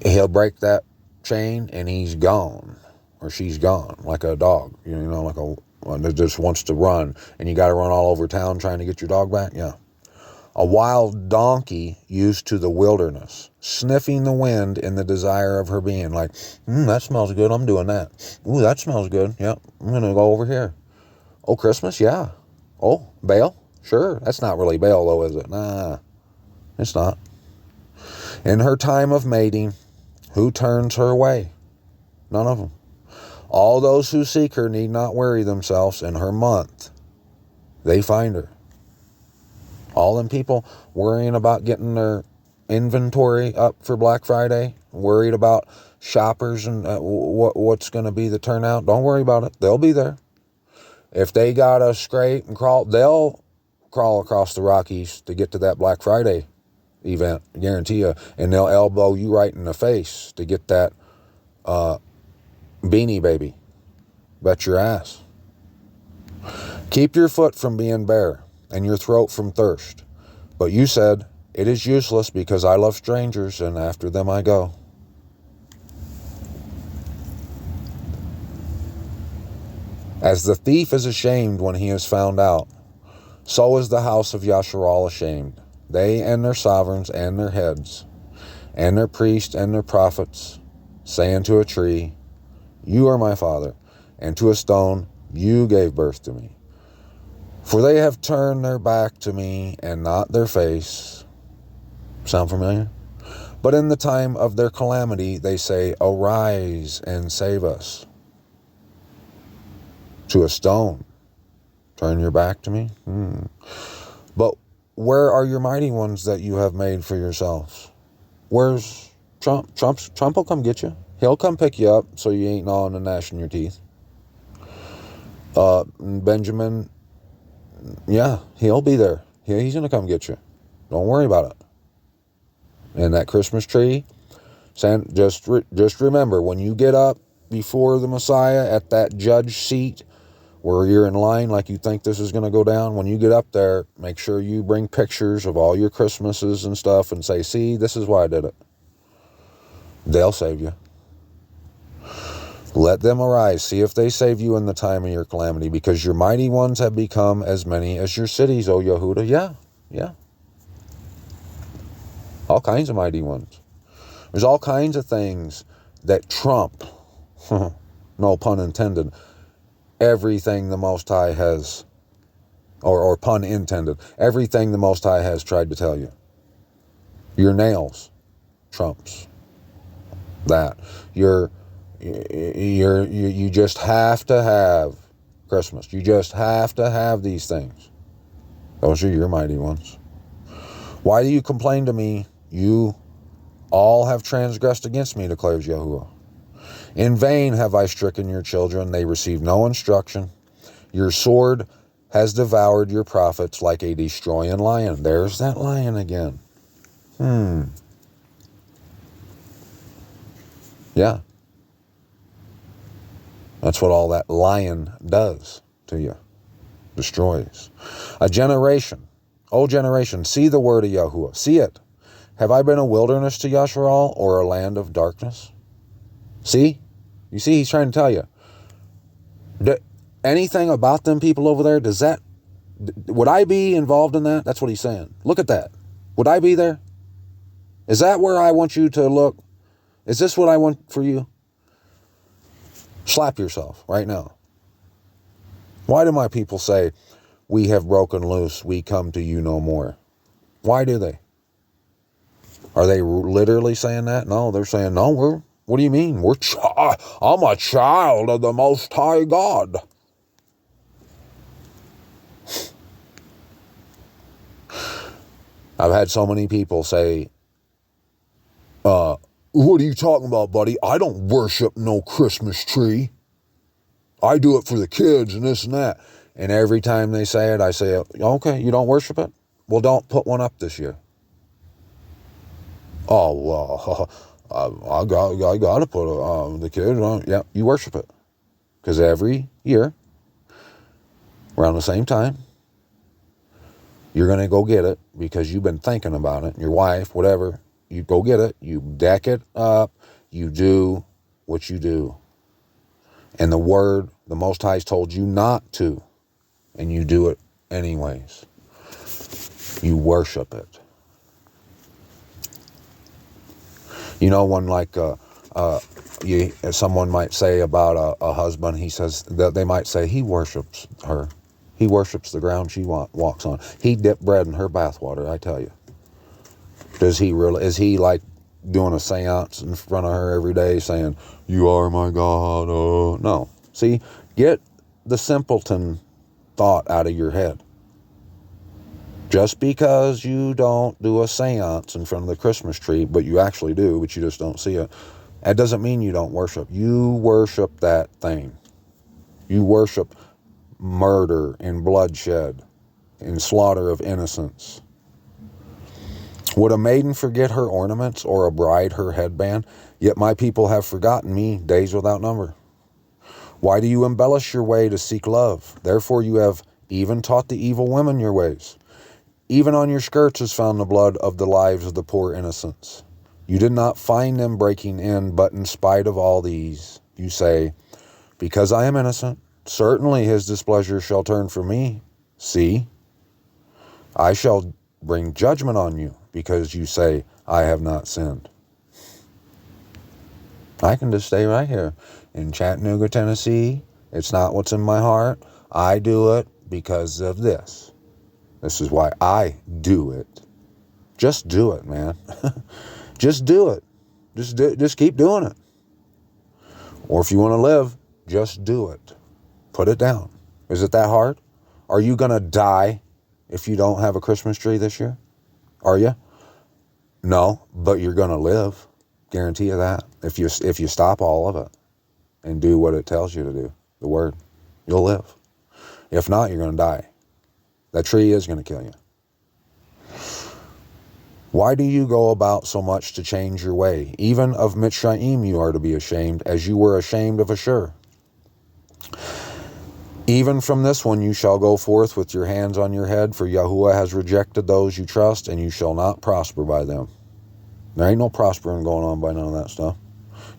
he'll break that chain and he's gone, or she's gone, like a dog, you know, like a one that just wants to run, and you got to run all over town trying to get your dog back. Yeah. A wild donkey used to the wilderness, sniffing the wind in the desire of her being, like, that smells good, I'm doing that. Ooh, that smells good, yep, I'm going to go over here. Oh, Christmas, yeah. Oh, Baal, sure. That's not really Baal, though, is it? Nah, it's not. In her time of mating, who turns her away? None of them. All those who seek her need not worry themselves. In her month, they find her. All them people worrying about getting their inventory up for Black Friday, worried about shoppers and what's going to be the turnout. Don't worry about it. They'll be there. If they gotta scrape and crawl, they'll crawl across the Rockies to get to that Black Friday event, I guarantee you. And they'll elbow you right in the face to get that Beanie Baby. Bet your ass. Keep your foot from being bare and your throat from thirst. But you said, it is useless because I love strangers and after them I go. As the thief is ashamed when he is found out, so is the house of Yasharal ashamed. They and their sovereigns and their heads, and their priests and their prophets, say unto a tree, you are my father, and to a stone, you gave birth to me. For they have turned their back to me and not their face. Sound familiar? But in the time of their calamity, they say, arise and save us. To a stone, turn your back to me? But where are your mighty ones that you have made for yourselves? Where's Trump? Trump will come get you. He'll come pick you up so you ain't gnawing and gnashing your teeth. Benjamin, yeah, he'll be there. He's going to come get you. Don't worry about it. And that Christmas tree, just remember, when you get up before the Messiah at that judge seat, where you're in line like you think this is going to go down, when you get up there, make sure you bring pictures of all your Christmases and stuff and say, see, this is why I did it. They'll save you. Let them arise. See if they save you in the time of your calamity, because your mighty ones have become as many as your cities, O Yehuda. Yeah. All kinds of mighty ones. There's all kinds of things that trump, no pun intended, everything the Most High has, or pun intended, everything the Most High has tried to tell you. Your nails trumps that. You just have to have Christmas. You just have to have these things. Those are your mighty ones. Why do you complain to me? You all have transgressed against me, declares Yahuwah. In vain have I stricken your children. They receive no instruction. Your sword has devoured your prophets like a destroying lion. There's that lion again. Yeah. That's what all that lion does to you. Destroys. A generation. O generation, see the word of Yahuwah. See it. Have I been a wilderness to Yasharal or a land of darkness? See? You see, he's trying to tell you. Anything about them people over there, would I be involved in that? That's what he's saying. Look at that. Would I be there? Is that where I want you to look? Is this what I want for you? Slap yourself right now. Why do my people say, we have broken loose, we come to you no more? Why do they? Are they literally saying that? No, they're saying, no, what do you mean? I'm a child of the Most High God. I've had so many people say, what are you talking about, buddy? I don't worship no Christmas tree. I do it for the kids and this and that. And every time they say it, I say, okay, you don't worship it? Well, don't put one up this year. Oh, well, I got to put the kids on. Yeah, you worship it. Because every year, around the same time, you're going to go get it because you've been thinking about it. Your wife, whatever, you go get it. You deck it up. You do what you do. And the word, the Most High's told you not to. And you do it anyways. You worship it. You know, when like someone might say about a husband, he says that they might say he worships her. He worships the ground she walks on. He dipped bread in her bathwater, I tell you. Does he really? Is he like doing a seance in front of her every day saying, you are my God? Oh, no. See, get the simpleton thought out of your head. Just because you don't do a seance in front of the Christmas tree, but you actually do, but you just don't see it, that doesn't mean you don't worship. You worship that thing. You worship murder and bloodshed and slaughter of innocents. Would a maiden forget her ornaments, or a bride her headband? Yet my people have forgotten me days without number. Why do you embellish your way to seek love? Therefore you have even taught the evil women your ways. Even on your skirts is found the blood of the lives of the poor innocents. You did not find them breaking in, but in spite of all these, you say, because I am innocent, certainly his displeasure shall turn from me. See, I shall bring judgment on you, because you say, I have not sinned. I can just stay right here in Chattanooga, Tennessee. It's not what's in my heart. I do it because of this. This is why I do it. Just do it, man. Just do it. Just keep doing it. Or if you want to live, just do it. Put it down. Is it that hard? Are you going to die if you don't have a Christmas tree this year? Are you? No, but you're going to live. Guarantee you that. If you stop all of it and do what it tells you to do, the word, you'll live. If not, you're going to die. That tree is going to kill you. Why do you go about so much to change your way? Even of Mitzrayim you are to be ashamed, as you were ashamed of Ashur. Even from this one you shall go forth with your hands on your head, for Yahuwah has rejected those you trust, and you shall not prosper by them. There ain't no prospering going on by none of that stuff.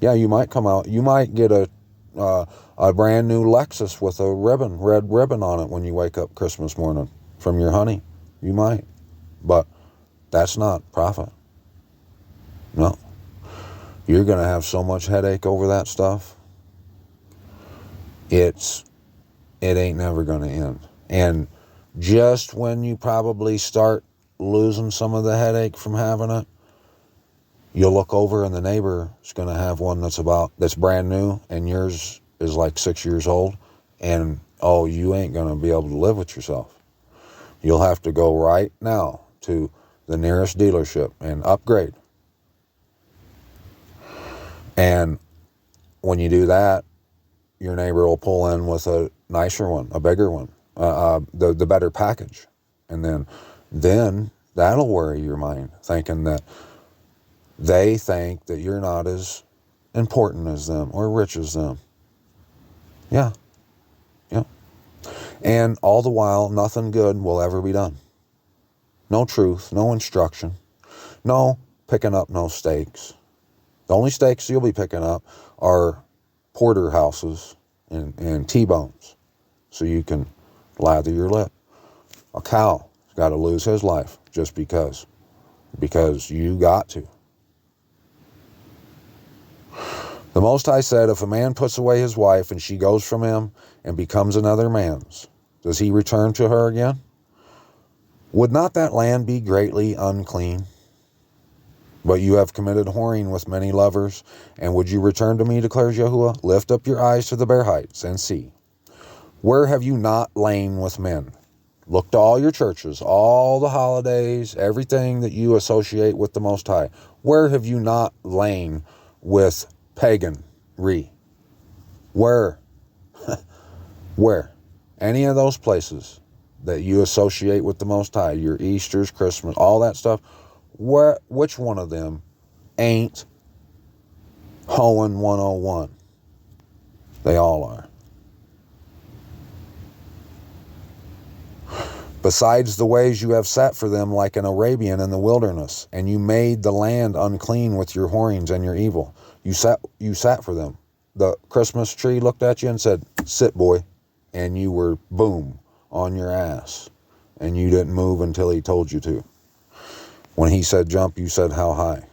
Yeah, you might come out, you might get a brand new Lexus with a red ribbon on it when you wake up Christmas morning from your honey. You might, but that's not profit. No. You're going to have so much headache over that stuff. It ain't never going to end. And just when you probably start losing some of the headache from having it, you'll look over and the neighbor is going to have one that's brand new, and yours is like 6 years old, and you ain't going to be able to live with yourself. You'll have to go right now to the nearest dealership and upgrade. And when you do that, your neighbor will pull in with a nicer one, a bigger one, the better package. And then that'll worry your mind, thinking that they think that you're not as important as them or rich as them. Yeah. And all the while, nothing good will ever be done. No truth, no instruction, no picking up no steaks. The only steaks you'll be picking up are porterhouses and T-bones, so you can lather your lip. A cow's got to lose his life just because you got to. The Most High said, if a man puts away his wife and she goes from him and becomes another man's, does he return to her again? Would not that land be greatly unclean? But you have committed whoring with many lovers, and would you return to me, declares Yahuwah? Lift up your eyes to the bare heights and see. Where have you not lain with men? Look to all your churches, all the holidays, everything that you associate with the Most High. Where have you not lain with paganry? Where? Where? Any of those places that you associate with the Most High, your Easters, Christmas, all that stuff, which one of them ain't hoeing 101? They all are. Besides the ways you have sat for them like an Arabian in the wilderness, and you made the land unclean with your whorings and your evil. You sat for them. The Christmas tree looked at you and said, sit, boy. And you were, boom, on your ass. And you didn't move until he told you to. When he said jump, you said how high.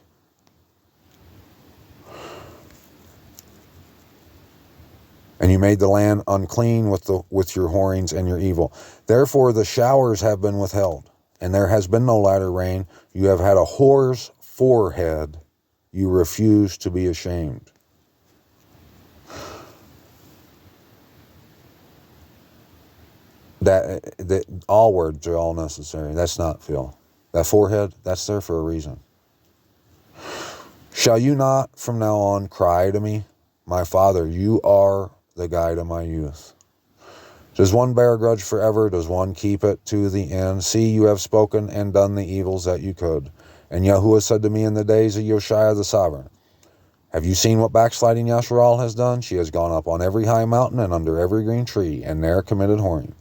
And you made the land unclean with your whorings and your evil. Therefore the showers have been withheld, and there has been no latter rain. You have had a whore's forehead. You refuse to be ashamed. That all words are all necessary. That's not Phil. That forehead, that's there for a reason. Shall you not from now on cry to me, my father, you are the guide of my youth? Does one bear a grudge forever? Does one keep it to the end? See, you have spoken and done the evils that you could. And Yahuwah said to me in the days of Yoshiah the sovereign, have you seen what backsliding Yasharal has done? She has gone up on every high mountain and under every green tree, and there committed whoring.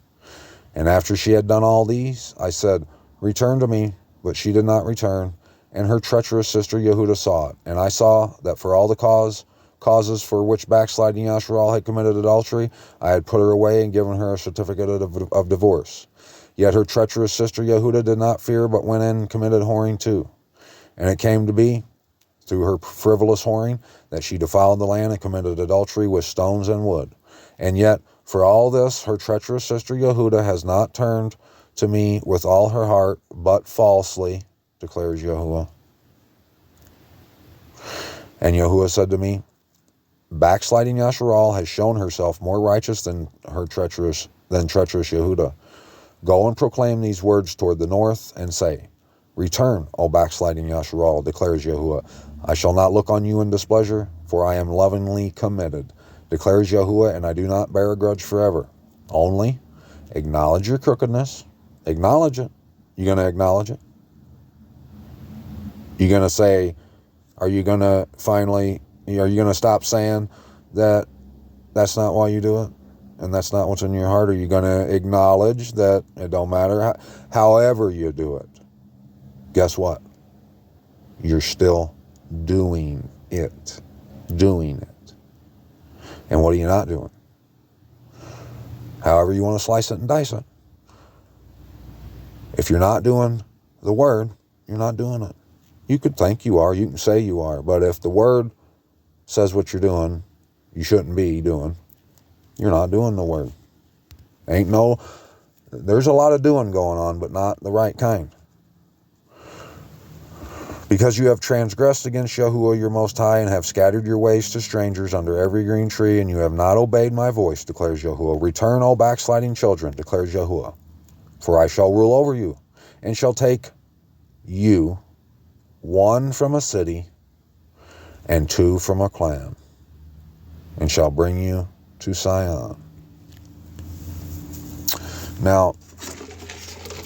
And after she had done all these, I said, return to me. But she did not return, and her treacherous sister Yehuda saw it. And I saw that for all the causes for which backsliding Yasharal had committed adultery, I had put her away and given her a certificate of divorce. Yet her treacherous sister Yehuda did not fear, but went in and committed whoring too. And it came to be, through her frivolous whoring, that she defiled the land and committed adultery with stones and wood. And yet, for all this, her treacherous sister Yehuda has not turned to me with all her heart, but falsely, declares Yahuwah. And Yahuwah said to me, backsliding Yasharal has shown herself more righteous than treacherous Yehuda. Go and proclaim these words toward the north, and say, return, O backsliding Yasharal, declares Yahuwah. I shall not look on you in displeasure, for I am lovingly committed, declares Yahuwah, and I do not bear a grudge forever. Only acknowledge your crookedness. Acknowledge it. You going to acknowledge it? You going to say, are you going to stop saying that that's not why you do it? And that's not what's in your heart? Are you going to acknowledge that it don't matter however you do it? Guess what? You're still doing it. And what are you not doing? However you want to slice it and dice it. If you're not doing the word, you're not doing it. You could think you are, you can say you are, but if the word says what you're doing, you shouldn't be doing, you're not doing the word. There's a lot of doing going on, but not the right kind. Because you have transgressed against Yahuwah your Most High, and have scattered your ways to strangers under every green tree, and you have not obeyed my voice, declares Yahuwah. Return, O backsliding children, declares Yahuwah. For I shall rule over you, and shall take you, one from a city, and two from a clan, and shall bring you to Sion. Now,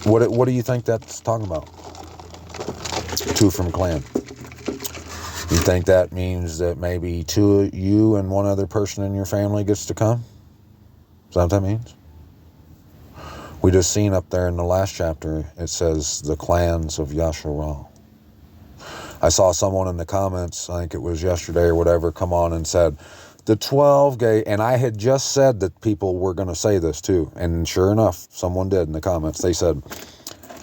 what do you think that's talking about? Two from a clan. You think that means that maybe you and one other person in your family gets to come? Is that what that means? We just seen up there in the last chapter, it says the clans of Yasharal. I saw someone in the comments, I think it was yesterday or whatever, come on and said, the 12 gate, and I had just said that people were going to say this too, and sure enough, someone did in the comments. They said,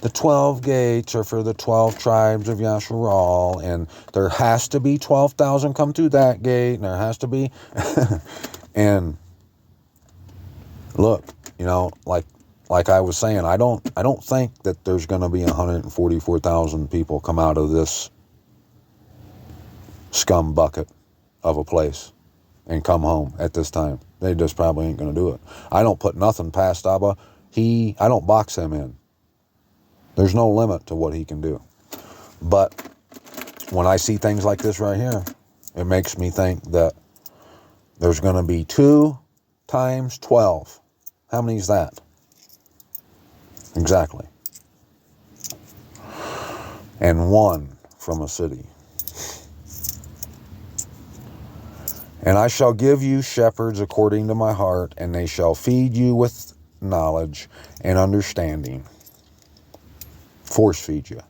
the 12 gates are for the 12 tribes of Yasharal, and there has to be 12,000 come through that gate, and there has to be, and look, like I was saying, I don't think that there's going to be 144,000 people come out of this scum bucket of a place and come home at this time. They just probably ain't going to do it. I don't put nothing past Abba. I don't box him in. There's no limit to what he can do. But when I see things like this right here, it makes me think that there's going to be 2 times 12. How many is that? Exactly. And 1 from a city. And I shall give you shepherds according to my heart, and they shall feed you with knowledge and understanding. Force feed you.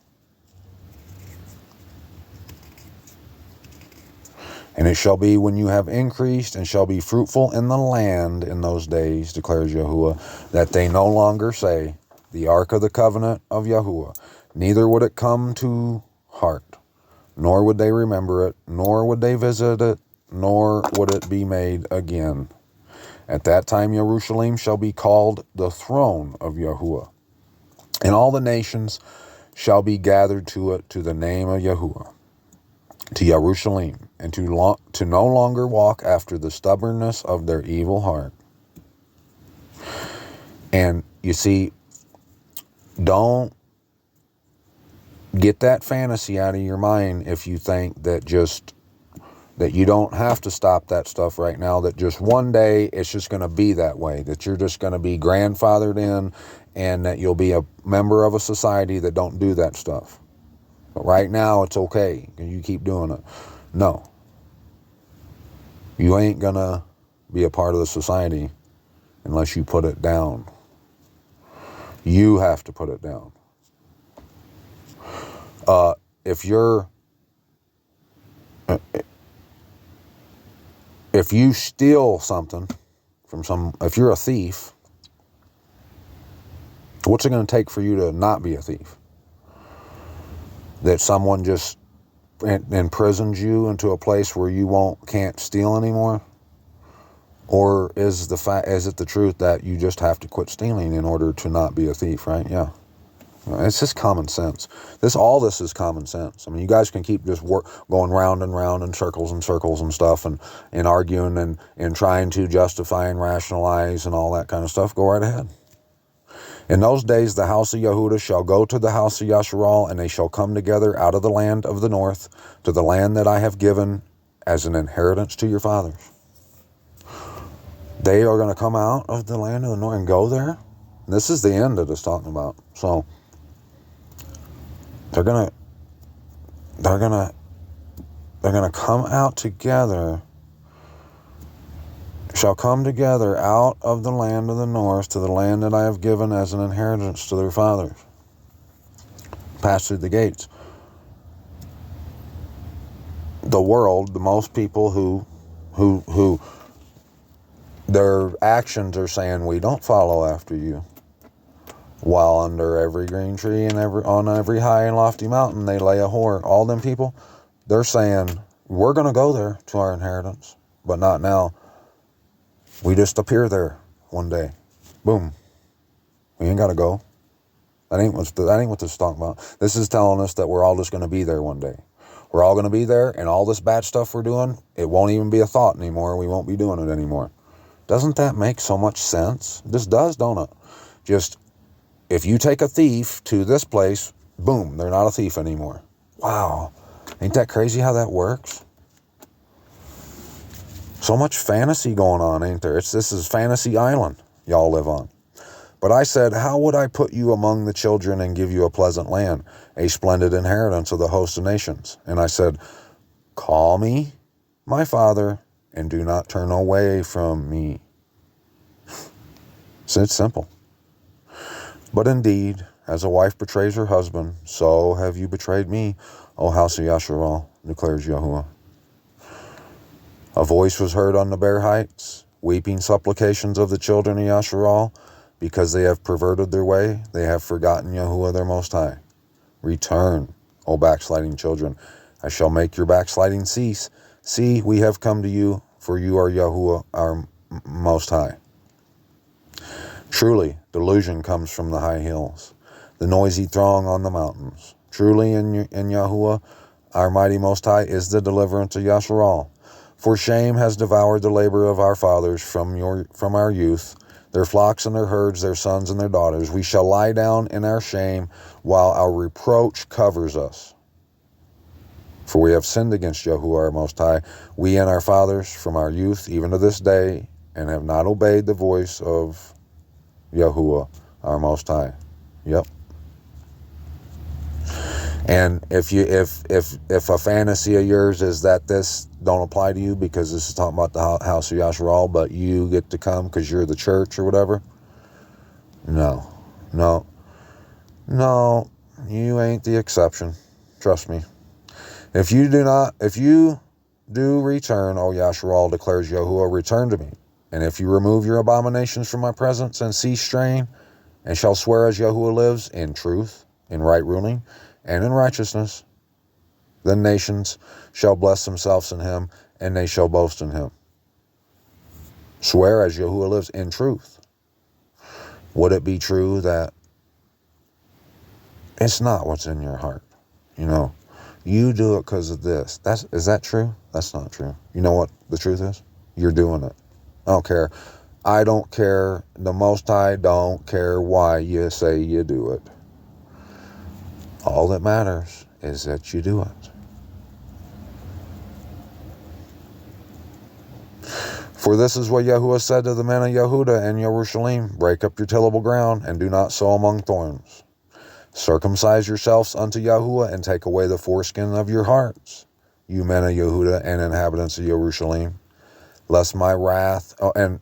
And it shall be when you have increased and shall be fruitful in the land in those days, declares Yahuwah, that they no longer say, the ark of the covenant of Yahuwah, neither would it come to heart, nor would they remember it, nor would they visit it, nor would it be made again. At that time Jerusalem shall be called the throne of Yahuwah, and all the nations shall be gathered to it, to the name of Yahuwah, to Jerusalem, and to no longer walk after the stubbornness of their evil heart. And you see, don't get that fantasy out of your mind if you think that just That you don't have to stop that stuff right now, that just one day it's just going to be that way, that you're just going to be grandfathered in, and that you'll be a member of a society that don't do that stuff. But right now it's okay, you keep doing it. No. You ain't going to be a part of the society unless you put it down. You have to put it down. If you steal something from if you're a thief, what's it going to take for you to not be a thief? That someone just imprisons you into a place where you can't steal anymore? Or is it the truth that you just have to quit stealing in order to not be a thief, right? Yeah. It's just common sense. All this is common sense. I mean, you guys can keep just going round and round in circles and stuff, and arguing and trying to justify and rationalize and all that kind of stuff. Go right ahead. In those days, the house of Yehuda shall go to the house of Yasharal, and they shall come together out of the land of the north to the land that I have given as an inheritance to your fathers. They are going to come out of the land of the north and go there. This is the end that it's talking about. So they're gonna come out together, shall come together out of the land of the north to the land that I have given as an inheritance to their fathers. Pass through the gates. The world, the most people who their actions are saying, we don't follow after you. While under every green tree and on every high and lofty mountain they lay a whore. All them people, they're saying, we're going to go there to our inheritance, but not now. We just appear there one day. Boom. We ain't got to go. That ain't what this is talking about. This is telling us that we're all just going to be there one day. We're all going to be there, and all this bad stuff we're doing, it won't even be a thought anymore. We won't be doing it anymore. Doesn't that make so much sense? This does, don't it? Just, if you take a thief to this place, boom, they're not a thief anymore. Wow. Ain't that crazy how that works? So much fantasy going on, ain't there? This is Fantasy Island y'all live on. But I said, how would I put you among the children and give you a pleasant land, a splendid inheritance of the host of nations? And I said, call me my father, and do not turn away from me. So it's simple. But indeed, as a wife betrays her husband, so have you betrayed me, O house of Yasharal, declares Yahuwah. A voice was heard on the bare heights, weeping supplications of the children of Yasharal, because they have perverted their way, they have forgotten Yahuwah their Most High. Return, O backsliding children, I shall make your backsliding cease. See, we have come to you, for you are Yahuwah our Most High. Truly, delusion comes from the high hills, the noisy throng on the mountains. Truly, in Yahuwah, our mighty Most High, is the deliverance of Yasharal. For shame has devoured the labor of our fathers from our youth, their flocks and their herds, their sons and their daughters. We shall lie down in our shame, while our reproach covers us. For we have sinned against Yahuwah our Most High, we and our fathers from our youth, even to this day, and have not obeyed the voice of Yahuwah our Most High. Yep. And if a fantasy of yours is that this don't apply to you because this is talking about the house of Yasharal, but you get to come because you're the church or whatever, no, you ain't the exception. Trust me. If you do return, O Yasharal, declares Yahuwah, return to me. And if you remove your abominations from my presence and cease straying, and shall swear as Yahuwah lives, in truth, in right ruling, and in righteousness, then nations shall bless themselves in him, and they shall boast in him. Swear as Yahuwah lives, in truth. Would it be true that it's not what's in your heart? You do it because of this. Is that true? That's not true. You know what the truth is? You're doing it. I don't care. I don't care. The Most High don't care why you say you do it. All that matters is that you do it. For this is what Yahuwah said to the men of Yehuda and Jerusalem, break up your tillable ground, and do not sow among thorns. Circumcise yourselves unto Yahuwah, and take away the foreskin of your hearts, you men of Yehuda and inhabitants of Jerusalem, lest my wrath, and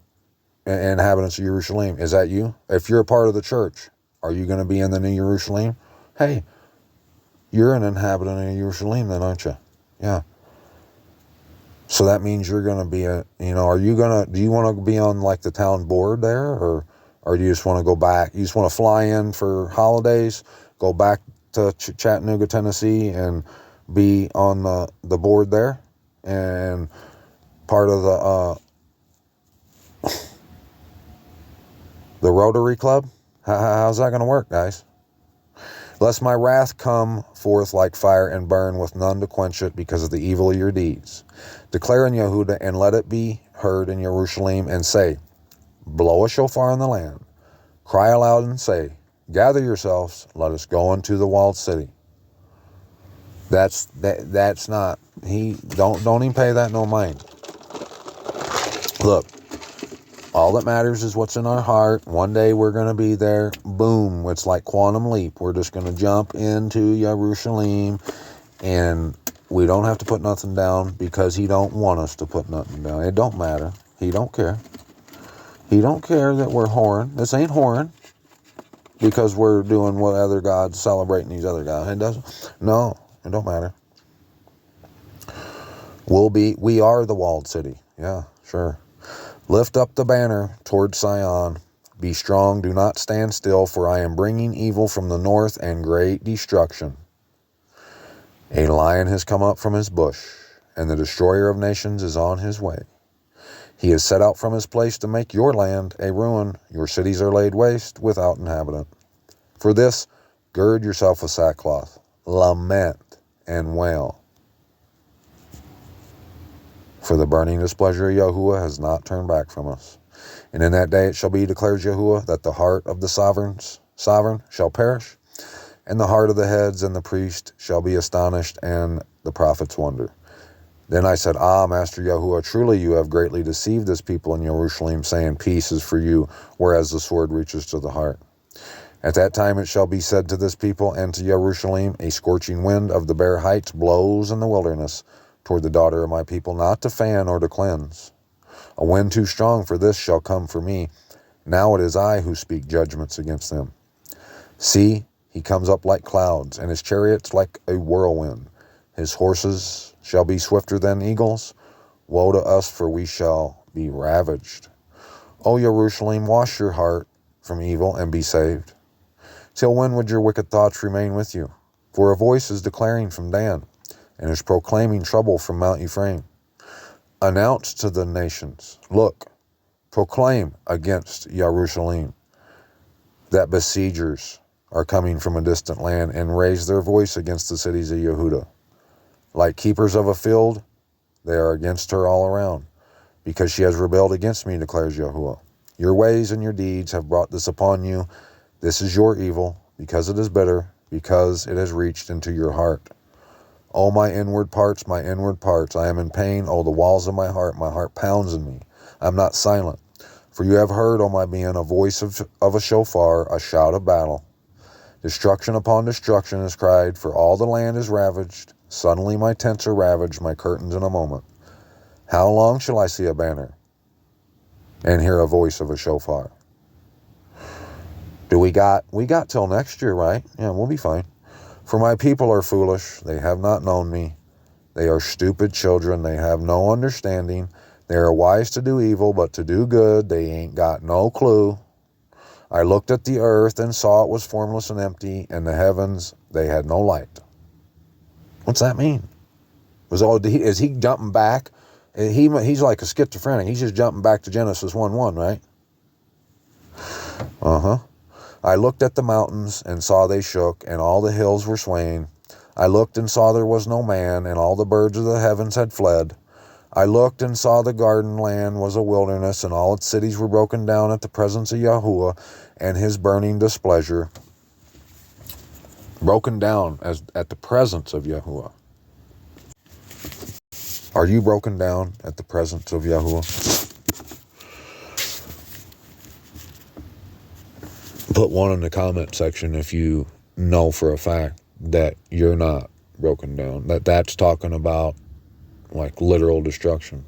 inhabitants of Jerusalem, is that you? If you're a part of the church, are you going to be in the New Jerusalem? Hey, you're an inhabitant of Jerusalem then, aren't you? Yeah. So that means you're going to be do you want to be on like the town board there, or do you just want to go back? You just want to fly in for holidays, go back to Chattanooga, Tennessee, and be on the board there and part of the Rotary Club? How's that going to work, guys? Lest my wrath come forth like fire and burn with none to quench it because of the evil of your deeds. Declare in Yehuda, and let it be heard in Jerusalem, and say, blow a shofar in the land. Cry aloud and say, gather yourselves, let us go into the walled city. That's not, don't even pay that no mind. Look, all that matters is what's in our heart. One day we're going to be there. Boom. It's like quantum leap. We're just going to jump into Jerusalem, and we don't have to put nothing down because he don't want us to put nothing down. It don't matter. He don't care. He don't care that we're whoring. This ain't whoring because we're doing what other gods, celebrating these other gods. It doesn't. No, it don't matter. We are the walled city. Yeah, sure. Lift up the banner toward Sion. Be strong, do not stand still, for I am bringing evil from the north and great destruction. A lion has come up from his bush, and the destroyer of nations is on his way. He has set out from his place to make your land a ruin. Your cities are laid waste without inhabitant. For this, gird yourself with sackcloth, lament and wail. For the burning displeasure of Yahuwah has not turned back from us. And in that day it shall be, declares Yahuwah, that the heart of the sovereign shall perish, and the heart of the heads and the priest shall be astonished, and the prophets wonder. Then I said, Master Yahuwah, truly you have greatly deceived this people in Jerusalem, saying, peace is for you, whereas the sword reaches to the heart. At that time it shall be said to this people and to Jerusalem, a scorching wind of the bare heights blows in the wilderness, toward the daughter of my people, not to fan or to cleanse. A wind too strong for this shall come for me. Now it is I who speak judgments against them. See, he comes up like clouds, and his chariots like a whirlwind. His horses shall be swifter than eagles. Woe to us, for we shall be ravaged. O Jerusalem, wash your heart from evil and be saved. Till when would your wicked thoughts remain with you? For a voice is declaring from Dan, and is proclaiming trouble from Mount Ephraim. Announce to the nations, look, proclaim against Jerusalem that besiegers are coming from a distant land, and raise their voice against the cities of Yehuda. Like keepers of a field, they are against her all around, because she has rebelled against me, declares Yahuwah. Your ways and your deeds have brought this upon you. This is your evil, because it is bitter, because it has reached into your heart. O my inward parts, I am in pain. O the walls of my heart pounds in me. I am not silent. For you have heard, O my being, a voice of a shofar, a shout of battle. Destruction upon destruction is cried, for all the land is ravaged. Suddenly my tents are ravaged, my curtains in a moment. How long shall I see a banner and hear a voice of a shofar? We got till next year, right? Yeah, we'll be fine. For my people are foolish, they have not known me. They are stupid children, they have no understanding. They are wise to do evil, but to do good, they ain't got no clue. I looked at the earth and saw it was formless and empty, and the heavens, they had no light. What's that mean? Is he jumping back? He's like a schizophrenic. He's just jumping back to Genesis 1:1, right? I looked at the mountains and saw they shook, and all the hills were swaying. I looked and saw there was no man, and all the birds of the heavens had fled. I looked and saw the garden land was a wilderness, and all its cities were broken down at the presence of Yahuwah and his burning displeasure. Broken down at the presence of Yahuwah. Are you broken down at the presence of Yahuwah? Put one in the comment section if you know for a fact that you're not broken down. That's talking about like literal destruction.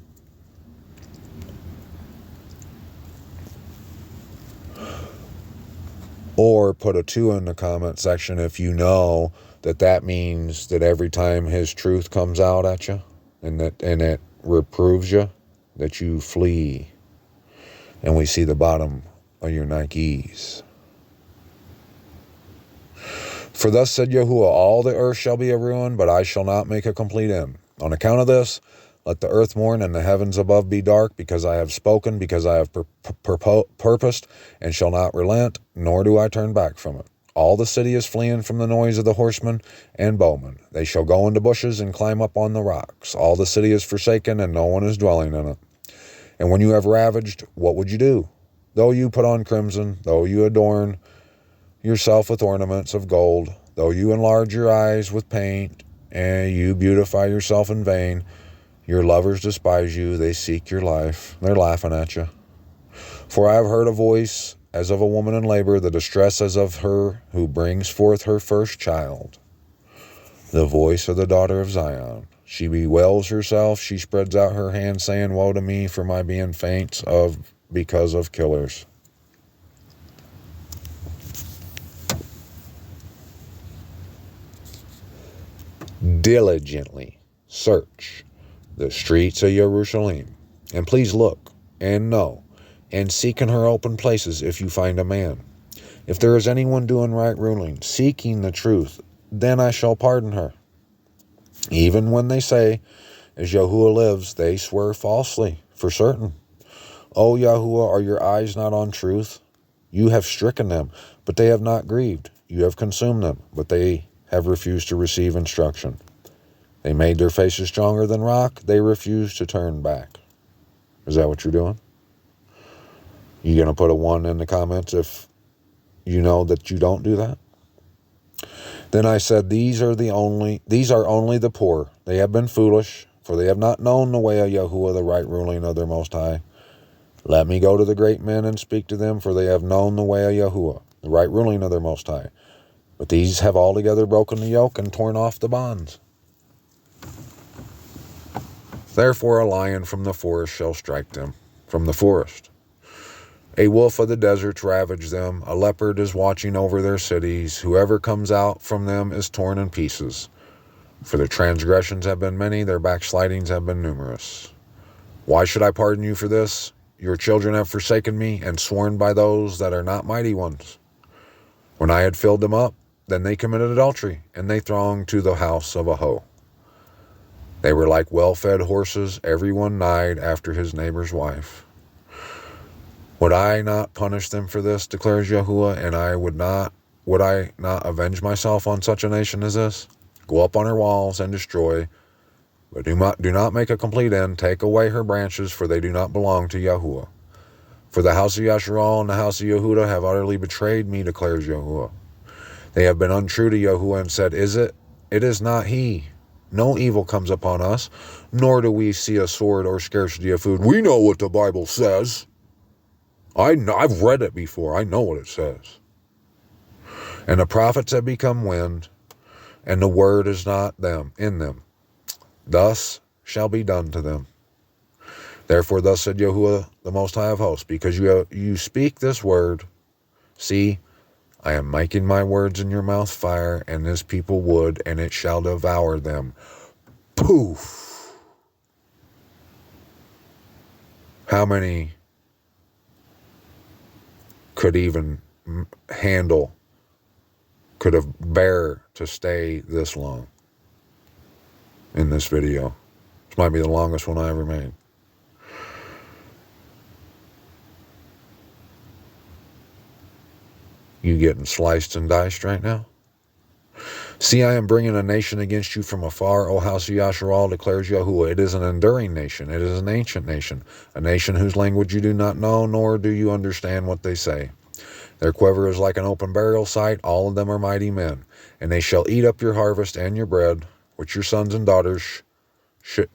Or put a 2 in the comment section if you know that means that every time his truth comes out at you and it reproves you, that you flee. And we see the bottom of your Nikes. For thus said Yahuwah, all the earth shall be a ruin, but I shall not make a complete end. On account of this, let the earth mourn and the heavens above be dark, because I have spoken, because I have purposed, and shall not relent, nor do I turn back from it. All the city is fleeing from the noise of the horsemen and bowmen. They shall go into bushes and climb up on the rocks. All the city is forsaken, and no one is dwelling in it. And when you have ravaged, what would you do? Though you put on crimson, though you adorn yourself with ornaments of gold, though you enlarge your eyes with paint, and you beautify yourself in vain, your lovers despise you, they seek your life. They're laughing at you. For I have heard a voice as of a woman in labor, the distress as of her who brings forth her first child. The voice of the daughter of Zion. She bewails herself, she spreads out her hand, saying, woe to me for my being faint because of killers. Diligently search the streets of Jerusalem, and please look and know and seek in her open places if you find a man. If there is anyone doing right ruling, seeking the truth, then I shall pardon her. Even when they say, as Yahuwah lives, they swear falsely, for certain. O Yahuwah, are your eyes not on truth? You have stricken them, but they have not grieved. You have consumed them, but they have refused to receive instruction. They made their faces stronger than rock. They refused to turn back. Is that what you're doing? You going to put a 1 in the comments if you know that you don't do that? Then I said, these are only the poor. They have been foolish, for they have not known the way of Yahuwah, the right ruling of their Most High. Let me go to the great men and speak to them, for they have known the way of Yahuwah, the right ruling of their Most High. But these have altogether broken the yoke and torn off the bonds. Therefore a lion from the forest shall strike them, from the forest. A wolf of the deserts ravaged them. A leopard is watching over their cities. Whoever comes out from them is torn in pieces. For their transgressions have been many, their backslidings have been numerous. Why should I pardon you for this? Your children have forsaken me and sworn by those that are not mighty ones. When I had filled them up, then they committed adultery, and they thronged to the house of Aho. They were like well-fed horses, everyone nighted after his neighbor's wife. Would I not punish them for this, declares Yahuwah, and would I not avenge myself on such a nation as this? Go up on her walls and destroy, but do not make a complete end. Take away her branches, for they do not belong to Yahuwah. For the house of Yasharal and the house of Yehuda have utterly betrayed me, declares Yahuwah. They have been untrue to Yahuwah and said, it is not he. No evil comes upon us, nor do we see a sword or scarcity of food. We know what the Bible says. I've read it before. I know what it says. And the prophets have become wind, and the word is not in them. Thus shall be done to them. Therefore thus said Yahuwah, the Most High of hosts, because you speak this word, see, I am making my words in your mouth fire, and this people wood, and it shall devour them. Poof! How many could even could have bear to stay this long in this video? This might be the longest one I ever made. You getting sliced and diced right now? See, I am bringing a nation against you from afar, O house of Yasharal, declares Yahuwah. It is an enduring nation. It is an ancient nation, a nation whose language you do not know, nor do you understand what they say. Their quiver is like an open burial site. All of them are mighty men, and they shall eat up your harvest and your bread, which your sons and daughters should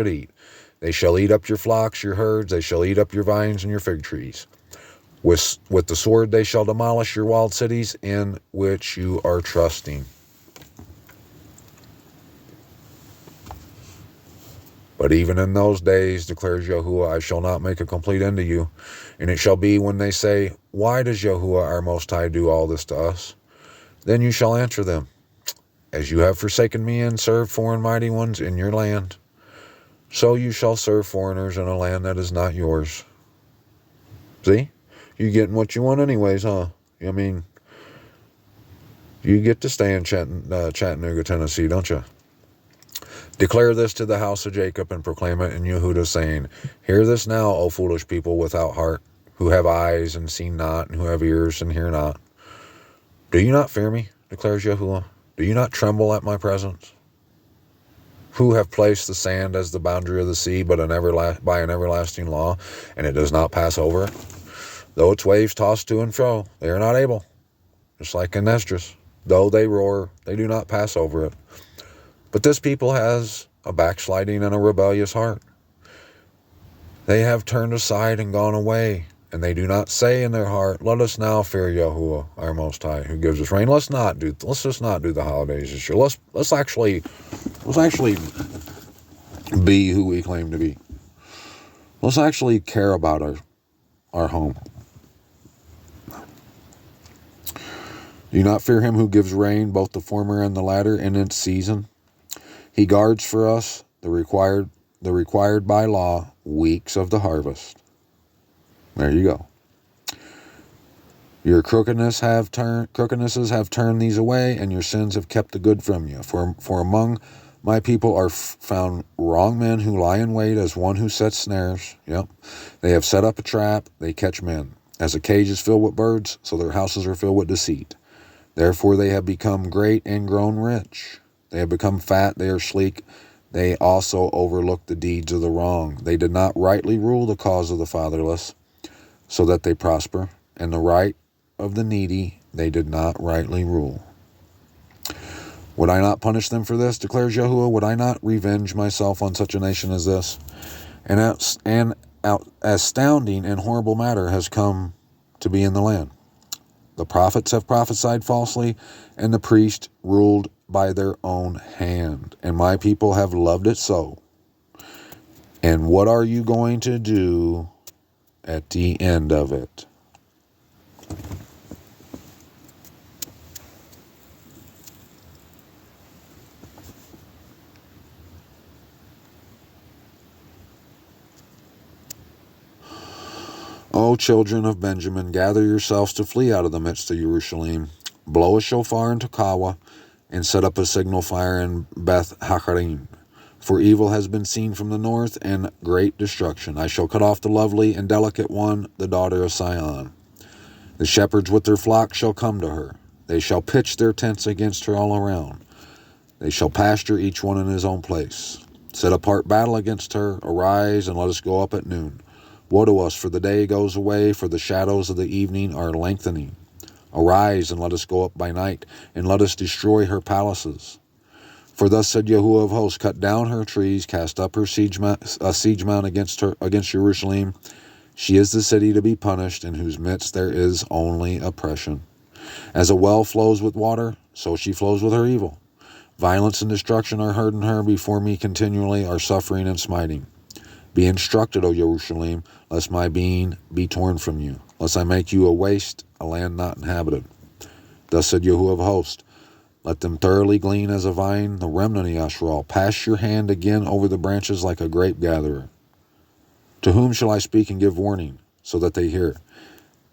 eat. They shall eat up your flocks, your herds. They shall eat up your vines and your fig trees. With the sword they shall demolish your walled cities in which you are trusting. But even in those days, declares Yahuwah, I shall not make a complete end to you. And it shall be when they say, why does Yahuwah our Most High do all this to us? Then you shall answer them, as you have forsaken me and served foreign mighty ones in your land, so you shall serve foreigners in a land that is not yours. See? You're getting what you want anyways, huh? I mean, you get to stay in Chattanooga, Tennessee, don't you? Declare this to the house of Jacob and proclaim it in Yehuda, saying, hear this now, O foolish people without heart, who have eyes and see not, and who have ears and hear not. Do you not fear me, declares Yahuwah? Do you not tremble at my presence? Who have placed the sand as the boundary of the sea, but by an everlasting law, and it does not pass over it? Though its waves toss to and fro, they are not able. Just like in Esdras, though they roar, they do not pass over it. But this people has a backsliding and a rebellious heart. They have turned aside and gone away, and they do not say in their heart, let us now fear Yahuwah, our Most High, who gives us rain. Let's just not do the holidays this year. Let's actually be who we claim to be. Let's actually care about our home. Do you not fear him who gives rain, both the former and the latter, in its season? He guards for us the required by law weeks of the harvest. There you go. Your crookednesses have turned these away, and your sins have kept the good from you. For among my people are found wrong men who lie in wait as one who sets snares. Yep. They have set up a trap, they catch men. As a cage is filled with birds, so their houses are filled with deceit. Therefore they have become great and grown rich. They have become fat, they are sleek. They also overlook the deeds of the wrong. They did not rightly rule the cause of the fatherless, so that they prosper, and the right of the needy they did not rightly rule. Would I not punish them for this, declares Yahuwah? Would I not revenge myself on such a nation as this? An astounding and horrible matter has come to be in the land. The prophets have prophesied falsely, and the priests ruled by their own hand, and my people have loved it so. And what are you going to do at the end of it? O children of Benjamin, gather yourselves to flee out of the midst of Jerusalem. Blow a shofar in Tekoa, and set up a signal fire in Beth Hacharim. For evil has been seen from the north, and great destruction. I shall cut off the lovely and delicate one, the daughter of Sion. The shepherds with their flocks shall come to her. They shall pitch their tents against her all around. They shall pasture each one in his own place. Set apart battle against her. Arise, and let us go up at noon. Woe to us, for the day goes away, for the shadows of the evening are lengthening. Arise, and let us go up by night, and let us destroy her palaces. For thus said Yahuwah of hosts, cut down her trees, cast up her siege mount against Jerusalem. She is the city to be punished, in whose midst there is only oppression. As a well flows with water, so she flows with her evil. Violence and destruction are heard in her before me continually, are suffering and smiting. Be instructed, O Jerusalem, lest my being be torn from you, lest I make you a waste, a land not inhabited. Thus said Yahuwah of hosts, let them thoroughly glean as a vine, the remnant of Yashral. Pass your hand again over the branches like a grape gatherer. To whom shall I speak and give warning, so that they hear?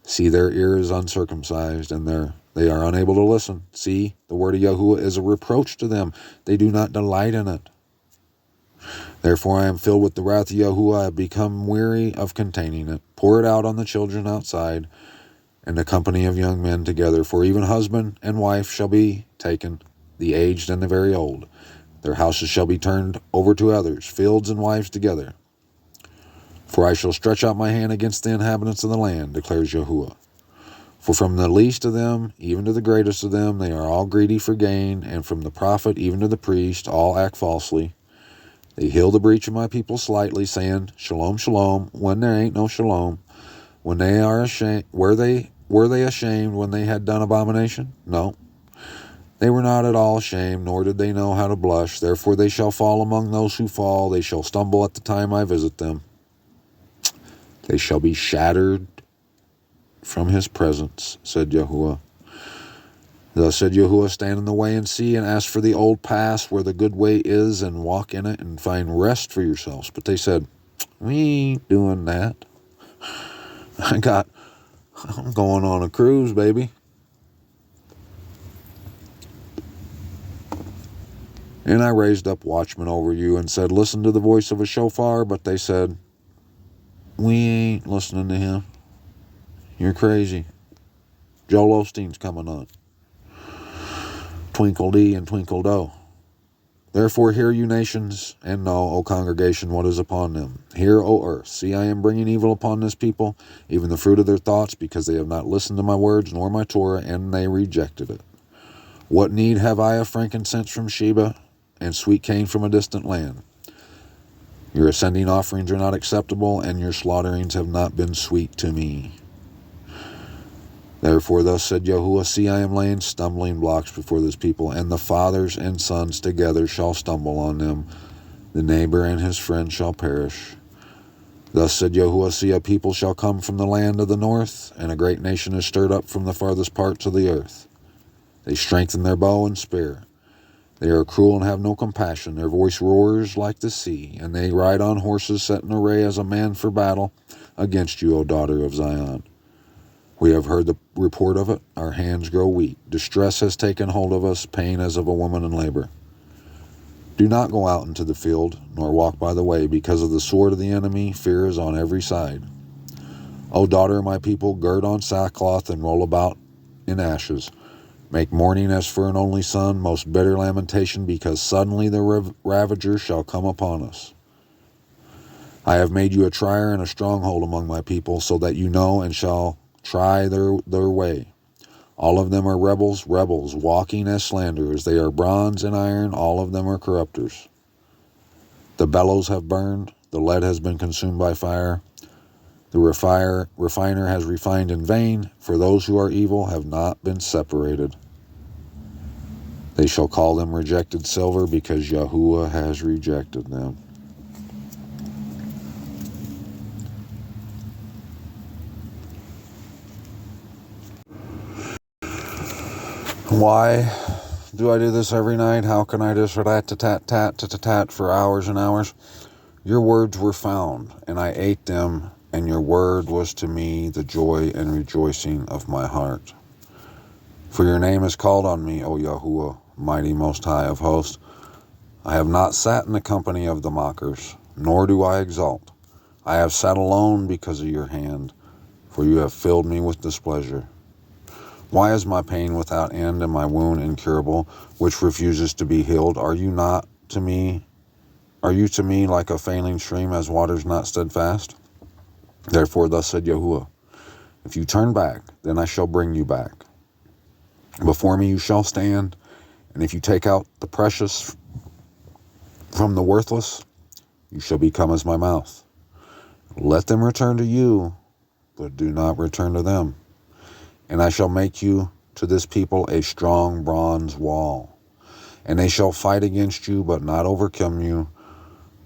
See, their ear is uncircumcised, and they are unable to listen. See, the word of Yahuwah is a reproach to them. They do not delight in it. Therefore I am filled with the wrath of Yahuwah. I have become weary of containing it. Pour it out on the children outside, and the company of young men together. For even husband and wife shall be taken, the aged and the very old. Their houses shall be turned over to others, fields and wives together. For I shall stretch out my hand against the inhabitants of the land, declares Yahuwah. For from the least of them, even to the greatest of them, they are all greedy for gain, and from the prophet even to the priest, all act falsely. They heal the breach of my people slightly, saying, Shalom, shalom, when there ain't no shalom. when they are ashamed, were they ashamed when they had done abomination? No. They were not at all ashamed, nor did they know how to blush. Therefore they shall fall among those who fall. They shall stumble at the time I visit them. They shall be shattered from his presence, said Yahuwah. Thus said Yahuwah, stand in the way and see, and ask for the old path where the good way is, and walk in it, and find rest for yourselves. But they said, we ain't doing that. I'm going on a cruise, baby. And I raised up watchmen over you and said, listen to the voice of a shofar. But they said, we ain't listening to him. You're crazy. Joel Osteen's coming on. Twinkle Dee and Twinkle Doe. Therefore hear, you nations, and know, O congregation, what is upon them. Hear, O earth, see, I am bringing evil upon this people, even the fruit of their thoughts, because they have not listened to my words, nor my Torah, and they rejected it. What need have I of frankincense from Sheba, and sweet cane from a distant land? Your ascending offerings are not acceptable, and your slaughterings have not been sweet to me. Therefore thus said Yahuwah, see, I am laying stumbling blocks before this people, and the fathers and sons together shall stumble on them. The neighbor and his friend shall perish. Thus said Yahuwah, see, a people shall come from the land of the north, and a great nation is stirred up from the farthest parts of the earth. They strengthen their bow and spear. They are cruel and have no compassion. Their voice roars like the sea, and they ride on horses set in array as a man for battle against you, O daughter of Zion. We have heard the report of it. Our hands grow weak. Distress has taken hold of us, pain as of a woman in labor. Do not go out into the field, nor walk by the way, because of the sword of the enemy. Fear is on every side. O daughter of my people, gird on sackcloth and roll about in ashes. Make mourning as for an only son, most bitter lamentation, because suddenly the ravager shall come upon us. I have made you a trier and a stronghold among my people, so that you know and shall try their way. All of them are rebels, walking as slanderers. They are bronze and iron, all of them are corrupters. The bellows have burned, the lead has been consumed by fire. The refiner has refined in vain, for those who are evil have not been separated. They shall call them rejected silver, because Yahuwah has rejected them. Why do I do this every night? How can I just rat-tat-tat for hours and hours? Your words were found, and I ate them, and your word was to me the joy and rejoicing of my heart. For your name is called on me, O Yahuwah, mighty Most High of hosts. I have not sat in the company of the mockers, nor do I exult. I have sat alone because of your hand, for you have filled me with displeasure. Why is my pain without end and my wound incurable, which refuses to be healed? Are you to me like a failing stream, as waters not steadfast? Therefore thus said Yahuwah, if you turn back, then I shall bring you back. Before me you shall stand, and if you take out the precious from the worthless, you shall become as my mouth. Let them return to you, but do not return to them. And I shall make you to this people a strong bronze wall. And they shall fight against you, but not overcome you.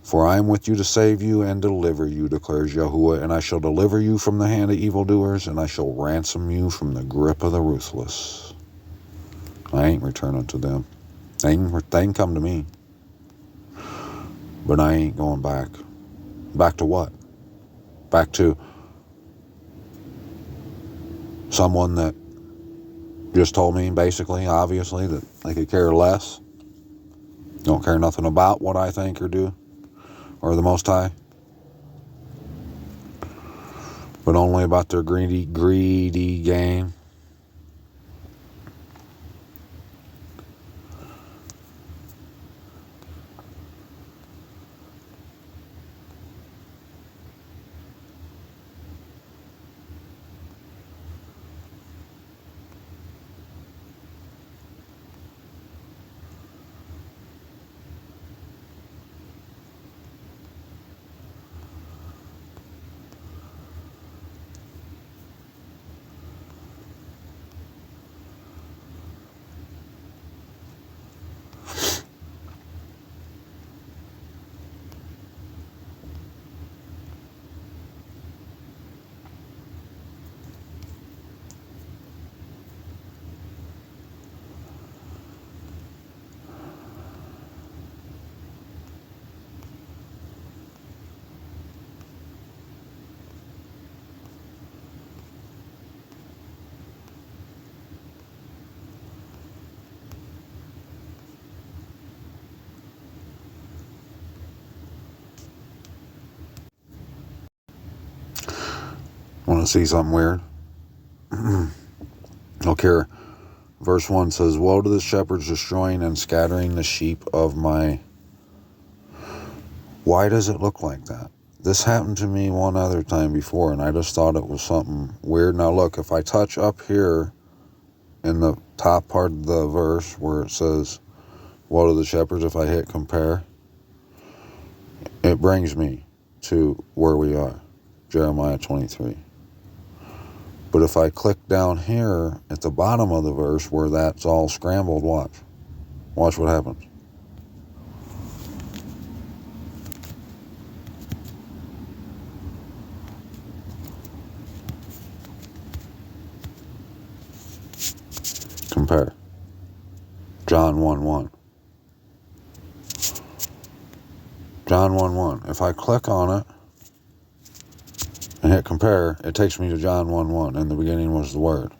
For I am with you to save you and deliver you, declares Yahuwah. And I shall deliver you from the hand of evildoers, and I shall ransom you from the grip of the ruthless. I ain't returning to them. They can come to me. But I ain't going back. Back to what? Back to someone that just told me, basically, obviously, that they could care less. Don't care nothing about what I think or do, or the Most High, but only about their greedy gain. Want to see something weird? Look here. Verse 1 says, "Woe to the shepherds destroying and scattering the sheep of my..." Why does it look like that? This happened to me one other time before, and I just thought it was something weird. Now look, if I touch up here in the top part of the verse where it says, "Woe to the shepherds," if I hit compare, it brings me to where we are, Jeremiah 23. But if I click down here at the bottom of the verse where that's all scrambled, watch. Watch what happens. Compare. John 1:1. John 1:1. If I click on it and hit compare, it takes me to John 1:1. In the beginning was the Word.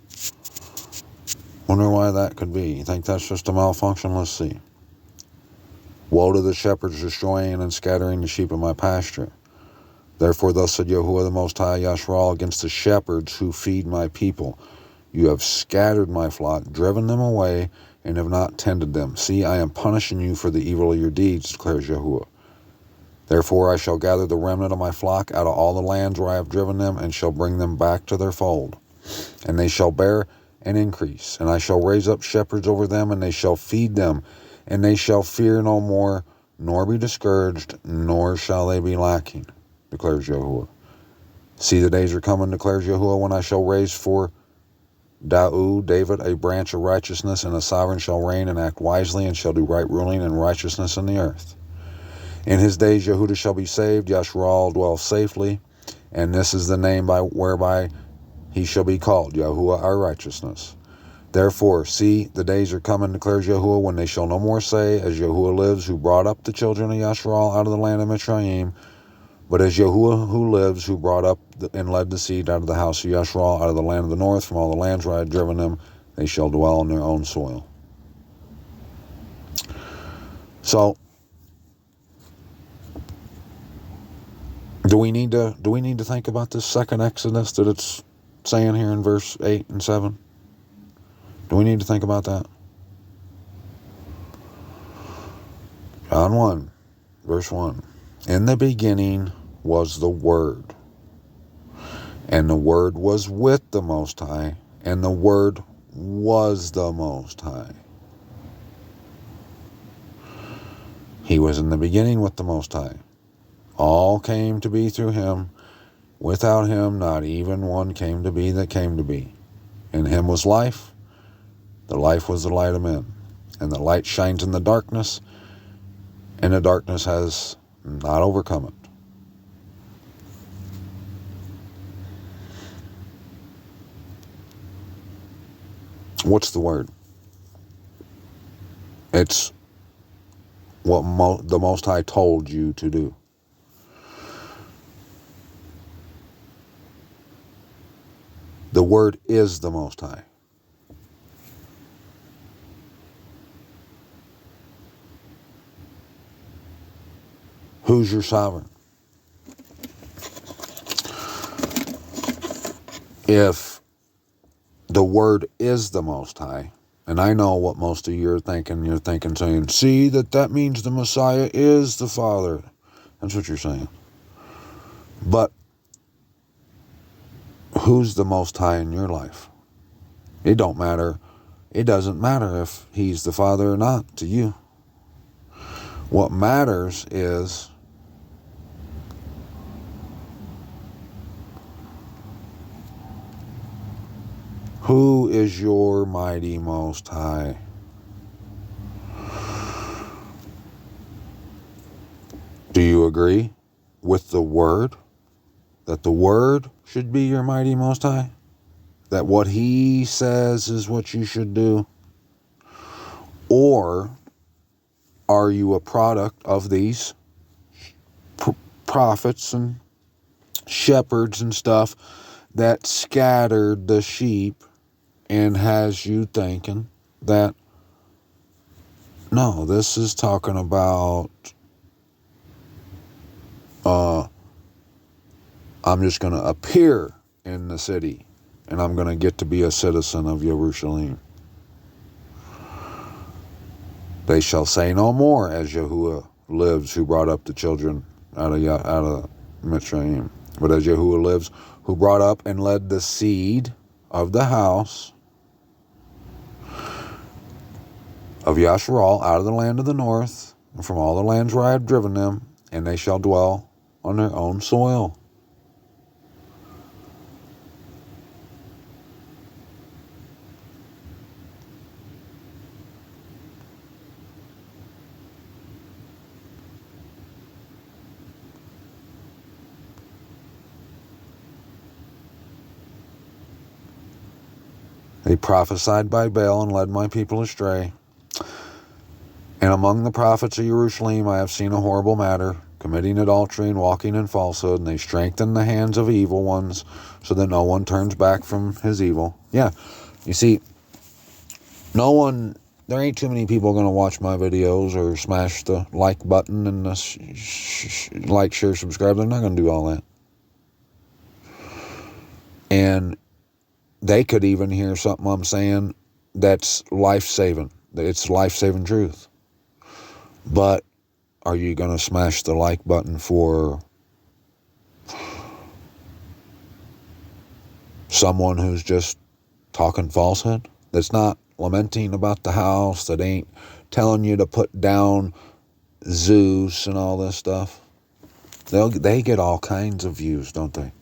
Wonder why that could be. You think that's just a malfunction? Let's see. "Woe to the shepherds destroying and scattering the sheep of my pasture. Therefore thus said Yahuwah the Most High, Yashral, against the shepherds who feed my people. You have scattered my flock, driven them away, and have not tended them. See, I am punishing you for the evil of your deeds, declares Yahuwah. Therefore I shall gather the remnant of my flock out of all the lands where I have driven them, and shall bring them back to their fold. And they shall bear and increase, and I shall raise up shepherds over them, and they shall feed them, and they shall fear no more, nor be discouraged, nor shall they be lacking, declares Yahuwah. See, the days are coming, declares Yahuwah, when I shall raise for David a branch of righteousness, and a sovereign shall reign and act wisely, and shall do right ruling and righteousness in the earth. In his days Yehudah shall be saved, Yashral dwell safely, and this is the name whereby he shall be called, Yahuwah our righteousness. Therefore, see, the days are coming, declares Yahuwah, when they shall no more say, as Yahuwah lives, who brought up the children of Yashral out of the land of Mitzrayim, but as Yahuwah who lives, who brought up and led the seed out of the house of Yashral, out of the land of the north, from all the lands where I had driven them, they shall dwell in their own soil. So, do we need to think about this second Exodus that it's saying here in verse 8 and 7? Do we need to think about that? John 1, verse 1. In the beginning was the Word, and the Word was with the Most High, and the Word was the Most High. He was in the beginning with the Most High. All came to be through him. Without him, not even one came to be that came to be. In him was life. The life was the light of men. And the light shines in the darkness, and the darkness has not overcome it. What's the word? It's what the Most High told you to do. The Word is the Most High. Who's your sovereign? If the Word is the Most High, and I know what most of you are thinking. You're thinking, saying, see, that means the Messiah is the Father. That's what you're saying. But who's the Most High in your life? It don't matter. It doesn't matter if he's the Father or not to you. What matters is who is your mighty Most High? Do you agree with the Word? That the Word should be your mighty Most High? That what he says is what you should do? Or are you a product of these prophets and shepherds and stuff that scattered the sheep and has you thinking that, no, this is talking about I'm just going to appear in the city, and I'm going to get to be a citizen of Jerusalem. They shall say no more, as Yahuwah lives, who brought up the children out of Mitzrayim. But as Yahuwah lives, who brought up and led the seed of the house of Yasharal out of the land of the north, and from all the lands where I have driven them, and they shall dwell on their own soil. They prophesied by Baal and led my people astray. And among the prophets of Jerusalem I have seen a horrible matter, committing adultery and walking in falsehood, and they strengthen the hands of evil ones so that no one turns back from his evil. Yeah, you see, there ain't too many people going to watch my videos or smash the like button and the like, share, subscribe. They're not going to do all that. And they could even hear something I'm saying that's life-saving. It's life-saving truth. But are you going to smash the like button for someone who's just talking falsehood? That's not lamenting about the house, that ain't telling you to put down Zeus and all this stuff? They get all kinds of views, don't they?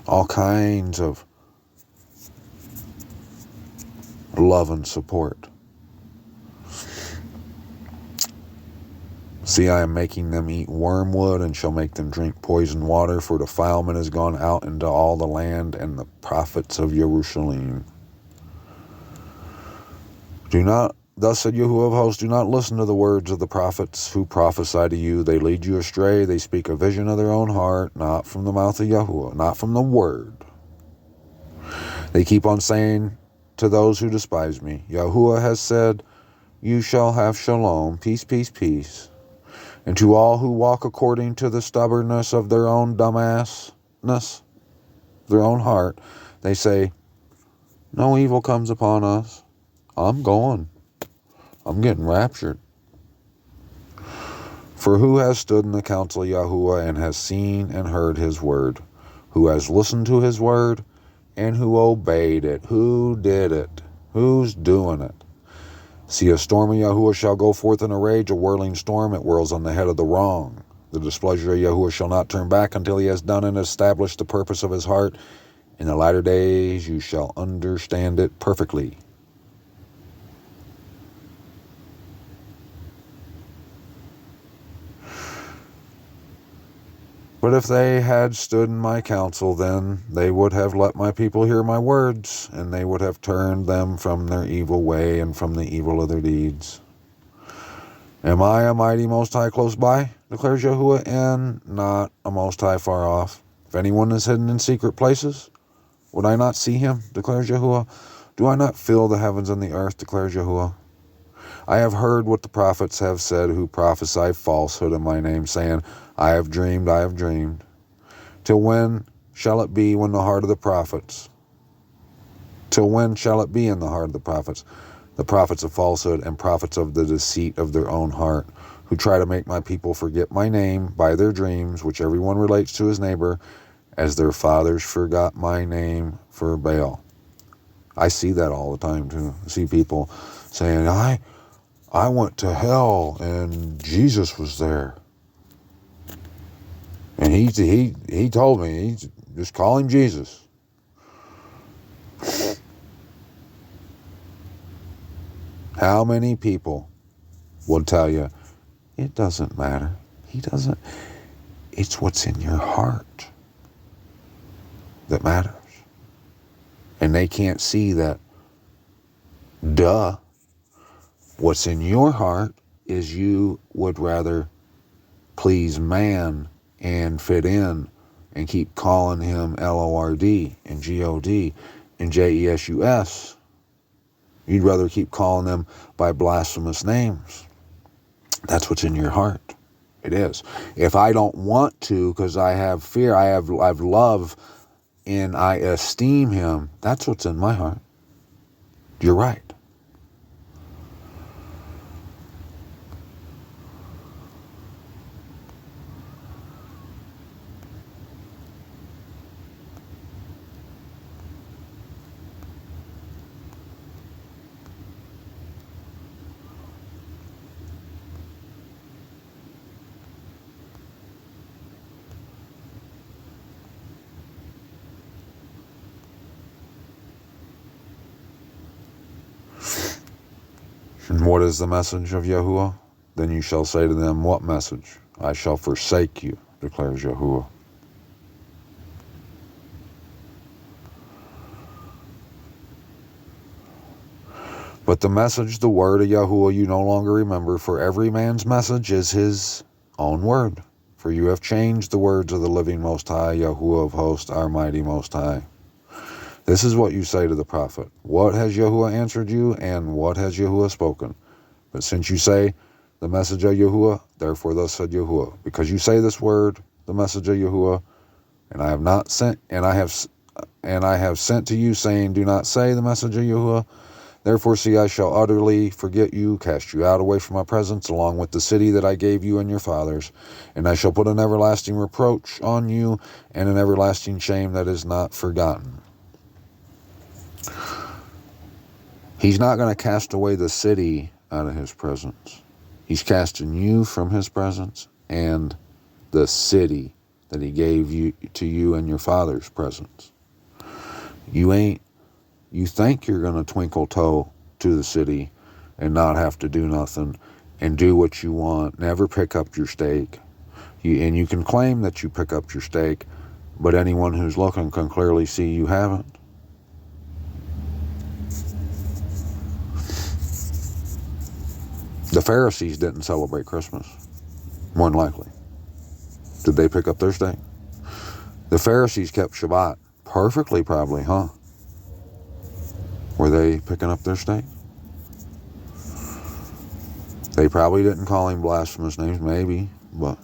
All kinds of love and support. See, I am making them eat wormwood and shall make them drink poisoned water, for defilement has gone out into all the land, and the prophets of Jerusalem. Thus said Yahuwah of hosts, do not listen to the words of the prophets who prophesy to you. They lead you astray. They speak a vision of their own heart, not from the mouth of Yahuwah, not from the word. They keep on saying to those who despise me, Yahuwah has said, you shall have shalom, peace, peace, peace. And to all who walk according to the stubbornness of their own dumbassness, their own heart, they say, no evil comes upon us. I'm going. I'm getting raptured. For who has stood in the counsel of Yahuwah and has seen and heard his word? Who has listened to his word and who obeyed it? Who did it? Who's doing it? See, a storm of Yahuwah shall go forth in a rage, a whirling storm. It whirls on the head of the wrong. The displeasure of Yahuwah shall not turn back until he has done and established the purpose of his heart. In the latter days you shall understand it perfectly. But if they had stood in my counsel, then they would have let my people hear my words, and they would have turned them from their evil way and from the evil of their deeds. Am I a mighty Most High close by, declares Yahuwah, and not a Most High far off? If anyone is hidden in secret places, would I not see him, declares Yahuwah? Do I not fill the heavens and the earth, declares Yahuwah? I have heard what the prophets have said who prophesy falsehood in my name, saying, I have dreamed, I have dreamed. Till when shall it be when the heart of the prophets? Till when shall it be in the heart of the prophets of falsehood and prophets of the deceit of their own heart, who try to make my people forget my name by their dreams, which everyone relates to his neighbor, as their fathers forgot my name for Baal. I see that all the time too. I see people saying, I went to hell and Jesus was there. And he told me, just call him Jesus. How many people will tell you, it doesn't matter. He doesn't. It's what's in your heart that matters. And they can't see that, duh. What's in your heart is you would rather please man and fit in and keep calling him Lord and God and Jesus. You'd rather keep calling them by blasphemous names. That's what's in your heart. It is. If I don't want to, because I have fear, I have love, and I esteem him, that's what's in my heart. You're right. And what is the message of Yahuwah? Then you shall say to them, what message? I shall forsake you, declares Yahuwah. But the message, the word of Yahuwah, you no longer remember, for every man's message is his own word. For you have changed the words of the living Most High, Yahuwah of hosts, our mighty Most High. This is what you say to the prophet. What has Yahuwah answered you, and what has Yahuwah spoken? But since you say the message of Yahuwah, therefore thus said Yahuwah, because you say this word, the message of Yahuwah, and I have not sent, and I have sent to you, saying, do not say the message of Yahuwah. Therefore, see, I shall utterly forget you, cast you out away from my presence, along with the city that I gave you and your fathers. And I shall put an everlasting reproach on you, and an everlasting shame that is not forgotten. He's not going to cast away the city out of his presence. He's casting you from his presence, and the city that he gave you to you and your father's presence. You think you're going to twinkle toe to the city and not have to do nothing and do what you want, never pick up your stake. And you can claim that you pick up your stake, but anyone who's looking can clearly see you haven't. The Pharisees didn't celebrate Christmas, more than likely. Did they pick up their stake? The Pharisees kept Shabbat perfectly, probably, huh? Were they picking up their stake? They probably didn't call him blasphemous names, maybe, but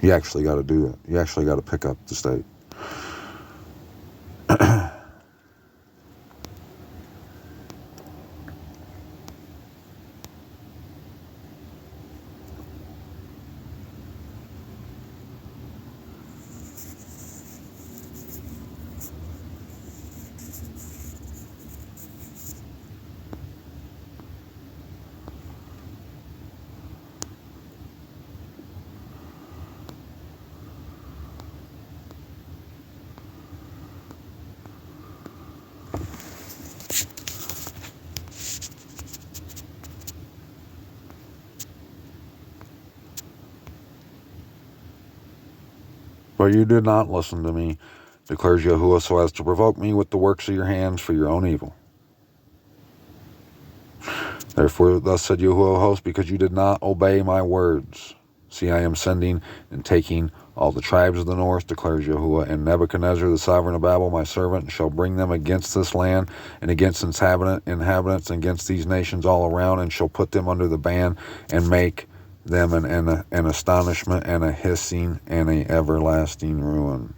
you actually got to do that. You actually got to pick up the stake. But you did not listen to me, declares Yahuwah, so as to provoke me with the works of your hands for your own evil. Therefore, thus said Yahuwah of hosts, because you did not obey my words. See, I am sending and taking all the tribes of the north, declares Yahuwah, and Nebuchadnezzar, the sovereign of Babel, my servant, shall bring them against this land and against its inhabitants and against these nations all around, and shall put them under the ban and make them an astonishment and a hissing and a everlasting ruin.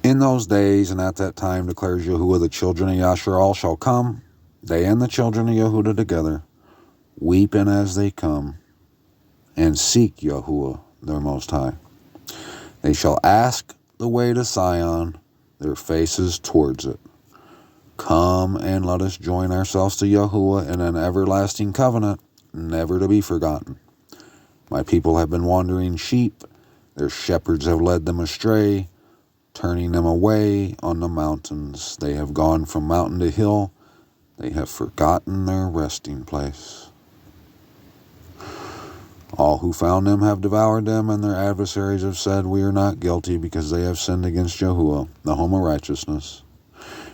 In those days and at that time, declares Yahuwah, the children of Yasharal shall come, they and the children of Yehuda together, weeping as they come, and seek Yahuwah, their Most High. They shall ask the way to Sion, their faces towards it. Come and let us join ourselves to Yahuwah in an everlasting covenant, never to be forgotten. My people have been wandering sheep, their shepherds have led them astray, turning them away on the mountains. They have gone from mountain to hill. They have forgotten their resting place. All who found them have devoured them, and their adversaries have said, we are not guilty, because they have sinned against Yahuwah, the home of righteousness,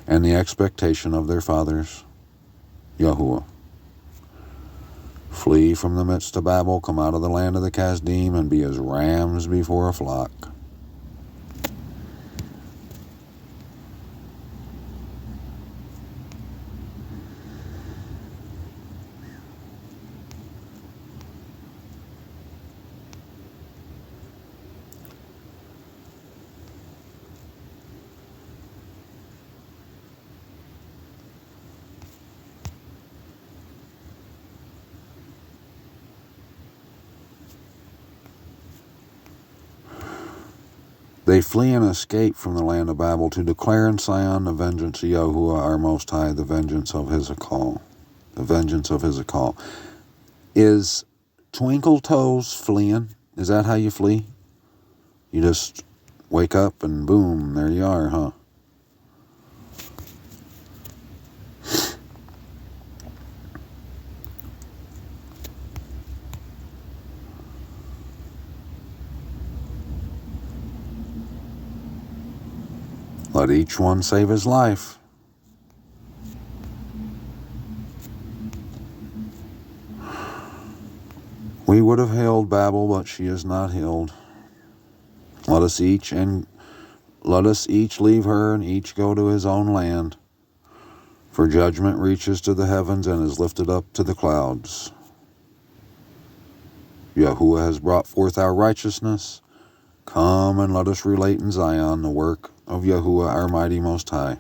and the expectation of their fathers, Yahuwah. Flee from the midst of Babel, come out of the land of the Kasdim, and be as rams before a flock. They flee and escape from the land of Babel to declare in Sion the vengeance of Yahuwah our Most High, the vengeance of his Akal. The vengeance of his Akal. Is Twinkle Toes fleeing? Is that how you flee? You just wake up and boom, there you are, huh? Let each one save his life. We would have hailed Babel, but she is not hailed. Let us each leave her, and each go to his own land. For judgment reaches to the heavens and is lifted up to the clouds. Yahuwah has brought forth our righteousness. Come and let us relate in Zion the work of Yahuwah our mighty Most High.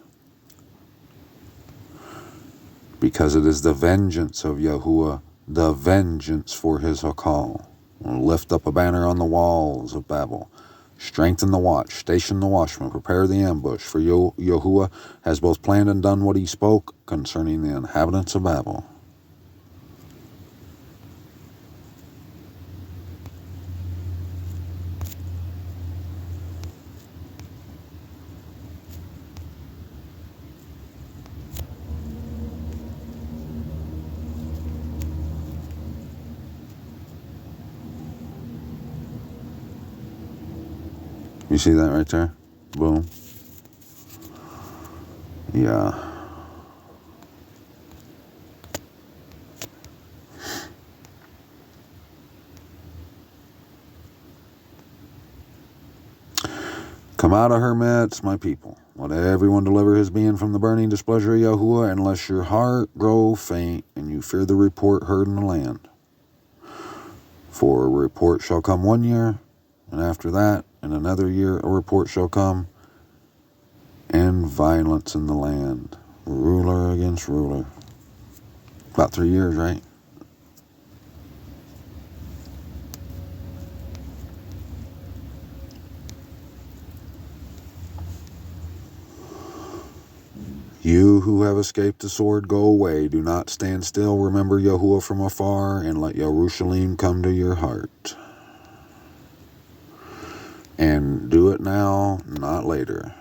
Because it is the vengeance of Yahuwah, the vengeance for his Hakal. Lift up a banner on the walls of Babel. Strengthen the watch, station the watchman, prepare the ambush. For Yahuwah has both planned and done what he spoke concerning the inhabitants of Babel. You see that right there? Boom. Yeah. Come out of her midst, my people. Let everyone deliver his being from the burning displeasure of Yahuwah, unless your heart grow faint and you fear the report heard in the land. For a report shall come 1 year, and after that, in another year, a report shall come, and violence in the land, ruler against ruler. About 3 years, right? You who have escaped the sword, go away. Do not stand still. Remember Yahuwah from afar, and let Yerushalayim come to your heart. And do it now, not later.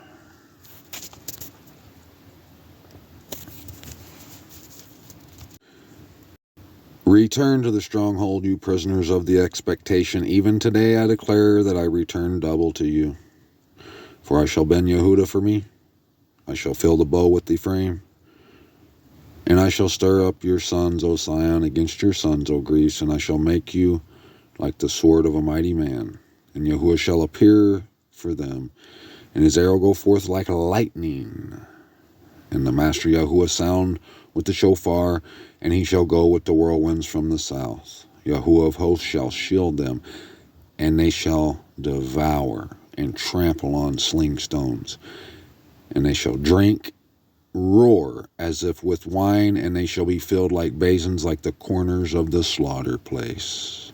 Return to the stronghold, you prisoners of the expectation. Even today I declare that I return double to you. For I shall bend Yehuda for me. I shall fill the bow with Ephraim. And I shall stir up your sons, O Sion, against your sons, O Greece, and I shall make you like the sword of a mighty man. And Yahuwah shall appear for them, and his arrow go forth like lightning. And the Master Yahuwah sound with the shofar, and he shall go with the whirlwinds from the south. Yahuwah of hosts shall shield them, and they shall devour and trample on sling stones. And they shall drink, roar as if with wine, and they shall be filled like basins, like the corners of the slaughter place.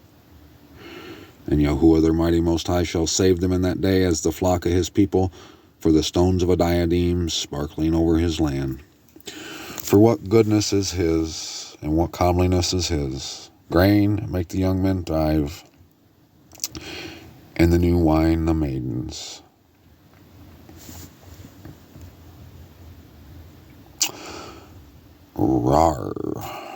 And Yahuwah their mighty Most High shall save them in that day as the flock of his people, for the stones of a diadem sparkling over his land. For what goodness is his, and what comeliness is his. Grain make the young men thrive, and the new wine the maidens. Rawr.